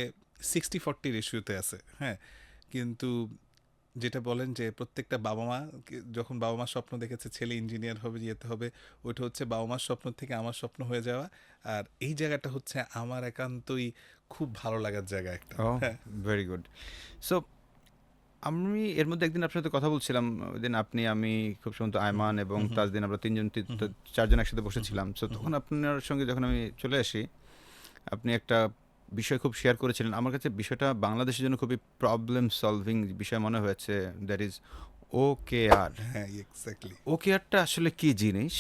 60-40 রেশিওতে আছে। হ্যাঁ, কিন্তু যেটা বলেন যে প্রত্যেকটা বাবা মা যখন বাবা মার স্বপ্ন দেখেছে ছেলে ইঞ্জিনিয়ার হবে, যেতে হবে, ওইটা হচ্ছে বাবা মার স্বপ্ন থেকে আমার স্বপ্ন হয়ে যাওয়া। আর এই জায়গাটা হচ্ছে আমার একান্তই খুব ভালো লাগার জায়গা একটা। ও, হ্যাঁ, ভেরি গুড। সো আমি এর মধ্যে একদিন আপনার সাথে কথা বলছিলাম, ওই দিন আপনি, আমি, খুব সম্ভবত আয়মান এবং তাজদিন, আমরা 4জন একসাথে বসেছিলাম। সো তখন আপনার সঙ্গে যখন আমি চলে আসি, আপনি একটা বিষয় খুব শেয়ার করেছিলেন। আমার কাছে বিষয়টা বাংলাদেশের জন্য খুবই প্রবলেম সলভিং বিষয় মনে হয়েছে, দ্যাট ইজ OKR। হ্যাঁ, এক্স্যাক্টলি। OKRটা আসলে কি জিনিস,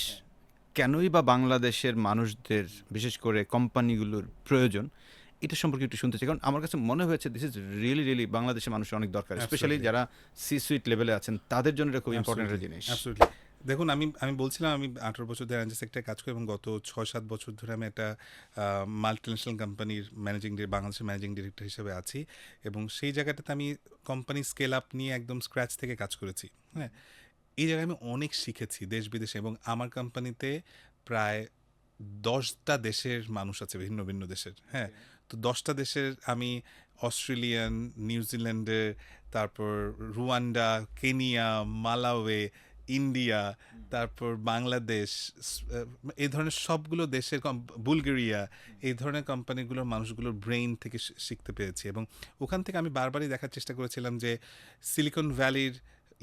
কেনই বা বাংলাদেশের মানুষদের, বিশেষ করে কোম্পানিগুলোর প্রয়োজন, এটা সম্পর্কে একটু শুনতে চাই। কারণ আমার কাছে মনে হয়েছে দিস ইজ রিয়েলি বাংলাদেশের মানুষের অনেক দরকার, স্পেশালি Absolutely. যারা সি সুইট লেভেলে আছেন তাদের জন্য এটা খুব ইম্পর্টেন্ট একটা জিনিস। অ্যাবসলিউটলি। দেখুন, আমি বলছিলাম আমি 18 বছর ধরে এনার্জি সেক্টরে কাজ করি, এবং গত 6-7 বছর ধরে আমি একটা মাল্টিন্যাশনাল কোম্পানির বাংলাদেশের ম্যানেজিং ডিরেক্টর হিসেবে আছি, এবং সেই জায়গাটাতে আমি কোম্পানি স্কেল আপ নিয়ে একদম স্ক্র্যাচ থেকে কাজ করেছি। হ্যাঁ, এই জায়গায় আমি অনেক শিখেছি দেশ বিদেশে, এবং আমার কোম্পানিতে প্রায় 10টা দেশের মানুষ আছে, ভিন্ন ভিন্ন দেশের। হ্যাঁ, তো 10টা দেশের আমি অস্ট্রেলিয়ান, নিউজিল্যান্ডের, তারপর রুয়ান্ডা, কেনিয়া, মালাওয়ে, ইন্ডিয়া, তারপর বাংলাদেশ, এই ধরনের সবগুলো দেশের বুলগেরিয়া, এই ধরনের কোম্পানিগুলোর মানুষগুলোর ব্রেইন থেকে শিখতে পেরেছি, এবং ওখান থেকে আমি বারবারই দেখার চেষ্টা করেছিলাম যে সিলিকন ভ্যালির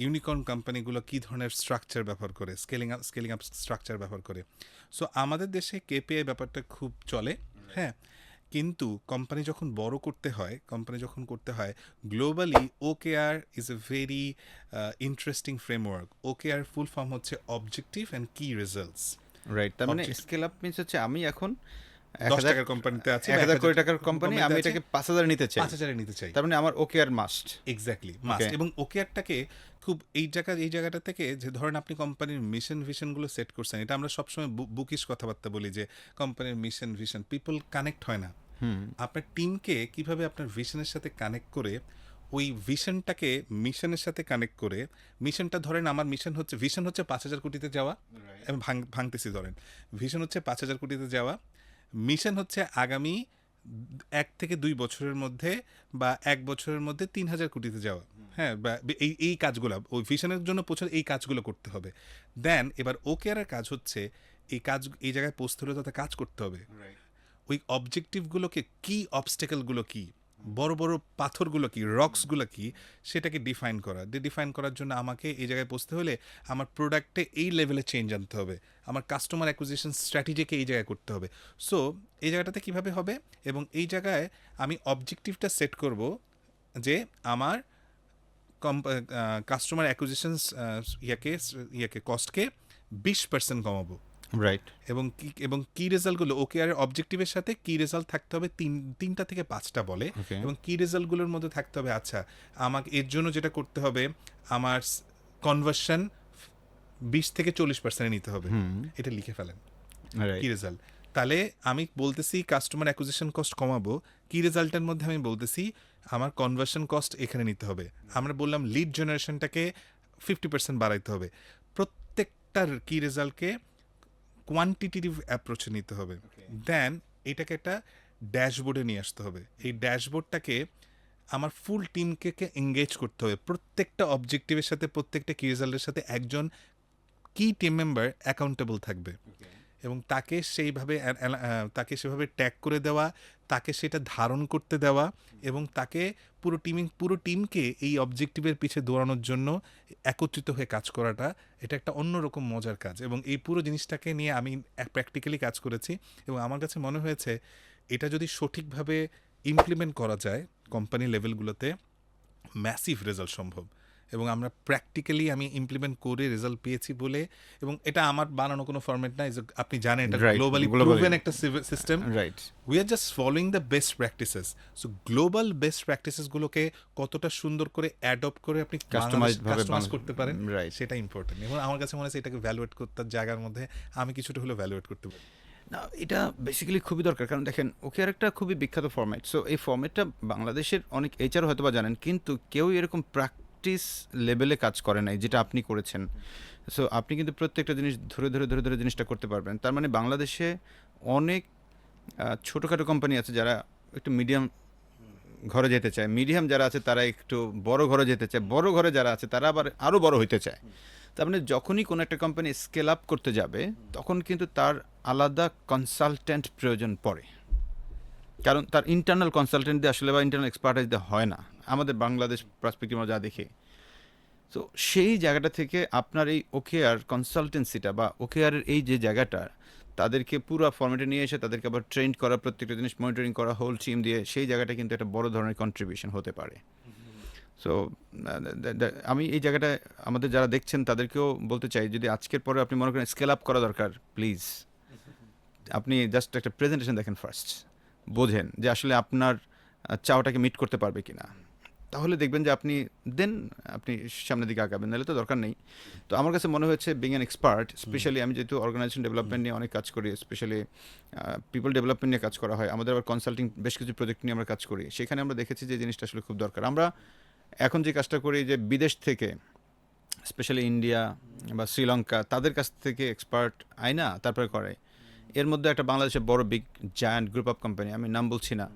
ইউনিকর্ন কোম্পানিগুলো কী ধরনের স্ট্রাকচার ব্যবহার করে, স্কেলিং আপ স্ট্রাকচার ব্যবহার করে। সো আমাদের দেশে কেপিআই ব্যাপারটা খুব চলে। হ্যাঁ, কিন্তু কোম্পানি যখন বড় করতে হয়, globally OKR is a very interesting framework. OKR full form হচ্ছে অবজেক্টিভ অ্যান্ড কি রেজাল্টস। রাইট, তার মানে স্কেল আপ মিনস হচ্ছে আমি এখন 10 টাকার কোম্পানিতে আছে, 1000 কোটি টাকার কোম্পানি, আমি এটাকে 5000 নিতে চাই, 5000 নিতে চাই। তার মানে আমার OKR মাস্ট। Exactly, must. এবং OKRটাকে খুব এই জায়গাটা থেকে, যে ধরেন আপনি কোম্পানির মিশন ভিশনগুলো সেট করছেন, এটা আমরা সবসময় বুকিশ কথাবার্তা বলি যে কোম্পানির মিশন ভিশন, পিপল কানেক্ট হয় না। আপনার টিমকে কিভাবে আপনার ভিশনের সাথে কানেক্ট করে, ওই ভিশনটাকে মিশনের সাথে কানেক্ট করে, মিশনটা ধরেন আমার ভিশন হচ্ছে 5000 কোটিতে যাওয়া, আমি ভাঙতেছি, ধরেন ভিশন হচ্ছে 5000 কোটিতে যাওয়া, মিশন হচ্ছে আগামী 1 থেকে 2 বছরের মধ্যে বা 1 বছরের মধ্যে 3,000 কোটিতে যাওয়া। হ্যাঁ, বা এই কাজগুলো ওই ভিশনের জন্য পৌঁছাতে এই কাজগুলো করতে হবে। দেন এবার ওকেআরের কাজ হচ্ছে এই জায়গায় পৌঁছতে হলে তাতে কাজ করতে হবে। ওই অবজেক্টিভগুলোকে, কি অবস্টেকেলগুলো কি, বড় বড় পাথরগুলো কি, রক্সগুলো কি, সেটাকে ডিফাইন করার জন্য আমাকে এই জায়গায় পৌঁছতে হলে আমার প্রোডাক্টে এই লেভেলে চেঞ্জ আনতে হবে, আমার কাস্টমার অ্যাকুইজিশন স্ট্র্যাটেজিকে এই জায়গায় করতে হবে। সো এই জায়গাটাতে কিভাবে হবে, এবং এই জায়গায় আমি অবজেক্টিভটা সেট করব যে আমার কাস্টমার অ্যাকুইজিশন কস্টকে 20% কমাবো। রাইট। এবং কি রেজাল্টগুলো ওকেআর অবজেক্টিভের সাথে কি রেজাল্ট থাকতে হবে, 3টা থেকে 5টা বলে। ওকে। এবং কি রেজাল্টগুলোর মধ্যে থাকতে হবে, আচ্ছা আমাকে এর জন্য যেটা করতে হবে, আমার কনভার্সন 20 থেকে 40% নিতে হবে। এটা লিখে ফেলেন কি রেজাল্ট। তাহলে আমি বলতেছি কাস্টমার অ্যাকুইজিশন কস্ট কমাবো, কি রেজাল্টের মধ্যে আমি বলতেছি আমার কনভার্সন কস্ট এখানে নিতে হবে। আমরা বললাম লিড জেনারেশনটাকে 50% বাড়াইতে হবে। প্রত্যেকটার কি রেজাল্টকে কোয়ান্টিটিভ অ্যাপ্রোচে নিতে হবে। দেন এটাকে একটা ড্যাশবোর্ডে নিয়ে আসতে হবে। এই ড্যাশবোর্ডটাকে আমার ফুল টিমকে এঙ্গেজ করতে হবে। প্রত্যেকটা অবজেক্টিভের সাথে, প্রত্যেকটা কি রেজাল্টের সাথে একজন কি টিম মেম্বার অ্যাকাউন্টেবল থাকবে, এবং তাকে সেভাবে ট্যাগ করে দেওয়া, তাকে সেটা ধারণ করতে দেওয়া, এবং তাকে পুরো টিমকে এই অবজেক্টিভের পিছে দৌড়ানোর জন্য একত্রিত হয়ে কাজ করাটা, এটা একটা অন্যরকম মজার কাজ। এবং এই পুরো জিনিসটাকে নিয়ে আমি প্র্যাকটিক্যালি কাজ করেছি, এবং আমার কাছে মনে হয়েছে এটা যদি সঠিকভাবে ইমপ্লিমেন্ট করা যায় কোম্পানি লেভেলগুলোতে, ম্যাসিভ রেজাল্ট সম্ভব। এবং আমরা প্র্যাকটিক্যালি আমি ইমপ্লিমেন্ট করে রেজাল্ট পেয়েছি বলে, এবং এটা আমার বানানো কোনো ফরম্যাট না, আপনি জানেন এটা Right, গ্লোবালি globally. প্রুভেন একটা সিস্টেম। Right. We are just following the best practices. So global best প্র্যাকটিসেসগুলোকে কতটা সুন্দর করে অ্যাডপ্ট করে আপনি Customized ভাবে কাস্টমাইজ করতে পারেন, right. সেটা ইম্পর্টেন্ট। এবং আমার কাছে মনে হচ্ছে এটাকে ভ্যালুয়েট করতে জায়গার মধ্যে আমি কিছুটা হলেও ভ্যালুয়েট করতে পারি। না, এটা বেসিক্যালি খুবই দরকার, কারণ দেখেন ওকে আর একটা খুবই বিখ্যাত ফরম্যাট। সো এই ফরম্যাটটা বাংলাদেশের অনেক এইচআর হয়তো বা জানেন, কিন্তু কেউ এরকম প্র্যাকটিস লেভেলে কাজ করে নাই যেটা আপনি করেছেন। সো আপনি কিন্তু প্রত্যেকটা জিনিস ধরে ধরে ধরে ধরে জিনিসটা করতে পারবেন। তার মানে বাংলাদেশে অনেক ছোটোখাটো কোম্পানি আছে যারা একটু মিডিয়াম ঘরে যেতে চায়, মিডিয়াম যারা আছে তারা একটু বড় ঘরে যেতে চায়, বড় ঘরে যারা আছে তারা আবার আরও বড় হইতে চায়। তার মানে যখনই কোনো একটা কোম্পানি স্কেল আপ করতে যাবে তখন কিন্তু তার আলাদা কনসালটেন্ট প্রয়োজন পড়ে, কারণ তার ইন্টারনাল কনসালটেন্ট দিয়ে আসলে বা ইন্টারনাল এক্সপার্টাইজ দিয়ে হয় না আমাদের বাংলাদেশ পার্সপেক্টিভ যা দেখি। তো সেই জায়গাটা থেকে আপনার এই ওকেআর কনসালটেন্সিটা বা ওকেআরের এই যে জায়গাটা, তাদেরকে পুরো ফর্মেটে নিয়ে এসে তাদেরকে আবার ট্রেন করা, প্রত্যেকটা জিনিস মনিটরিং করা হোল টিম দিয়ে, সেই জায়গাটা কিন্তু একটা বড় ধরনের কন্ট্রিবিউশন হতে পারে। সো আমি এই জায়গাটা আমাদের যারা দেখছেন তাদেরকেও বলতে চাই, যদি আজকের পরে আপনি মনে করেন স্কেল আপ করা দরকার, প্লিজ আপনি জাস্ট একটা প্রেজেন্টেশন দেখেন ফার্স্ট, বোঝেন যে আসলে আপনার চাওয়াটাকে মিট করতে পারবে কিনা, তাহলে দেখবেন যে আপনি সামনের দিকে আগাবেন, নাহলে তো দরকার নেই। তো আমার কাছে মনে হয়েছে বিং অ্যান এক্সপার্ট, স্পেশালি আমি যেহেতু অর্গানাইজেশন ডেভেলপমেন্ট নিয়ে অনেক কাজ করি, স্পেশালি পিপল ডেভেলপমেন্ট নিয়ে কাজ করা হয়, আমাদের আবার কনসাল্টিং বেশ কিছু প্রজেক্ট নিয়ে আমরা কাজ করি, সেখানে আমরা দেখেছি যে জিনিসটা আসলে খুব দরকার। আমরা এখন যে কাজটা করি, যে বিদেশ থেকে স্পেশালি ইন্ডিয়া বা শ্রীলঙ্কা তাদের কাছ থেকে এক্সপার্ট আয়না তারপরে করে, এর মধ্যে একটা বাংলাদেশের বড় big giant group of company, আমি নাম বলছি না,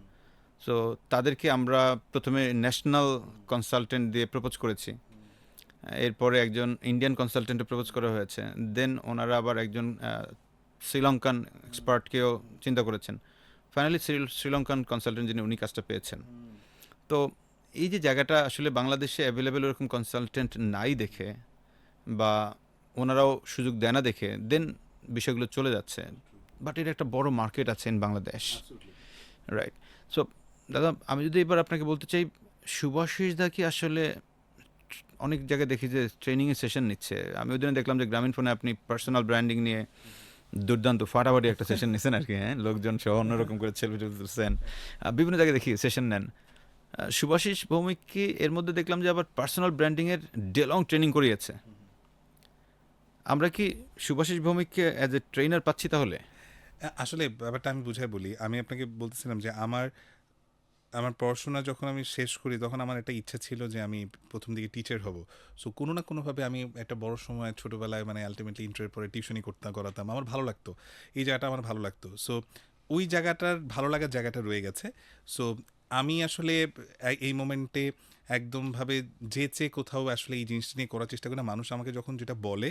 সো তাদেরকে আমরা প্রথমে ন্যাশনাল কনসালটেন্ট দিয়ে প্রপোজ করেছি, এরপরে একজন ইন্ডিয়ান কনসালটেন্টে প্রপোজ করা হয়েছে, দেন ওনারা আবার একজন শ্রীলঙ্কান এক্সপার্টকেও চিন্তা করেছেন, ফাইনালি শ্রীলঙ্কান কনসালটেন্ট যিনি উনি কাজটা পেয়েছেন। তো এই যে জায়গাটা আসলে বাংলাদেশে অ্যাভেলেবেল ওরকম কনসালটেন্ট নাই দেখে, বা ওনারাও সুযোগ দেয় না দেখে, দেন বিষয়গুলো চলে যাচ্ছে, বাট এটা একটা বড় মার্কেট আছে ইন বাংলাদেশ, রাইট? সো দাদা, আমি যদি এবার আপনাকে বলতে চাই, শুভাশিস দা কি আসলে অনেক জায়গায় দেখি যে ট্রেনিংয়ের সেশন নিচ্ছে, আমি ওই দিনে দেখলাম যে গ্রামীণ ফোনে আপনি পার্সোনাল ব্র্যান্ডিং নিয়ে দুর্দান্ত ফাটাফাটি একটা সেশন নিচ্ছেন আর কি, হ্যাঁ, লোকজন সহ অন্যরকম করে সেলফি তুলছেন, বিভিন্ন জায়গায় দেখি সেশন নেন। শুভাশিস ভৌমিক কি এর মধ্যে দেখলাম যে আবার পার্সোনাল ব্র্যান্ডিংয়ের ডে লং ট্রেনিং করিয়েছে, আমরা কি শুভাশিস ভৌমিককে অ্যাজ এ ট্রেনার পাচ্ছি তাহলে? আসলে ব্যাপারটা আমি বুঝাই বলি। আমি আপনাকে বলতেছিলাম যে আমার পড়াশোনা যখন আমি শেষ করি তখন আমার একটা ইচ্ছা ছিল যে আমি প্রথম দিকে টিচার হব। সো কোনো না কোনোভাবে আমি একটা বড় সময় ছোটোবেলায় মানে আলটিমেটলি ইন্টারের পরে টিউশনি করাতাম, আমার ভালো লাগতো, এই জায়গাটা আমার ভালো লাগতো। সো ওই জায়গাটার ভালো লাগার জায়গাটা রয়ে গেছে। সো আমি আসলে এই মোমেন্টে একদমভাবে যেচে কোথাও আসলে এই জিনিসটা নিয়ে করার চেষ্টা করি না। মানুষ আমাকে যখন যেটা বলে,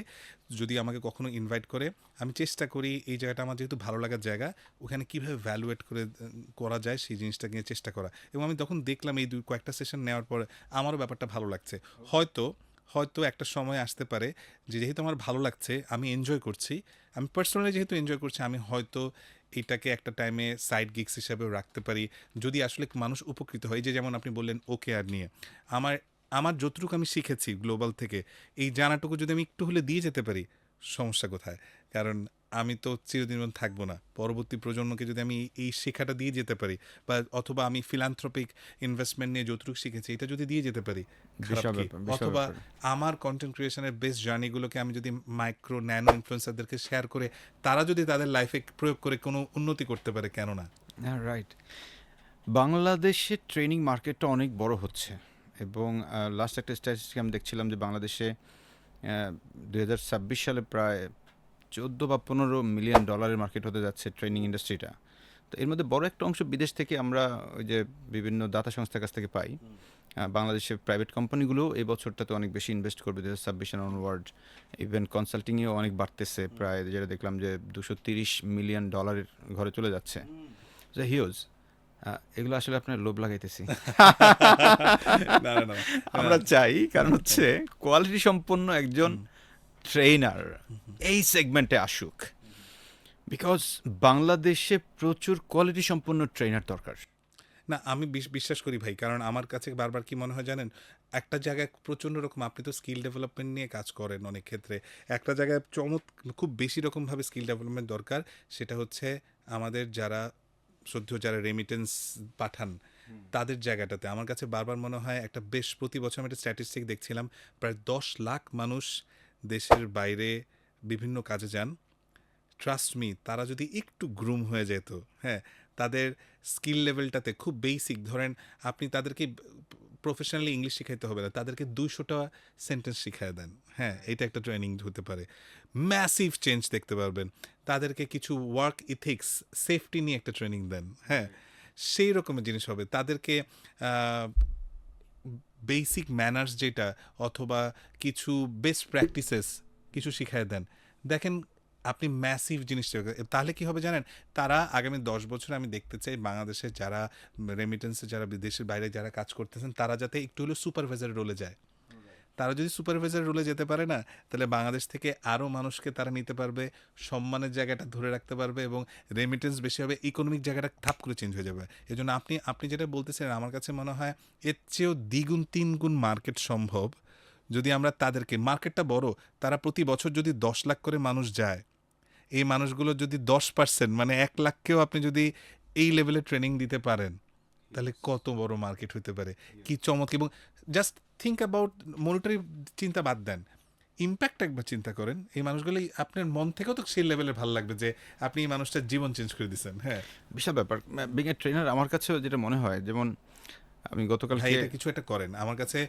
যদি আমাকে কখনো ইনভাইট করে, আমি চেষ্টা করি এই জায়গাটা আমার যেহেতু ভালো লাগার জায়গা, ওখানে কীভাবে ভ্যালুয়েট করে করা যায় সেই জিনিসটা নিয়ে চেষ্টা করা। এবং আমি তখন দেখলাম এই কয়েকটা সেশন নেওয়ার পরে আমারও ব্যাপারটা ভালো লাগছে। হয়তো হয়তো একটা সময় আসতে পারে যে যেহেতু আমার ভালো লাগছে, আমি এনজয় করছি, আমি পার্সোনালি যেহেতু এনজয় করছি, আমি হয়তো এটাকে একটা টাইমে সাইড গিগস হিসাবেও রাখতে পারি, যদি আসলে মানুষ উপকৃত হয়। এই যে যেমন আপনি বললেন ওকে আর নিয়ে, আমার আমার যতটুকু আমি শিখেছি গ্লোবাল থেকে, এই জানাটুকু যদি আমি একটু হলে দিয়ে যেতে পারি, সমস্যা কোথায়? কারণ আমি তো চিরদিন থাকবো না। পরবর্তী প্রজন্মকে যদি আমি এই শেখাটা দিয়ে যেতে পারি, বা অথবা আমি ফিলান্থ্রপিক ইনভেস্টমেন্ট নিয়ে যতটুকু শিখেছি এটা যদি দিয়ে যেতে পারি, খারাপ বিশাল কি? ব্যাপার, বিশাল অথবা ব্যাপার। আমার কন্টেন্ট ক্রিয়েশনের বেস্ট জার্নিগুলোকে আমি যদি মাইক্রো ন্যানো ইনফ্লুয়েন্সারদেরকে শেয়ার করে তারা যদি তাদের লাইফে প্রয়োগ করে কোনো উন্নতি করতে পারে, কেন না? হ্যাঁ, রাইট। বাংলাদেশে ট্রেনিং মার্কেটটা অনেক বড় হচ্ছে এবং লাস্ট একটা স্ট্যাটিস্টিক আমি দেখছিলাম যে বাংলাদেশে 2026 সালে প্রায় 14 বা 15 মিলিয়ন ডলারের মার্কেট হতে যাচ্ছে ট্রেনিং ইন্ডাস্ট্রিটা। তো এর মধ্যে বড় একটা অংশ বিদেশ থেকে আমরা ওই যে বিভিন্ন দাতা সংস্থার কাছ থেকে পাই। বাংলাদেশের প্রাইভেট কোম্পানিগুলো এই বছরটাতে অনেক বেশি ইনভেস্ট করবে 2026 অনওয়ার্ড। ইভেন কনসাল্টিংয়েও অনেক বাড়তেছে, প্রায় যেটা দেখলাম যে $230 মিলিয়ন ঘরে চলে যাচ্ছে। হিউজ। এগুলো আসলে আপনার লোভ লাগাইতেছি। না না না আমরা চাই, কারণ হচ্ছে কোয়ালিটি সম্পন্ন একজন ট্রেনার এই সেগমেন্টে আসুক, বিকজ বাংলাদেশে প্রচুর কোয়ালিটি সম্পন্ন ট্রেনার দরকার। না, আমি বিশ্বাস করি ভাই, কারণ আমার কাছে বারবার কি মনে হয় জানেন, একটা জায়গায় প্রচণ্ড রকম, আপনি তো স্কিল ডেভেলপমেন্ট নিয়ে কাজ করেন অনেক ক্ষেত্রে, একটা জায়গায় খুব বেশি রকমভাবে স্কিল ডেভেলপমেন্ট দরকার, সেটা হচ্ছে আমাদের যারা যারা রেমিটেন্স পাঠান তাদের জায়গাটাতে। আমার কাছে বারবার মনে হয় একটা বেশ, প্রতি বছর আমি একটা স্ট্যাটিস্টিক দেখছিলাম, প্রায় 10 লাখ মানুষ দেশের বাইরে বিভিন্ন কাজে যান। ট্রাস্ট মি, তারা যদি একটু গ্রুম হয়ে যেত, হ্যাঁ, তাদের স্কিল লেভেলটাতে খুব বেসিক, ধরেন আপনি তাদেরকে প্রফেশনালি ইংলিশ শেখাইতে হবে না, তাদেরকে 200টা সেন্টেন্স শিখায় দেন, হ্যাঁ, এটা একটা ট্রেনিং হতে পারে, ম্যাসিভ চেঞ্জ দেখতে পারবেন। তাদেরকে কিছু ওয়ার্ক ইথিক্স, সেফটি নিয়ে একটা ট্রেনিং দেন, হ্যাঁ, সেই রকমের জিনিস হবে। তাদেরকে বেসিক ম্যানার্স যেটা, অথবা কিছু বেস্ট প্র্যাকটিসেস কিছু শিখায় দেন, দেখেন আপনি ম্যাসিভ জিনিসটা। তাহলে কি হবে জানেন, তারা আগামী 10 বছর, আমি দেখতে চাই বাংলাদেশের যারা রেমিটেন্সে, যারা বিদেশের বাইরে যারা কাজ করতেছেন, তারা যাতে একটু হলেও সুপারভাইজার রোলে যায়। তারা যদি সুপারভাইজার রোলে যেতে পারে না, তাহলে বাংলাদেশ থেকে আরও মানুষকে তারা নিতে পারবে, সম্মানের জায়গাটা ধরে রাখতে পারবে, এবং রেমিটেন্স বেশি হবে, ইকোনমিক জায়গাটা ধাপ করে চেঞ্জ হয়ে যাবে। এই জন্য আপনি যেটা বলতেছেন, আমার কাছে মনে হয় এর চেয়েও দ্বিগুণ 3 গুণ মার্কেট সম্ভব, যদি আমরা তাদেরকে, মার্কেটটা বড়, তারা প্রতি বছর যদি 10 লাখ করে মানুষ যায়, এই মানুষগুলো যদি 10%, মানে 1 লাখকেও আপনি যদি এই লেভেলে ট্রেনিং দিতে পারেন, তাহলে কত বড় মার্কেট হতে পারে, কি চমৎকার। এবং জাস্ট থিঙ্ক অ্যাবাউট, মনিটারি চিন্তা বাদ দেন, ইম্প্যাক্ট একবার চিন্তা করেন, এই মানুষগুলো আপনার মন থেকেও তো সেই লেভেলে ভালো লাগবে যে আপনি এই মানুষটার জীবন চেঞ্জ করে দিচ্ছেন। হ্যাঁ, বিশাল ব্যাপার। বিং এ ট্রেনার আমার কাছেও যেটা মনে হয়, যেমন আমি ভাই গতকালকে এটা কিছু একটা করেন। আমার কাছে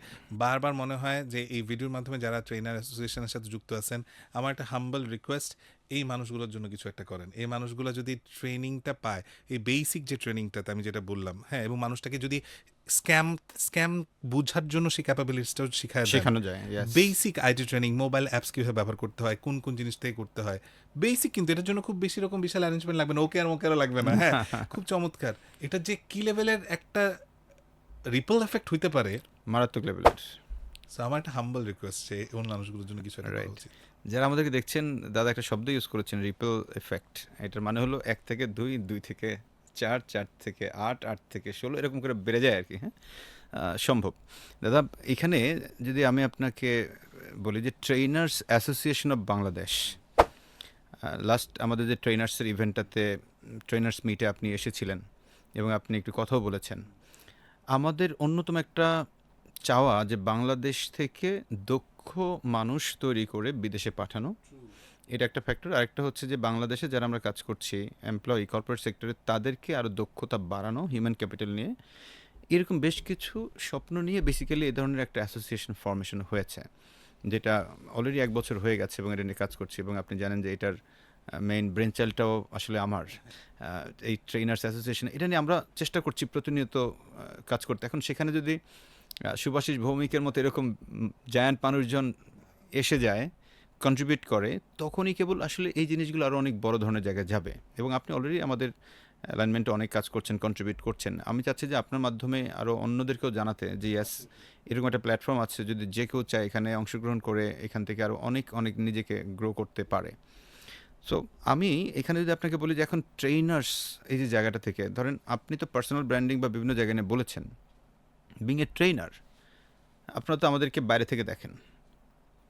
বারবার মনে হয় যে এই ভিডিওর মাধ্যমে যারা ট্রেনার অ্যাসোসিয়েশনের সাথে যুক্ত আছেন, আমার একটা হাম্বল রিকোয়েস্ট, এই মানুষগুলোর জন্য কিছু একটা করেন। এই মানুষগুলো যদি ট্রেনিংটা পায়, এই বেসিক যে ট্রেনিংটাতে আমি যেটা বললাম, হ্যাঁ, এবং মানুষটাকে যদি স্ক্যাম স্ক্যাম বোঝার জন্য সেই ক্যাপাবিলিটিসটাও শিখায় দেন, শেখানো যায়। Yes. Basic IT training, mobile apps কীভাবে ব্যবহার করতে হয়, কোন কোন জিনিস থেকে করতে হয়, বেসিক, কিন্তু এটার জন্য খুব বেশি রকম বিশাল অ্যারেঞ্জমেন্ট লাগবে না, ওকে আর মোকেরও লাগবে না, হ্যাঁ, খুব চমৎকার। এটা যে কি লেভেলের একটা রিপল এফেক্ট হইতে পারে, মারাত্মক লেভেলের। সো আমার একটা হাম্বল রিকোয়েস্ট যে ওই মানুষগুলোর জন্য কিছু একটা করা রাইট। উচিত। যারা আমাদেরকে দেখছেন, দাদা একটা শব্দ ইউজ করেছেন, রিপল এফেক্ট। এটার মানে হলো 1 থেকে 2, 2 থেকে 4, 4 থেকে 8, 8 থেকে 16, এরকম করে বেড়ে যায় আর কি। হ্যাঁ, সম্ভব। দাদা, এখানে যদি আমি আপনাকে বলি যে trainers association of Bangladesh, last আমাদের যে ট্রেনার্সের ইভেন্টটাতে, ট্রেনার্স মিটে আপনি এসেছিলেন এবং আপনি একটু কথাও বলেছেন। আমাদের অন্যতম একটা চাওয়া যে বাংলাদেশ থেকে দক্ষ মানুষ তৈরি করে বিদেশে পাঠানো, এটা একটা ফ্যাক্টর। আরেকটা হচ্ছে যে বাংলাদেশে যারা আমরা কাজ করছি, এমপ্লয়ি, কর্পোরেট সেক্টরে, তাদেরকে আরও দক্ষতা বাড়ানো, হিউম্যান ক্যাপিটাল নিয়ে, এরকম বেশ কিছু স্বপ্ন নিয়ে বেসিক্যালি এই ধরনের একটা অ্যাসোসিয়েশন ফর্মেশন হয়েছে, যেটা অলরেডি 1 বছর হয়ে গেছে এবং এটা নিয়ে কাজ করছি। এবং আপনি জানেন যে এটার মেইন ব্রেন চাইল্ডটাও আসলে আমার। এই ট্রেনার্স অ্যাসোসিয়েশন এটা নিয়ে আমরা চেষ্টা করছি প্রতিনিয়ত কাজ করতে। এখন সেখানে যদি শুভাশিস ভৌমিকের মতো এরকম জায়ান্ট মানুষজন এসে যায়, কন্ট্রিবিউট করে, তখনই কেবল আসলে এই জিনিসগুলো আরও অনেক বড় ধরনের জায়গায় যাবে। এবং আপনি অলরেডি আমাদের অ্যালাইনমেন্টে অনেক কাজ করছেন, কন্ট্রিবিউট করছেন। আমি চাচ্ছি যে আপনার মাধ্যমে আরও অন্যদেরকেও জানাতে যে ইয়াস, এরকম একটা প্ল্যাটফর্ম আছে, যদি যে কেউ চায় এখানে অংশগ্রহণ করে এখান থেকে আরও অনেক অনেক নিজেকে গ্রো করতে পারে। সো আমি এখানে যদি আপনাকে বলি যে এখন ট্রেনার্স এই যে জায়গাটা থেকে ধরেন, আপনি তো পার্সোনাল ব্র্যান্ডিং বা বিভিন্ন জায়গায় নিয়ে বলেছেন, বিং এ ট্রেনার আপনারা তো আমাদেরকে বাইরে থেকে দেখেন।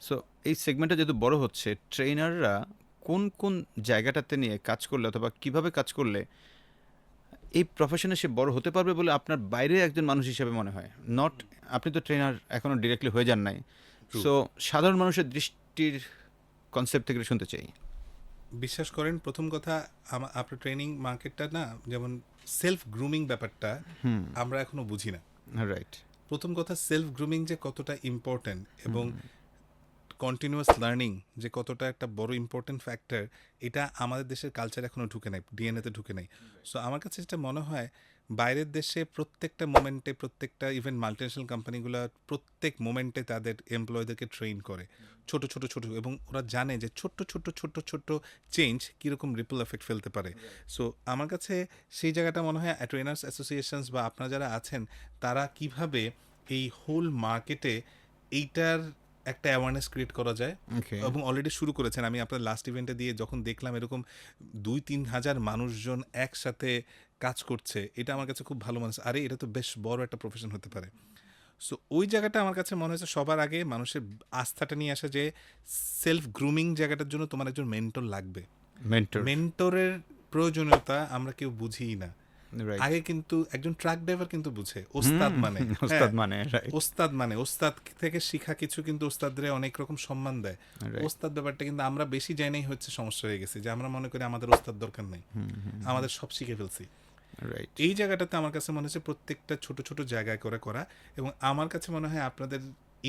সো এই সেগমেন্টটা যেহেতু বড় হচ্ছে, ট্রেনাররা কোন কোন জায়গাটাতে নিয়ে কাজ করলে অথবা কিভাবে কাজ করলে এই প্রফেশনে সে বড় হতে পারবে বলে আপনার বাইরে একজন মানুষ হিসেবে মনে হয়? নট, আপনি তো ট্রেনার এখনও ডিরেক্টলি হয়ে যান নাই। True. সো সাধারণ মানুষের দৃষ্টির কনসেপ্ট থেকে শুনতে চাই। বিশ্বাস করেন, প্রথম কথা, আপনার ট্রেনিং মার্কেটটা না, যেমন সেলফ গ্রুমিং ব্যাপারটা আমরা এখনো বুঝি না। রাইট। প্রথম কথা, সেলফ গ্রুমিং যে কতটা ইম্পর্ট্যান্ট এবং কন্টিনিউয়াস লার্নিং যে কতটা একটা বড় ইম্পর্ট্যান্ট ফ্যাক্টর, এটা আমাদের দেশের কালচার এখনও ঢুকে নাই, ডিএনএতে ঢুকে নাই। সো আমার কাছে যেটা মনে হয়, বাইরের দেশে প্রত্যেকটা মোমেন্টে, প্রত্যেকটা ইভেন মাল্টিনেশনাল কোম্পানিগুলো প্রত্যেক মোমেন্টে তাদের এমপ্লয়ীদেরকে ট্রেন করে, ছোট ছোট ছোট, এবং ওরা জানে যে ছোট্ট ছোট্ট ছোট্ট ছোট্ট চেঞ্জ কীরকম রিপল এফেক্ট ফেলতে পারে। সো আমার কাছে সেই জায়গাটা মনে হয় ট্রেনার্স অ্যাসোসিয়েশনস বা আপনারা যারা আছেন, তারা কিভাবে এই হোল মার্কেটে এইটার একটা অ্যাওয়ারনেস ক্রিয়েট করা যায়, ওকে। এবং অলরেডি শুরু করেছেন। আমি আপনার লাস্ট ইভেন্টে দিয়ে যখন দেখলাম এরকম 2-3 হাজার মানুষজন একসাথে কাজ করছে, এটা আমার কাছে খুব ভালো মনে হচ্ছে। আরে এটা তো বেশ বড় একটা প্রফেশন হতে পারে। সো ওই জায়গাটা আমার কাছে মনে হয়েছে সবার আগে মানুষের আস্থাটা নিয়ে আসা, যে সেলফ গ্রুমিং জায়গাটার জন্য তোমার একজন মেন্টর লাগবে। মেন্টর। মেন্টরের প্রয়োজনীয়তা আমরা কেউ বুঝিই না। রাইট। আগে কিন্তু একজন ট্রাক ড্রাইভার কিন্তু বুঝে ওস্তাদ মানে, ওস্তাদ মানে, রাইট। ওস্তাদ মানে ওস্তাদ থেকে শিখা কিছু, কিন্তু ওস্তাদরে অনেক রকম সম্মান দেয়। Right. ওস্তাদ ব্যাপারটা কিন্তু আমরা বেশি জানাই হচ্ছে সমস্যা হয়ে গেছে, যে আমরা মনে করি আমাদের ওস্তাদ দরকার নেই, আমাদের সব শিখে ফেলছি। রাইট। এই জায়গাটাতে আমার কাছে মনে হচ্ছে প্রত্যেকটা ছোট ছোট জায়গায় করে করা, এবং আমার কাছে মনে হয় আপনাদের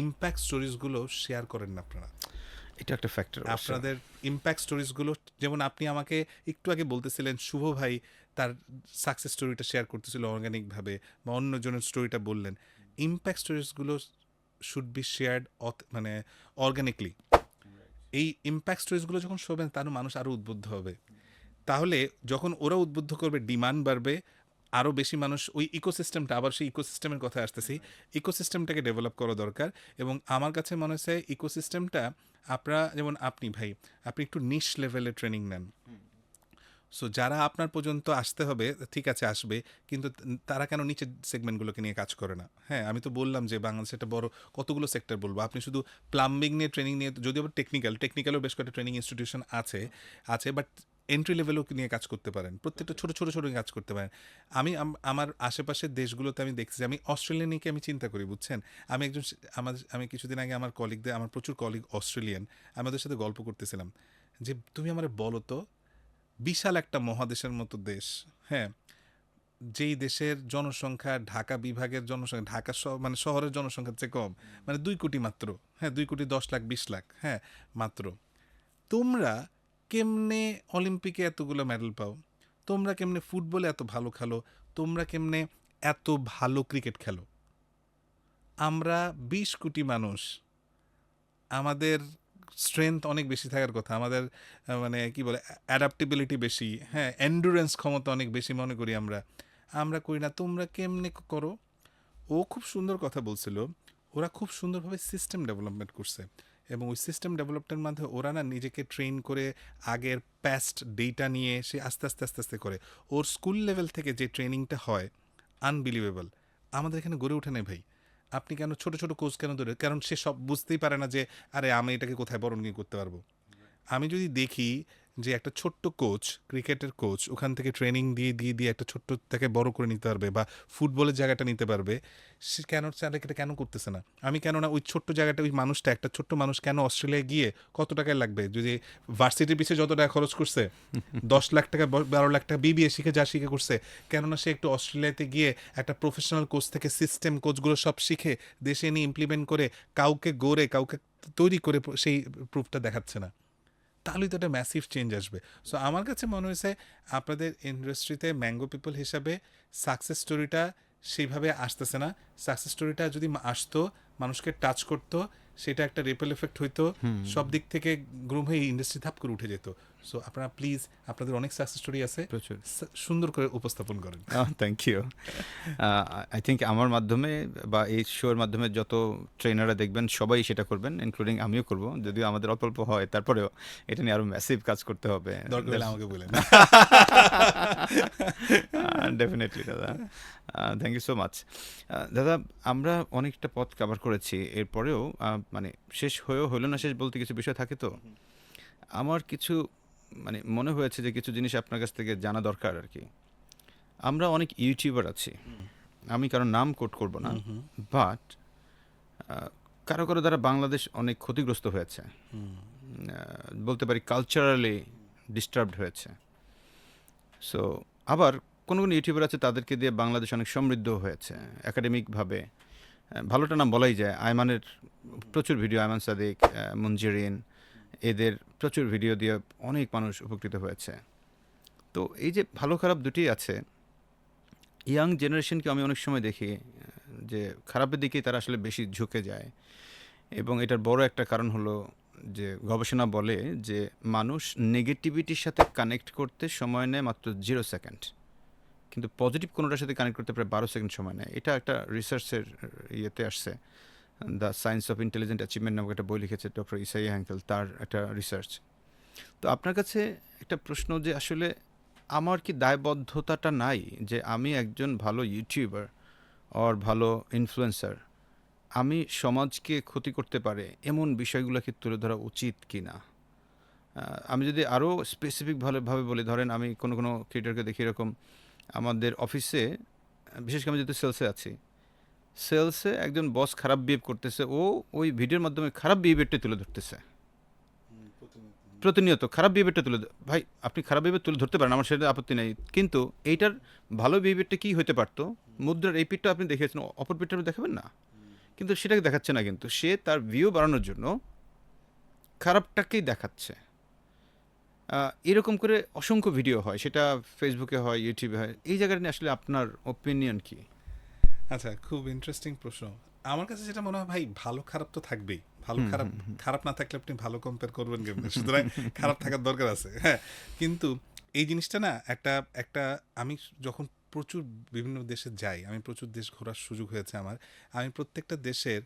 ইম্প্যাক্ট স্টোরিজগুলো শেয়ার করেন না আপনারা। এটা একটা ফ্যাক্টর। আপনাদের ইম্প্যাক্ট স্টোরিজগুলো, যেমন আপনি আমাকে একটু আগে বলতেছিলেন শুভ ভাই তার সাকসেস স্টোরিটা শেয়ার করতেছিল অর্গানিকভাবে, বা অন্যজনের স্টোরিটা বললেন, ইম্প্যাক্ট স্টোরিজগুলো শুড বি শেয়ার্ড মানে অর্গানিকলি। এই ইম্প্যাক্ট স্টোরিজগুলো যখন শোবেন, তাহলে মানুষ আরও উদ্বুদ্ধ হবে। তাহলে যখন ওরা উদ্বুদ্ধ করবে, ডিমান্ড বাড়বে, আরও বেশি মানুষ ওই ইকোসিস্টেমটা, আবার সেই ইকোসিস্টেমের কথা আসতেছি, ইকোসিস্টেমটাকে ডেভেলপ করা দরকার। এবং আমার কাছে মনে হচ্ছে ইকোসিস্টেমটা, আপনারা যেমন আপনি ভাই, আপনি একটু নিশ লেভেলে ট্রেনিং নেন। সো যারা আপনার পর্যন্ত আসতে হবে, ঠিক আছে আসবে, কিন্তু তারা কেন নিচের সেগমেন্টগুলোকে নিয়ে কাজ করে না? হ্যাঁ, আমি তো বললাম যে বাংলাদেশে একটা বড় কতগুলো সেক্টর বলবো। আপনি শুধু প্লাম্বিং নিয়ে ট্রেনিং নিয়ে, যদিও টেকনিক্যালও বেশ কয়েকটা ট্রেনিং ইনস্টিটিউশন আছে, বাট এন্ট্রি লেভেলও নিয়ে কাজ করতে পারেন, প্রত্যেকটা ছোটো ছোটো ছোটো কাজ করতে পারেন। আমি আমার আশেপাশের দেশগুলোতে আমি দেখছি, আমি অস্ট্রেলিয়া নিয়ে আমি চিন্তা করি, বুঝছেন। আমি কিছুদিন আগে আমার প্রচুর কলিগ অস্ট্রেলিয়ান, আমি ওদের সাথে গল্প করতেছিলাম যে তুমি আমার বলো তো, বিশাল একটা মহাদেশের মতো দেশ, হ্যাঁ, যেই দেশের জনসংখ্যা ঢাকা বিভাগের জনসংখ্যা, ঢাকা মানে শহরের জনসংখ্যার চেয়ে কম, মানে 2 কোটি মাত্র, হ্যাঁ, 2 কোটি 10 লাখ 20 লাখ, হ্যাঁ মাত্র। তোমরা কেমনে অলিম্পিকে এতগুলো মেডেল পাও? তোমরা কেমনে ফুটবলে এত ভালো খেলো? তোমরা কেমনে এত ভালো ক্রিকেট খেলো? আমরা 20 কোটি মানুষ, আমাদের স্ট্রেংথ অনেক বেশি থাকার কথা, আমাদের মানে কি বলে, অ্যাডাপ্টেবিলিটি বেশি, হ্যাঁ, এন্ডুরেন্স ক্ষমতা অনেক বেশি মনে করি আমরা করি না। তোমরা কেমনে করো? ও খুব সুন্দর কথা বলছিল, ওরা খুব সুন্দরভাবে সিস্টেম ডেভেলপমেন্ট করছে, এবং ওই সিস্টেম ডেভেলপমেন্টের মাধ্যমে ওরা না নিজেকে ট্রেন করে আগের প্যাস্ট ডেটা নিয়ে সে আস্তে আস্তে আস্তে আস্তে করে। ওর স্কুল লেভেল থেকে যে ট্রেনিংটা হয়, আনবিলিভেবল। আমাদের এখানে গড়ে ওঠে নাই ভাই। আপনি কেন ছোট ছোট কোচ কেন ধরে? কারণ সে সব বুঝতেই পারে না যে আরে আমি এটাকে কোথায় বরণ করতে পারবো। আমি যদি দেখি যে একটা ছোট্ট কোচ, ক্রিকেটের কোচ, ওখান থেকে ট্রেনিং দিয়ে দিয়ে দিয়ে একটা ছোট্ট থেকে বড় করে নিতে পারবে, বা ফুটবলের জায়গাটা নিতে পারবে, সে কেন এটা কেন করতেছে না? আমি কেন না ওই ছোট্ট জায়গাটা, ওই মানুষটা, একটা ছোট্ট মানুষ কেন অস্ট্রেলিয়ায় গিয়ে কত টাকায় লাগবে, যদি ভার্সিটির পিছিয়ে যত টাকা খরচ করছে, 10 লাখ টাকা 12 লাখ টাকা বিবিএ শিখে যা শিখে করছে, কেননা সে একটু অস্ট্রেলিয়াতে গিয়ে একটা প্রফেশনাল কোচ থেকে সিস্টেম কোচগুলো সব শিখে দেশে নিয়ে ইমপ্লিমেন্ট করে কাউকে তৈরি করে সেই প্রুফটা দেখাচ্ছে না? তাহলেই তো একটা ম্যাসিভ চেঞ্জ আসবে। সো আমার কাছে মনে হয়েছে আপনাদের ইন্ডাস্ট্রিতে ম্যাঙ্গো পিপল হিসাবে সাকসেস স্টোরিটা সেইভাবে আসতেছে না। সাকসেস স্টোরিটা যদি আসতো, মানুষকে টাচ করতো, সেটা একটা রিপেল এফেক্ট হইতো, সব দিক থেকে গ্রুম হয়ে ইন্ডাস্ট্রি ধাপ করে উঠে যেত। সো আপনারা প্লিজ, আপনাদের অনেক সাকসেস স্টোরি আছে, প্রচুর। সুন্দর করে উপস্থাপন করেন। Thank you. আই থিঙ্ক আমার মাধ্যমে বা এই শোর মাধ্যমে যত ট্রেনাররা দেখবেন সবাই সেটা করবেন, ইনক্লুডিং আমিও করব, যদিও আমাদের অল্প অল্প হয়, তারপরেও এটা নিয়ে আরও ম্যাসিভ কাজ করতে হবে। দরকার হলে আমাকে বলেন। ডেফিনেটলি দাদা, থ্যাংক ইউ সো মাচ। দাদা, আমরা অনেকটা পথ কভার করেছি, এরপরেও মানে শেষ হয়েও হলো না শেষ বলতে কিছু বিষয় থাকে তো। আমার কিছু মানে মনে হয়েছে যে কিছু জিনিস আপনার কাছ থেকে জানা দরকার আর কি। আমরা অনেক ইউটিউবার আছি, আমি কারো নাম কোট করব না, বাট কারো কারো দ্বারা বাংলাদেশ অনেক ক্ষতিগ্রস্ত হয়েছে, বলতে পারি কালচারালি ডিস্টার্বড হয়েছে। সো আবার কোনো কোনো ইউটিউবার আছে তাদেরকে দিয়ে বাংলাদেশ অনেক সমৃদ্ধ হয়েছে একাডেমিকভাবে। ভালোটা নাম বলাই যায়, আয়মানের প্রচুর ভিডিও, আয়মান সাদিক, মুনজিরিন, এদের প্রচুর ভিডিও দিয়ে অনেক মানুষ উপকৃত হয়েছে। তো এই যে ভালো খারাপ দুটি আছে, ইয়াং জেনারেশনকে আমি অনেক সময় দেখি যে খারাপের দিকেই তারা আসলে বেশি ঝুঁকে যায়, এবং এটার বড় একটা কারণ হলো যে গবেষণা বলে যে মানুষ নেগেটিভিটির সাথে কানেক্ট করতে সময় নেয় মাত্র 0 সেকেন্ড, কিন্তু পজিটিভ কোনোটার সাথে কানেক্ট করতে প্রায় 12 সেকেন্ড সময় নেয়। এটা একটা রিসার্চের ইয়েতে আসছে, the science of intelligent achievement নামক একটা বই লিখেছে ডক্টর ইসাইয়া হ্যাঙ্কেল, তার একটা রিসার্চ। তো আপনার কাছে একটা প্রশ্ন যে আসলে আমার কি দায়বদ্ধতাটা নাই যে আমি একজন ভালো ইউটিউবার অর ভালো ইনফ্লুয়েন্সার, আমি সমাজকে ক্ষতি করতে পারে এমন বিষয়গুলোকে তুলে ধরা উচিত কি না? আমি যদি আরও স্পেসিফিকভাবে বলি, ধরেন আমি কোনো কোনো ক্রিয়েটরকে দেখি এরকম, আমাদের অফিসে বিশেষ করে আমি যেহেতু সেলসে আছি, সেলসে একজন বস খারাপ বিহেভ করতেছে, ও ওই ভিডিওর মাধ্যমে খারাপ বিহেভিয়ারটা তুলে ধরতেছে, প্রতিনিয়ত খারাপ বিহেভিয়ারটা ভাই আপনি খারাপ বিহেভিয়ার তুলে ধরতে পারেন, আমার সেটা আপত্তি নেই, কিন্তু এইটার ভালো বিহেভিয়ারটা কী হতে পারতো, মুদ্রার এই পিঠটা আপনি দেখিয়েছেন, অপর পিঠটা আপনি দেখাবেন না, কিন্তু সেটাকে দেখাচ্ছে না, কিন্তু সে তার ভিউ বাড়ানোর জন্য খারাপটাকেই দেখাচ্ছে। এরকম করে অসংখ্য ভিডিও হয়, সেটা ফেসবুকে হয়, ইউটিউবে হয়। এই জায়গাটা নিয়ে আসলে আপনার ওপিনিয়ন কি? আচ্ছা, খুব ইন্টারেস্টিং প্রশ্ন। আমার কাছে যেটা মনে হয়, ভাই ভালো খারাপ তো থাকবেই। ভালো খারাপ, খারাপ না থাকলে আপনি ভালো কম্পেয়ার করবেন কেমনে? সুতরাং খারাপ থাকার দরকার আছে, হ্যাঁ। কিন্তু এই জিনিসটা না, একটা একটা আমি যখন প্রচুর বিভিন্ন দেশে যাই, আমি প্রচুর দেশ ঘোরার সুযোগ হয়েছে আমার, আমি প্রত্যেকটা দেশের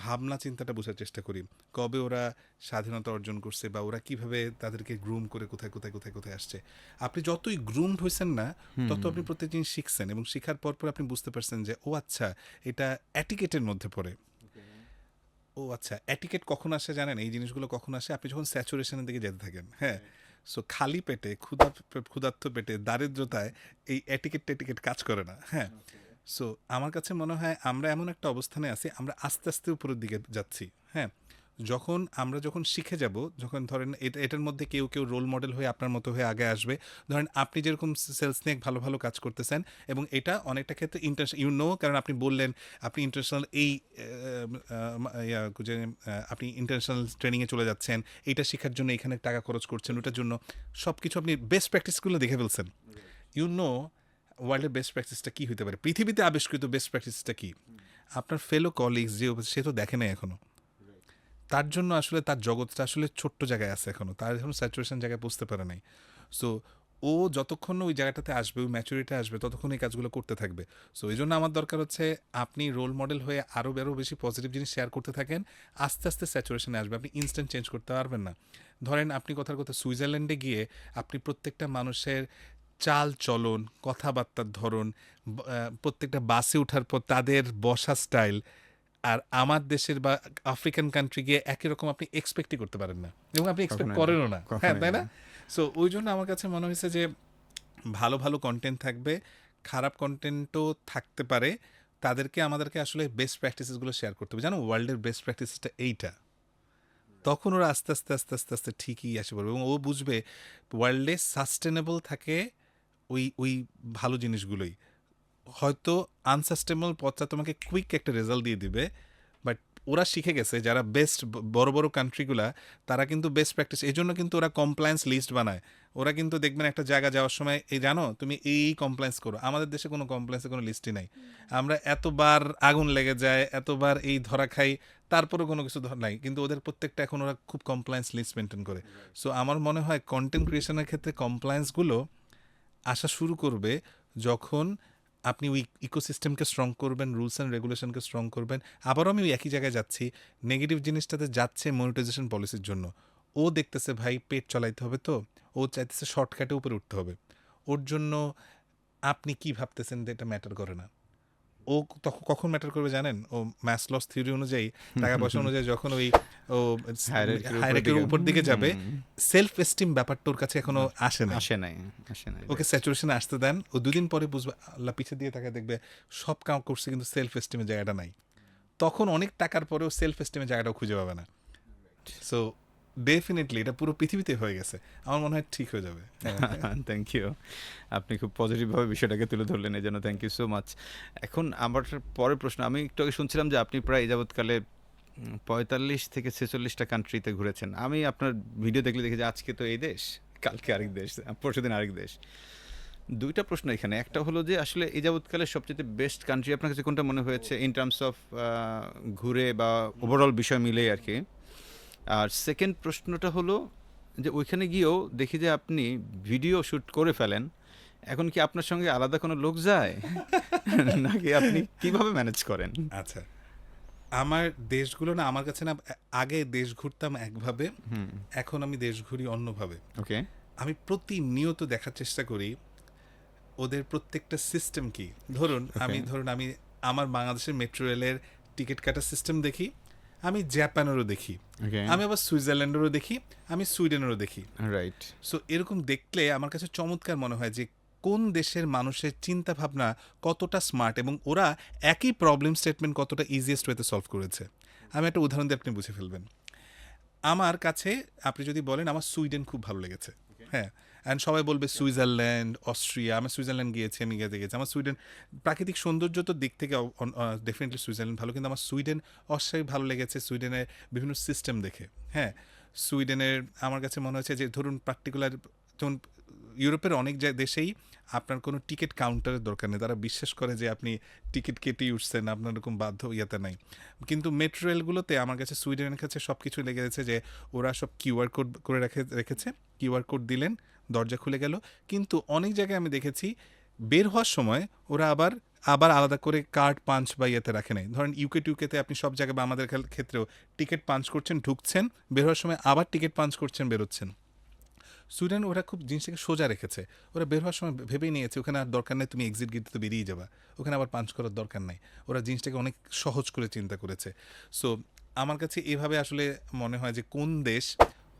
ভাবনা চিন্তাটা বোঝার চেষ্টা করি। কবে ওরা স্বাধীনতা অর্জন করছে, বা ওরা কিভাবে তাদেরকে গ্রুম করে কোথায় কোথায় কোথায় কোথায় আসছে। আপনি যতই গ্রুমড হয়েছেন না, তত আপনি প্রত্যেক জিনিস শিখছেন, এবং শেখার পর পর আপনি বুঝতে পারছেন যে ও আচ্ছা, এটা অ্যাটিকেটের মধ্যে পড়ে। ও আচ্ছা, অ্যাটিকেট কখন আসে জানেন? এই জিনিসগুলো কখন আসে? আপনি যখন স্যাচুরেশনের দিকে যেতে থাকেন, হ্যাঁ। সো খালি পেটে, ক্ষুধার্ত পেটে, দারিদ্রতায় এই অ্যাটিকেট কাজ করে না, হ্যাঁ। সো আমার কাছে মনে হয় আমরা এমন একটা অবস্থানে আছি, আমরা আস্তে আস্তে উপরের দিকে যাচ্ছি, হ্যাঁ। যখন শিখে যাব, যখন ধরেন এটার মধ্যে কেউ কেউ রোল মডেল হয়ে আপনার মতো হয়ে আগে আসবে। ধরেন আপনি যেরকম সেলস নিয়ে ভালো ভালো কাজ করতেছেন, এবং এটা অনেকটা ক্ষেত্রে কারণ আপনি বললেন আপনি ইন্টারন্যাশনাল আপনি ইন্টারন্যাশনাল ট্রেনিংয়ে চলে যাচ্ছেন, এইটা শেখার জন্য এখানে টাকা খরচ করছেন, ওটার জন্য সব কিছু আপনি বেস্ট প্র্যাকটিসগুলো দেখে ফেলছেন। ওয়ার্ল্ডের বেস্ট প্র্যাকটিসটা কী হতে পারে, পৃথিবীতে আবিষ্কৃত বেস্ট প্র্যাকটিসটা কী, আপনার ফেলো কলিগস যে, সে তো দেখে নাই এখনো। তার জন্য আসলে তার জগৎটা আসলে ছোট্ট জায়গায় আছে এখনো, তার এখনো স্যাচুরেশন জায়গায় বুঝতে পারে নাই। সো ও যতক্ষণ ওই জায়গাটাতে আসবে, ওই ম্যাচুরিটি আসবে, ততক্ষণ এই কাজগুলো করতে থাকবে। সো এই জন্য আমার দরকার হচ্ছে আপনি রোল মডেল হয়ে আরও বেশি পজিটিভ জিনিস শেয়ার করতে থাকেন, আস্তে আস্তে স্যাচুরেশনে আসবে। আপনি ইনস্ট্যান্ট চেঞ্জ করতে পারবেন না। ধরেন আপনি কথার কথা সুইজারল্যান্ডে গিয়ে আপনি প্রত্যেকটা মানুষের চাল চলন, কথাবার্তার ধরন, প্রত্যেকটা বাসে ওঠার পর তাদের বসা স্টাইল, আর আমার দেশের বা আফ্রিকান কান্ট্রি গিয়ে একই রকম আপনি এক্সপেক্টই করতে পারেন না, এবং আপনি এক্সপেক্ট করেনও না, হ্যাঁ, তাই না? সো ওই জন্য আমার কাছে মনে হয়েছে যে ভালো ভালো কন্টেন্ট থাকবে, খারাপ কন্টেন্টও থাকতে পারে, আমাদেরকে আসলে বেস্ট প্র্যাকটিসেসগুলো শেয়ার করতে হবে। জানো, ওয়ার্ল্ডের বেস্ট প্র্যাকটিসটা এইটা। তখন ওরা আস্তে আস্তে আস্তে আস্তে আস্তে ঠিকই আসে পড়বে, এবং ও বুঝবে ওয়ার্ল্ডে সাস্টেনেবল থাকে ওই ওই ভালো জিনিসগুলোই। হয়তো আনসাস্টেনেবল পথটা তোমাকে কুইক একটা রেজাল্ট দিয়ে দিবে, বাট ওরা শিখে গেছে যারা বেস্ট বড় বড় কান্ট্রিগুলা, তারা কিন্তু বেস্ট প্র্যাকটিস, এই জন্য কিন্তু ওরা কমপ্লায়েন্স লিস্ট বানায়। ওরা কিন্তু দেখবেন একটা জায়গা যাওয়ার সময় এই জানো তুমি এই কমপ্লায়েন্স করো। আমাদের দেশে কোনো কমপ্লায়েন্সের কোনো লিস্টই নাই। আমরা এতবার আগুন লেগে যায়, এতবার এই ধরা খাই, তারপরেও কোনো কিছু নাই, কিন্তু ওদের প্রত্যেকটা এখন ওরা খুব কমপ্লায়েন্স লিস্ট মেনটেন করে। সো আমার মনে হয় কন্টেন্ট ক্রিয়েশনের ক্ষেত্রে কমপ্লায়েন্সগুলো আসা শুরু করবে যখন আপনি ওই ইকোসিস্টেমকে স্ট্রং করবেন, রুলস অ্যান্ড রেগুলেশনকে স্ট্রং করবেন। আবারও আমি ওই একই জায়গায় যাচ্ছি, নেগেটিভ জিনিসটাতে যাচ্ছে মনিটাইজেশন পলিসির জন্য। ও দেখতেছে ভাই পেট চালাইতে হবে, তো ও চাইতেছে শর্টকাটে উপরে উঠতে হবে। ওর জন্য আপনি কি ভাবতেছেন যে এটা ম্যাটার করে না। ও তখন কখন ম্যাটার করবে জানেন? ও ম্যাসলস থিওরি অনুযায়ী, টাকা পয়সা অনুযায়ী যখন ওই ও হায়ারার্কির উপর দিকে যাবে, সেলফ এস্টিম ব্যাপারটা ওর কাছে এখনো আসে না। আসে নাই। ওকে স্যাচুরেশনে আসতে দেন, ও দুদিন পরে বুঝবে, আল্লাহ পিছে দিয়ে তাকে দেখবে সব কাম করছে কিন্তু সেলফ এস্টিমের জায়গাটা নাই। তখন অনেক টাকার পরেও সেলফ এস্টিমের জায়গাটাও খুঁজে পাবে না। সো ডেফিনেটলি এটা পুরো পৃথিবীতে হয়ে গেছে, আমার মনে হয় ঠিক হয়ে যাবে। Thank you. আপনি খুব পজিটিভভাবে বিষয়টাকে তুলে ধরলেন, এই জন্য থ্যাংক ইউ সো মাচ। এখন আমার পরের প্রশ্ন, আমি একটু আগে শুনছিলাম যে আপনি প্রায় এই যাবৎকালে 45 থেকে 46টা কান্ট্রিতে ঘুরেছেন। আমি আপনার ভিডিও দেখলে দেখি যে আজকে তো এই দেশ, কালকে আরেক দেশ, পরশুদিন আরেক দেশ। দুইটা প্রশ্ন এখানে, একটা হলো যে আসলে এই যাবৎকালে সবচেয়ে বেস্ট কান্ট্রি আপনার কাছে কোনটা মনে হয়েছে ইন টার্মস অফ ঘুরে বা ওভারঅল বিষয় মিলেই আর কি। আর সেকেন্ড প্রশ্নটা হলো যে ওইখানে গিয়েও দেখি যে আপনি ভিডিও শ্যুট করে ফেলেন, এখন কি আপনার সঙ্গে আলাদা কোনো লোক যায় নাকি আপনি কিভাবে ম্যানেজ করেন? আচ্ছা, আমার দেশগুলো না আমার কাছে না, আগে দেশ ঘুরতাম একভাবে, এখন আমি দেশ ঘুরি অন্যভাবে। ওকে। আমি প্রতিনিয়ত দেখার চেষ্টা করি ওদের প্রত্যেকটা সিস্টেম কি। ধরুন আমি আমার বাংলাদেশের মেট্রো রেলের টিকিট কাটার সিস্টেম দেখি, আমি জাপানেরও দেখি, ওকে। আমি আবার সুইজারল্যান্ডেরও দেখি, আমি সুইডেনেরও দেখি। রাইট। সো এরকম দেখলে আমার কাছে চমৎকার মনে হয় যে কোন দেশের মানুষের চিন্তা ভাবনা কতটা স্মার্ট, এবং ওরা একই প্রবলেম স্টেটমেন্ট কতটা ইজিয়েস্ট ওয়েতে সলভ করেছে। আমি একটা উদাহরণ দিয়ে আপনি বুঝে ফেলবেন। আমার কাছে আপনি যদি বলেন আমার সুইডেন খুব ভালো লেগেছে, হ্যাঁ, অ্যান্ড সবাই বলবে সুইজারল্যান্ড, অস্ট্রিয়া। আমি সুইজারল্যান্ড গিয়েছি, আমি গেছি। আমার সুইডেন প্রাকৃতিক সৌন্দর্য তো দিক থেকে ডেফিনেটলি সুইজারল্যান্ড ভালো, কিন্তু আমার সুইডেন অস্ট্রিয়া ভালো লেগেছে সুইডেনের বিভিন্ন সিস্টেম দেখে। হ্যাঁ, সুইডেনের আমার কাছে মনে হচ্ছে যে ধরুন পার্টিকুলার, যেমন ইউরোপের অনেক দেশেই আপনার কোনো টিকিট কাউন্টারের দরকার নেই, তারা বিশ্বাস করে যে আপনি টিকিট কেটেই উঠছেন, আপনার এরকম বাধ্য ইয়াতে নাই। কিন্তু মেট্রো রেলগুলোতে আমার কাছে সুইডেনের কাছে সব কিছু লেগে গেছে যে ওরা সব কিউআর কোড করে রেখেছে, কিউআর কোড দিলেন দরজা খুলে গেল। কিন্তু অনেক জায়গায় আমি দেখেছি বের হওয়ার সময় ওরা আবার আলাদা করে কার্ড পাঞ্চ বা ইয়েতে রাখে নাই। ধরেন টিউকেতে আপনি সব জায়গায় বা আমাদের ক্ষেত্রেও টিকিট পাঞ্চ করছেন, ঢুকছেন, বের হওয়ার সময় আবার টিকিট পাঞ্চ করছেন, বেরোচ্ছেন। সুইডেন ওরা খুব জিনিসটাকে সোজা রেখেছে, ওরা বের হওয়ার সময় ভেবেই নিয়েছে ওখানে আর দরকার নেই, তুমি এক্সিট গেট তো বেরিয়ে যাবা, ওখানে আবার পাঞ্চ করার দরকার নাই। ওরা জিনিসটাকে অনেক সহজ করে চিন্তা করেছে। সো আমার কাছে এভাবে আসলে মনে হয় যে কোন দেশ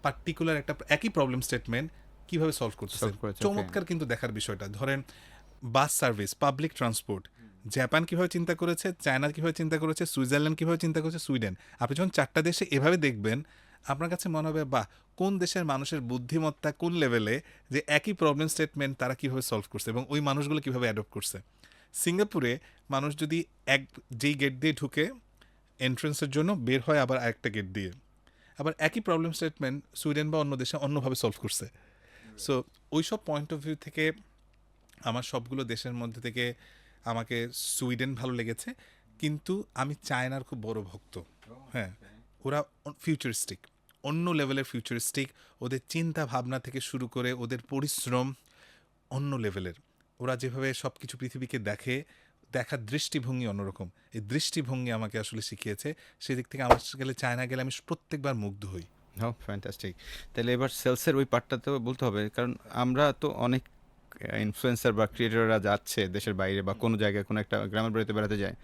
পার্টিকুলার একটা একই প্রবলেম স্টেটমেন্ট কীভাবে সলভ করতেছে, চমৎকার কিন্তু দেখার বিষয়টা। ধরেন bus service, public transport, Japan কীভাবে চিন্তা করেছে, চায়না কীভাবে চিন্তা করেছে, সুইজারল্যান্ড কীভাবে চিন্তা করেছে, সুইডেন। আপনি যখন চারটা দেশে এভাবে দেখবেন, আপনার কাছে মনে হবে বাহ, কোন দেশের মানুষের বুদ্ধিমত্তা কোন লেভেলে, যে একই প্রবলেম স্টেটমেন্ট তারা কীভাবে সলভ করছে এবং ওই মানুষগুলো কীভাবে অ্যাডপ্ট করছে। সিঙ্গাপুরে মানুষ যদি যেই গেট দিয়ে ঢুকে এন্ট্রেন্সের জন্য, বের হয় আবার আরেকটা গেট দিয়ে, আবার একই প্রবলেম স্টেটমেন্ট সুইডেন বা অন্য দেশে অন্যভাবে সলভ করছে। সো ওই সব পয়েন্ট অফ ভিউ থেকে আমার সবগুলো দেশের মধ্যে থেকে আমাকে সুইডেন ভালো লেগেছে, কিন্তু আমি চায়নার খুব বড় ভক্ত। হ্যাঁ, ওরা ফিউচারিস্টিক, অন্য লেভেলের ফিউচারিস্টিক, ওদের চিন্তা ভাবনা থেকে শুরু করে ওদের পরিশ্রম অন্য লেভেলের। ওরা যেভাবে সব কিছু পৃথিবীকে দেখার দৃষ্টিভঙ্গি অন্যরকম। এই দৃষ্টিভঙ্গি আমাকে আসলে শিখিয়েছে। সেদিক থেকে আমার গেলে চায়না গেলে আমি প্রত্যেকবার মুগ্ধ হই। ফ্যান্টাস্টিক। তাহলে এবার সেলসের ওই পার্টটাতেও বলতে হবে, কারণ আমরা তো অনেক ইনফ্লুয়েন্সার বা ক্রিয়েটররা যাচ্ছে দেশের বাইরে বা কোনো জায়গায় কোনো একটা গ্রামের বাড়িতে বেড়াতে যায়,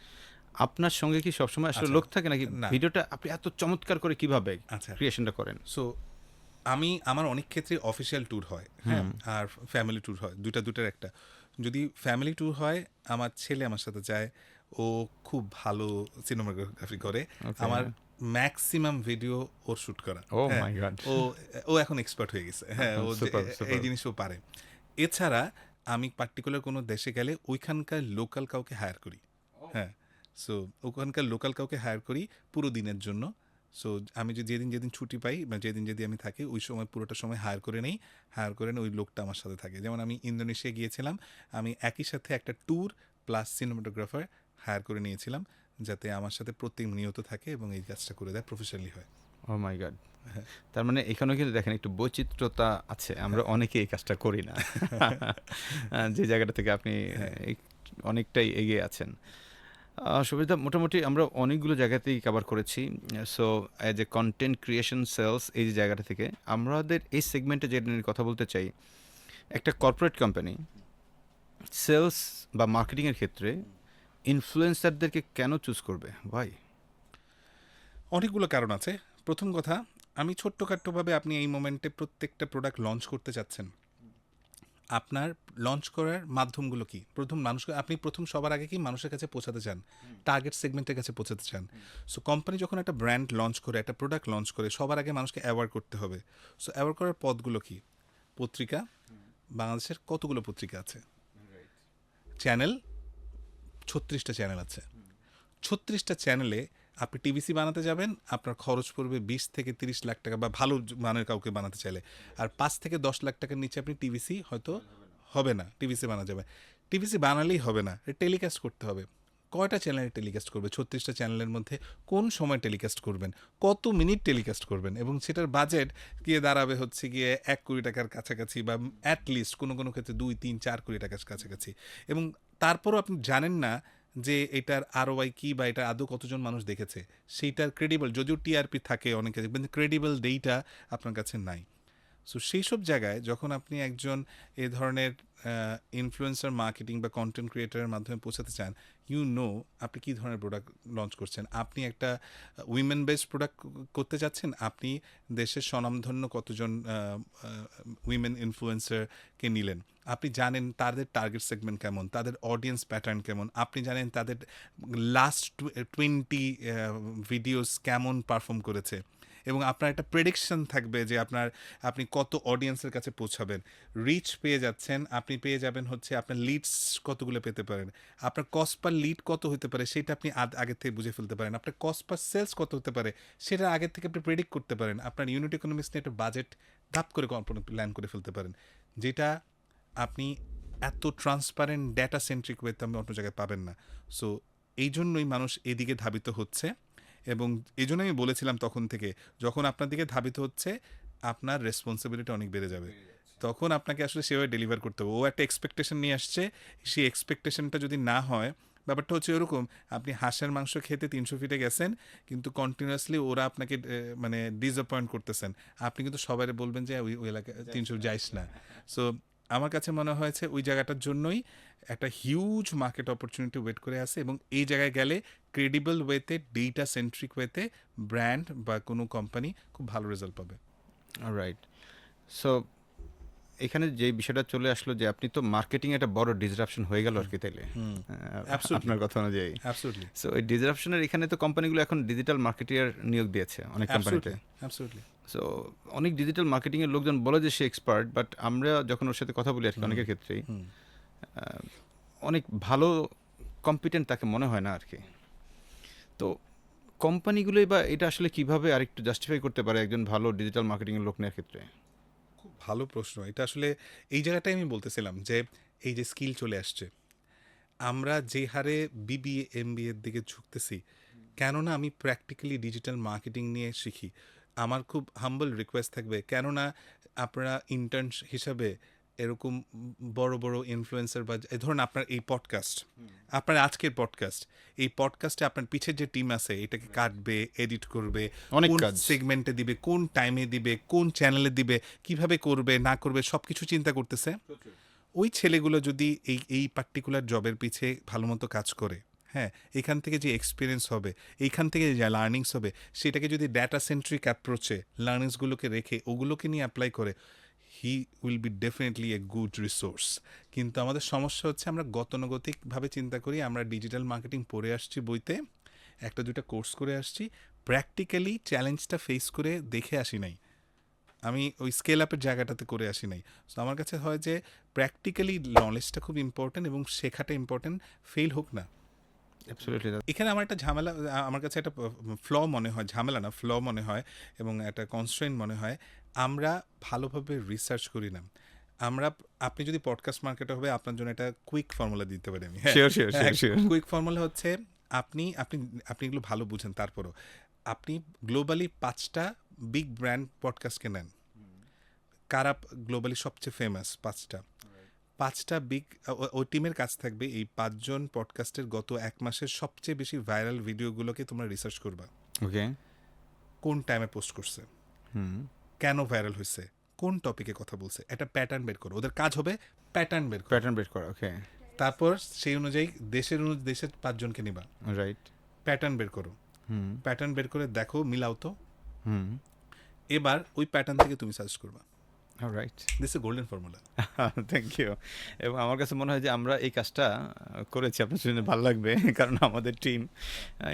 আপনার সঙ্গে কি সবসময় আসলে লোক থাকে নাকি? ভিডিওটা আপনি এত চমৎকার করে কিভাবে ক্রিয়েশনটা করেন? সো আমার অনেক ক্ষেত্রে অফিসিয়াল ট্যুর হয়, হ্যাঁ, আর ফ্যামিলি ট্যুর হয়, দুটার একটা। যদি ফ্যামিলি ট্যুর হয়, আমার ছেলে আমার সাথে যায়, ও খুব ভালো সিনেমাটোগ্রাফি করে, আমার ম্যাক্সিমাম ভিডিও ওর শ্যুট করা। ও এখন এক্সপার্ট হয়ে গেছে, হ্যাঁ, ও এই জিনিসও পারে। এছাড়া আমি পার্টিকুলার কোনো দেশে গেলে ওইখানকার লোকাল কাউকে হায়ার করি, হ্যাঁ, সো ওখানকার লোকাল কাউকে হায়ার করি পুরো দিনের জন্য। সো আমি যে যেদিন যেদিন ছুটি পাই বা যেদিন যদি আমি থাকি ওই সময় পুরোটা সময় হায়ার করে নেই, হায়ার করে ওই লোকটা আমার সাথে থাকে। যেমন আমি ইন্দোনেশিয়া গিয়েছিলাম, আমি একই সাথে একটা ট্যুর প্লাস সিনেমাটোগ্রাফার হায়ার করে নিয়েছিলাম, যাতে আমার সাথে প্রতিনিয়ত থাকে এবং এই কাজটা করে দেয়, প্রফেশনালি হয়। ও মাই গড! তার মানে এখানেও কিন্তু দেখেন একটু বৈচিত্র্যতা আছে। আমরা অনেকেই এই কাজটা করি না। যে জায়গাটা থেকে আপনি অনেকটাই এগিয়ে আছেন। সুবিধা মোটামুটি আমরা অনেকগুলো জায়গাতেই কভার করেছি। So as a content creation sales এই যে জায়গাটা থেকে আমাদের এই সেগমেন্টে যেটা নিয়ে কথা বলতে চাই, একটা কর্পোরেট কোম্পানি সেলস বা মার্কেটিংয়ের ক্ষেত্রে ইনফ্লুয়েন্সারদেরকে কেন চুজ করবে ভাই? অনেকগুলো কারণ আছে। প্রথম কথা, আমি ছোট্টখাট্টোভাবে আপনি এই মোমেন্টে প্রত্যেকটা প্রোডাক্ট লঞ্চ করতে চাচ্ছেন, আপনার লঞ্চ করার মাধ্যমগুলো কি? আপনি প্রথম সবার আগে কি মানুষের কাছে পৌঁছাতে চান, টার্গেট সেগমেন্টের কাছে পৌঁছাতে চান। সো কোম্পানি যখন একটা ব্র্যান্ড লঞ্চ করে, একটা প্রোডাক্ট লঞ্চ করে, সবার আগে মানুষকে অ্যাওয়ার করতে হবে। সো অ্যাওয়ার করার পথগুলো কি? পত্রিকা, বাংলাদেশের কতগুলো পত্রিকা আছে, চ্যানেল 36টা চ্যানেল আছে, 36টা চ্যানেলে আপনি টিভিসি বানাতে যাবেন, আপনার খরচ পড়বে 20 থেকে 30 লাখ টাকা, বা ভালো মানের কাউকে বানাতে চাইলে। আর 5 থেকে 10 লাখ টাকার নিচে আপনি টিভিসি হয়তো হবে না, টিভিসি বানা যাবে। টিভিসি বানালেই হবে না, টেলিকাস্ট করতে হবে। কয়টা চ্যানেলে টেলিকাস্ট করবে? 36টা চ্যানেলের মধ্যে কোন সময় টেলিকাস্ট করবেন, কত মিনিট টেলিকাস্ট করবেন, এবং সেটার বাজেট গিয়ে দাঁড়াবে হচ্ছে গিয়ে 1 কোটি টাকার কাছাকাছি, বা অ্যাটলিস্ট কোনো কোনো ক্ষেত্রে 2, 3, 4 কোটি টাকার কাছাকাছি। এবং তারপরও আপনি জানেন না যে এটার আরওআই কি, বা এটা আদৌ কতজন মানুষ দেখেছে, সেইটার ক্রেডিবল, যদিও টিআরপি থাকে অনেকে, কিন্তু ক্রেডিবল ডেটা আপনার কাছে নাই। সো সেই সব জায়গায় যখন আপনি একজন এ ধরনের ইনফ্লুয়েন্সার মার্কেটিং বা কন্টেন্ট ক্রিয়েটারের মাধ্যমে পৌঁছাতে চান, আপনি কী ধরনের প্রোডাক্ট লঞ্চ করছেন। আপনি একটা উইমেন বেসড প্রোডাক্ট করতে চাচ্ছেন, আপনি দেশের স্বনামধন্য কতজন উইমেন ইনফ্লুয়েন্সারকে নিলেন, আপনি জানেন তাদের টার্গেট সেগমেন্ট কেমন, তাদের অডিয়েন্স প্যাটার্ন কেমন, আপনি জানেন তাদের লাস্ট 20 ভিডিওস কেমন পারফর্ম করেছে, এবং আপনার একটা প্রেডিকশন থাকবে যে আপনি কত অডিয়েন্সের কাছে পৌঁছাবেন। রিচ পেয়ে যাচ্ছেন, আপনি পেয়ে যাবেন হচ্ছে আপনার লিডস কতগুলো পেতে পারেন, আপনার কস্ট পার লিড কত হতে পারে সেটা আপনি আগে থেকে বুঝে ফেলতে পারেন, আপনার কস্ট পার সেলস কত হতে পারে সেটা আগে থেকে আপনি প্রেডিক্ট করতে পারেন, আপনার ইউনিট ইকোনমিক্স নিয়ে একটা বাজেট ধাপ করে প্ল্যান করে ফেলতে পারেন, যেটা আপনি এত ট্রান্সপারেন্ট ডেটা সেন্ট্রিক ওয়েতে আপনি অন্য জায়গায় পাবেন না। সো এই জন্যই মানুষ এদিকে ধাবিত হচ্ছে, এবং এই জন্য আমি বলেছিলাম তখন থেকে, যখন আপনার দিকে ধাবিত হচ্ছে আপনার রেসপন্সিবিলিটি অনেক বেড়ে যাবে, তখন আপনাকে আসলে সেভাবে ডেলিভার করতে হবে। ও একটা এক্সপেকটেশন নিয়ে আসছে, সেই এক্সপেকটেশনটা যদি না হয়, ব্যাপারটা হচ্ছে এরকম, আপনি হাঁসের মাংস খেতে 300 ফিটে গেছেন, কিন্তু কন্টিনিউয়াসলি ওরা আপনাকে মানে ডিসঅ্যাপয়েন্ট করতেছেন, আপনি কিন্তু সবাই বলবেন যে ওই এলাকায় 300 যাইস না। সো আমার কাছে মনে হয়েছে ওই জায়গাটার জন্যই একটা হিউজ মার্কেট অপরচুনিটি ওয়েট করে আছে, এবং এই জায়গায় গেলে ক্রেডিবল ওয়েতে, ডেটা সেন্ট্রিক ওয়েতে ব্র্যান্ড বা কোনো কোম্পানি খুব ভালো রেজাল্ট পাবে। রাইট। সো এখানে যে বিষয়টা চলে আসলো যে আপনি তো মার্কেটিং একটা বড় ডিসরাপশন হয়ে গেল আর কি, তাইলে আপনার কথা অনুযায়ী। অ্যাবসলিউটলি সো এই ডিসরাপশনের এখানে তো কোম্পানিগুলো এখন ডিজিটাল মার্কেটিয়ার নিয়োগ দিয়েছে অনেক কোম্পানিতে। অ্যাবসলিউটলি সো অনেক ডিজিটাল মার্কেটিংয়ের লোকজন বলে যে সে এক্সপার্ট, বাট আমরা যখন ওর সাথে কথা বলি আর কি অনেকের ক্ষেত্রেই অনেক ভালো কম্পিটেন্ট তাকে মনে হয় না আর কি। তো কোম্পানিগুলোই বা এটা আসলে কিভাবে আরেকটু জাস্টিফাই করতে পারে একজন ভালো ডিজিটাল মার্কেটিংয়ের লোক নেওয়ার ক্ষেত্রে? খুব ভালো প্রশ্ন এটা। আসলে এই জায়গাটাই আমি বলতেছিলাম যে এই যে স্কিল চলে আসছে, আমরা যে হারে বিবিএ এমবিএর দিকে ঝুঁকতেছি, কেননা আমি প্র্যাকটিক্যালি ডিজিটাল মার্কেটিং নিয়ে শিখি। আমার খুব হাম্বল রিকোয়েস্ট থাকবে, কেননা আপনারা ইন্টার্ন হিসাবে এরকম বড় বড় ইনফ্লুয়েন্সার, বা ধরুন আপনার এই পডকাস্ট, আপনার আজকের পডকাস্ট, এই পডকাস্টে আপনার পিছের যে টিম আছে এটাকে কাটবে, এডিট করবে, অনেক কোন কাজ। সেগমেন্টে দিবে, কোন টাইমে দিবে, কোন চ্যানেলে দিবে, কিভাবে করবে না করবে, সব কিছু চিন্তা করতেছে। ওই ছেলেগুলো যদি এই পার্টিকুলার জবের পিছে ভালো মতো কাজ করে, হ্যাঁ, এখান থেকে যে এক্সপিরিয়েন্স হবে, এইখান থেকে যে লার্নিংস হবে, সেটাকে যদি ডেটা সেন্ট্রিক অ্যাপ্রোচে লার্নিংসগুলোকে রেখে ওগুলোকে নিয়ে অ্যাপ্লাই করে, he will be definitely a good resource. কিন্তু আমাদের সমস্যা হচ্ছে আমরা গতানুগতিকভাবে চিন্তা করি, আমরা ডিজিটাল মার্কেটিং পড়ে আসছি বইতে, একটা দুইটা কোর্স করে আসছি, প্র্যাকটিক্যালি চ্যালেঞ্জটা ফেস করে দেখে আসি নাই, আমি ওই স্কেল আপের জায়গাটাতে করে আসি নাই। সো আমার কাছে হয় যে প্র্যাকটিক্যালি নলেজটা খুব ইম্পর্ট্যান্ট, এবং শেখাটা ইম্পর্ট্যান্ট, ফেল হোক না। অ্যাবসলিউটলি দাদা। এখানে আমার একটা ঝামেলা, আমার কাছে একটা ফ্ল মনে হয়, ঝামেলা না ফ্ল মনে হয়, এবং একটা কনস্ট্রেন্ট মনে হয়, আমরা ভালোভাবে রিসার্চ করি না। আমরা, আপনি যদি পডকাস্ট মার্কেটার হবে, আপনার জন্য একটা কুইক ফর্মুলা দিতে পারি আমি। হ্যাঁ, sure sure sure sure. Quick formula হচ্ছে, আপনি আপনি আপনি এগুলো ভালো বুঝেন, তারপরও আপনি গ্লোবালি 5টা বিগ ব্র্যান্ড পডকাস্টকে নেন, কারা গ্লোবালি সবচেয়ে ফেমাস 5টা বিগ, ওই টিমের কাজ থাকবে এই 5জন পডকাস্টের গত 1 মাসের সবচেয়ে বেশি ভাইরাল ভিডিওগুলোকে তোমরা রিসার্চ করবা। ওকে। কোন টাইমে পোস্ট করছে, হুম। কেন ভাইরাল হয়েছে, কোন টপিকে কথা বলছে, একটা প্যাটার্ন বের করো। ওদের কাজ হবে প্যাটার্ন বের করা। প্যাটার্ন বের করা। ওকে। তারপর সেই অনুযায়ী দেশের 5জনকে নিবা, রাইট। প্যাটার্ন বের করো, হুম প্যাটার্ন বের করে দেখো মিলাও তো, হুম। এবার ওই প্যাটার্ন থেকে তুমি সার্চ করবা। Right. This a golden formula. Thank you. এবং আমার কাছে মনে হয় যে আমরা এই কাজটা করেছি, আপনার জন্য ভালো লাগবে, কারণ আমাদের টিম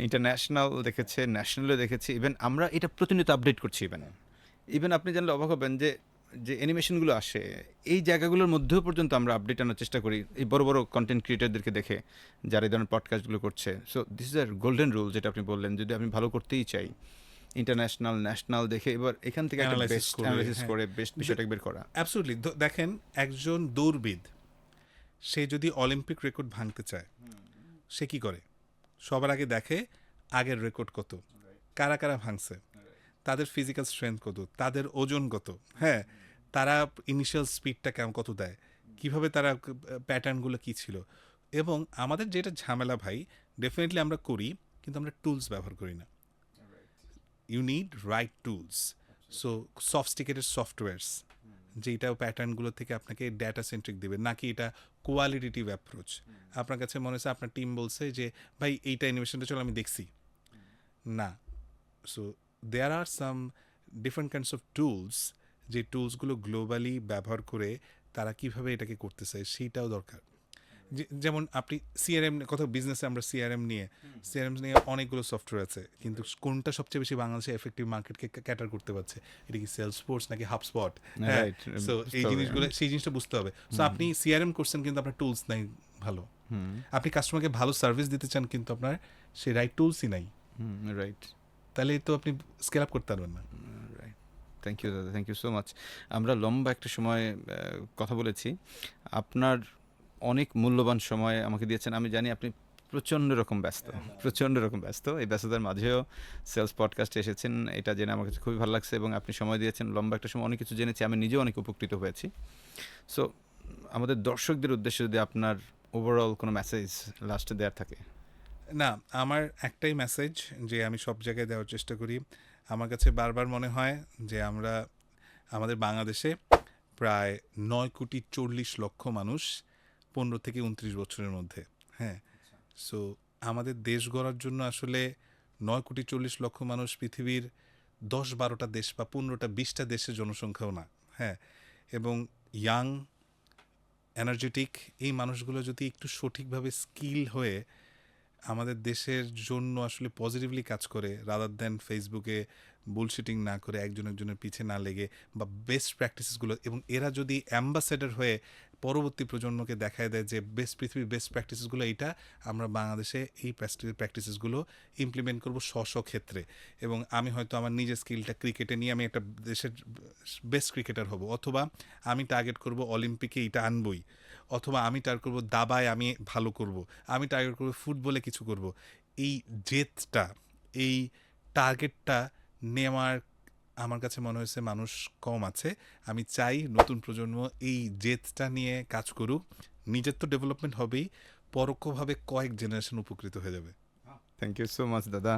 ইন্টারন্যাশনাল দেখেছে, ন্যাশনালও দেখেছে, ইভেন আমরা এটা প্রতিনিয়ত আপডেট করছি। ইভেন আপনি জানলে অবাক হবেন যে যে অ্যানিমেশনগুলো আসে এই জায়গাগুলোর মধ্যেও পর্যন্ত আমরা আপডেট আনার চেষ্টা করি এই বড় বড় কন্টেন্ট ক্রিয়েটারদেরকে দেখে, যারা এই ধরনের পডকাস্টগুলো করছে। So this is our golden rule, যেটা আপনি বললেন, যদি আমি ভালো করতেই চাই ইন্টারন্যাশনাল ন্যাশনাল দেখে এবার এখান থেকে একটা Analysis বেস্ট করে, অ্যানালাইসিস হ্যাঁ। করে বেস্ট বিষয়টাকে বের করা। অ্যাবসলিউটলি। দেখেন, একজন দৌড়বিদ, সে যদি অলিম্পিক রেকর্ড ভাঙতে চায়, সে কি করে? সবার আগে দেখে আগের রেকর্ড কত, কারা কারা ভাঙছে, তাদের ফিজিক্যাল স্ট্রেংথ কত, তাদের ওজন কত, হ্যাঁ, তারা ইনিশিয়াল স্পিডটা কেমন কত দেয়, কিভাবে তারা প্যাটার্নগুলো কী ছিল। এবং আমাদের যেটা ঝামেলা ভাই, ডেফিনেটলি আমরা করি, কিন্তু আমরা টুলস ব্যবহার করি না। You need right tools. So sophisticated softwares, যেটা প্যাটার্নগুলো থেকে আপনাকে ডেটা সেন্ট্রিক দেবে, নাকি এটা কোয়ালিটেটিভ অ্যাপ্রোচ। আপনার কাছে মনে হচ্ছে, আপনার টিম বলছে যে ভাই এইটা অ্যানিমেশনটা চলো আমি দেখছি না। So there are some different kinds of tools, যে টুলসগুলো গ্লোবালি ব্যবহার করে তারা কিভাবে এটাকে করতেছে সেইটাও দরকার। যেমন আপনি সিআরএম, কত বিজনেসে আমরা সিআরএম নিয়ে অনেকগুলো সফটওয়্যার আছে, কিন্তু কোনটা সবচেয়ে বেশি বাংলাদেশে এফেক্টিভ মার্কেটকে ক্যাটার করতে পারছে? এটা কি সেলসফোর্স নাকি হাবস্পট? হ্যাঁ, রাইট। সো এই জিনিসগুলো, সেই জিনিসটা বুঝতে হবে। সো আপনি সিআরএম করছেন কিন্তু আপনার টুলস নাই ভালো, আপনি কাস্টমারকে ভালো সার্ভিস দিতে চান কিন্তু আপনার সেই রাইট টুলসই নাই, রাইট। তাহলে তো আপনি স্কেল আপ করতে পারবেন না। রাইট। থ্যাংক ইউ দাদা, থ্যাংক ইউ সো মাচ। আমরা লম্বা একটা সময় কথা বলেছি, আপনার অনেক মূল্যবান সময় আমাকে দিয়েছেন। আমি জানি আপনি প্রচণ্ড রকম ব্যস্ত, এই ব্যস্ততার মাঝেও সেলস পডকাস্টে এসেছেন, এটা জেনে আমার কাছে খুবই ভালো লাগছে, এবং আপনি সময় দিয়েছেন, লম্বা একটা সময় অনেক কিছু জেনেছি, আমি নিজেও অনেক উপকৃত হয়েছি। সো আমাদের দর্শকদের উদ্দেশ্যে যদি আপনার ওভারঅল কোনো মেসেজ লাস্টে দেওয়ার থাকে। না, আমার একটাই মেসেজ, যে আমি সব জায়গায় দেওয়ার চেষ্টা করি। আমার কাছে বারবার মনে হয় যে আমাদের বাংলাদেশে প্রায় 9,40,00,000 মানুষ 15 থেকে 29 বছরের মধ্যে, হ্যাঁ। সো আমাদের দেশ গড়ার জন্য আসলে 9,40,00,000 মানুষ পৃথিবীর 10-12টা দেশ বা 15টা 20টা দেশের জনসংখ্যাও না, হ্যাঁ। এবং ইয়াং, এনার্জেটিক এই মানুষগুলো যদি একটু সঠিকভাবে স্কিল হয়ে আমাদের দেশের জন্য আসলে পজিটিভলি কাজ করে, রাদার দেন ফেসবুকে বুলশিটিং না করে, একজনের পিছে না লেগে, বা বেস্ট প্র্যাকটিসেসগুলো, এবং এরা যদি অ্যাম্বাসেডর হয়ে পরবর্তী প্রজন্মকে দেখায় দেয় যে পৃথিবীর বেস্ট প্র্যাকটিসেসগুলো এইটা, আমরা বাংলাদেশে এই প্র্যাকটিসেসগুলো ইমপ্লিমেন্ট করব স্ব ক্ষেত্রে। এবং আমি হয়তো আমার নিজের স্কিলটা ক্রিকেটে নিয়ে আমি একটা দেশের বেস্ট ক্রিকেটার হব, অথবা আমি টার্গেট করব অলিম্পিকে এইটা আনবই, অথবা আমি টার্গেট করব দাবায় আমি ভালো করব, আমি টার্গেট করব ফুটবলে কিছু করব। এই জেদটা, এই টার্গেটটা নেওয়ার আমার কাছে মনে হয়েছে মানুষ কম আছে। আমি চাই নতুন প্রজন্ম এই জেদটা নিয়ে কাজ করুক, নিজের তো ডেভেলপমেন্ট হবেই, পরোক্ষভাবে কয়েক জেনারেশন উপকৃত হয়ে যাবে। থ্যাংক ইউ সো মাচ দাদা।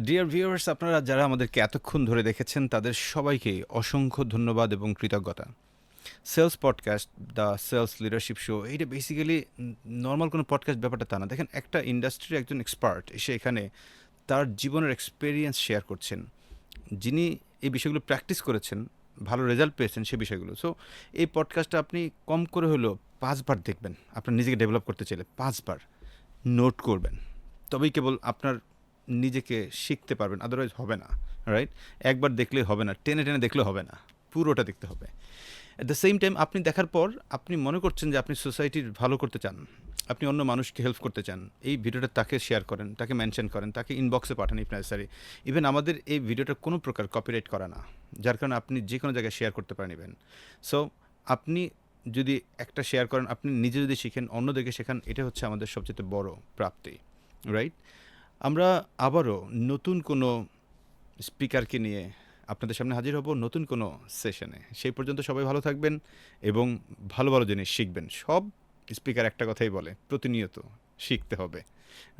ডিয়ার ভিউয়ার্স, আপনারা যারা আমাদেরকে এতক্ষণ ধরে দেখেছেন তাদের সবাইকে অসংখ্য ধন্যবাদ এবং কৃতজ্ঞতা। Sales podcast, the sales leadership show, এইটা বেসিক্যালি নর্মাল কোনো পডকাস্ট ব্যাপারটা তা না। দেখেন, একটা ইন্ডাস্ট্রির একজন এক্সপার্ট এসে এখানে তার জীবনের এক্সপেরিয়েন্স শেয়ার করছেন, যিনি এই বিষয়গুলো প্র্যাকটিস করেছেন, ভালো রেজাল্ট পেয়েছেন সে বিষয়গুলো। সো এই পডকাস্টটা আপনি কম করে হলেও 5 বার দেখবেন, আপনার নিজেকে ডেভেলপ করতে চাইলে 5 বার নোট করবেন, তবেই কেবল আপনার নিজেকে শিখতে পারবেন, আদারওয়াইজ হবে না। রাইট? একবার দেখলেই হবে না, টেনে টেনে দেখলে হবে না, পুরোটা দেখতে হবে। অ্যাট দ্য সেম টাইম আপনি দেখার পর আপনি মনে করছেন যে আপনি সোসাইটির ভালো করতে চান, আপনি অন্য মানুষকে হেল্প করতে চান, এই ভিডিওটা তাকে শেয়ার করেন, তাকে মেনশন করেন, তাকে ইনবক্সে পাঠান ইফ নেসেসারি। ইভেন আমাদের এই ভিডিওটা কোনো প্রকার কপিরাইট করা না, যার কারণে আপনি যে কোনো জায়গায় শেয়ার করতে পারেন ইভেন। সো আপনি যদি একটা শেয়ার করেন, আপনি নিজে যদি শিখেন, অন্যদেরকে শেখান, এটা হচ্ছে আমাদের সবচেয়ে বড় প্রাপ্তি, রাইট? আমরা আবারও নতুন কোনো স্পিকারকে নিয়ে আপনাদের সামনে হাজির হব নতুন কোনো সেশনে। সেই পর্যন্ত সবাই ভালো থাকবেন এবং ভালো ভালো জিনিস শিখবেন। সব স্পিকার একটা কথাই বলে, প্রতিনিয়ত শিখতে হবে,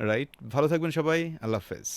রাইট? ভালো থাকবেন সবাই। আল্লাহ হাফেজ।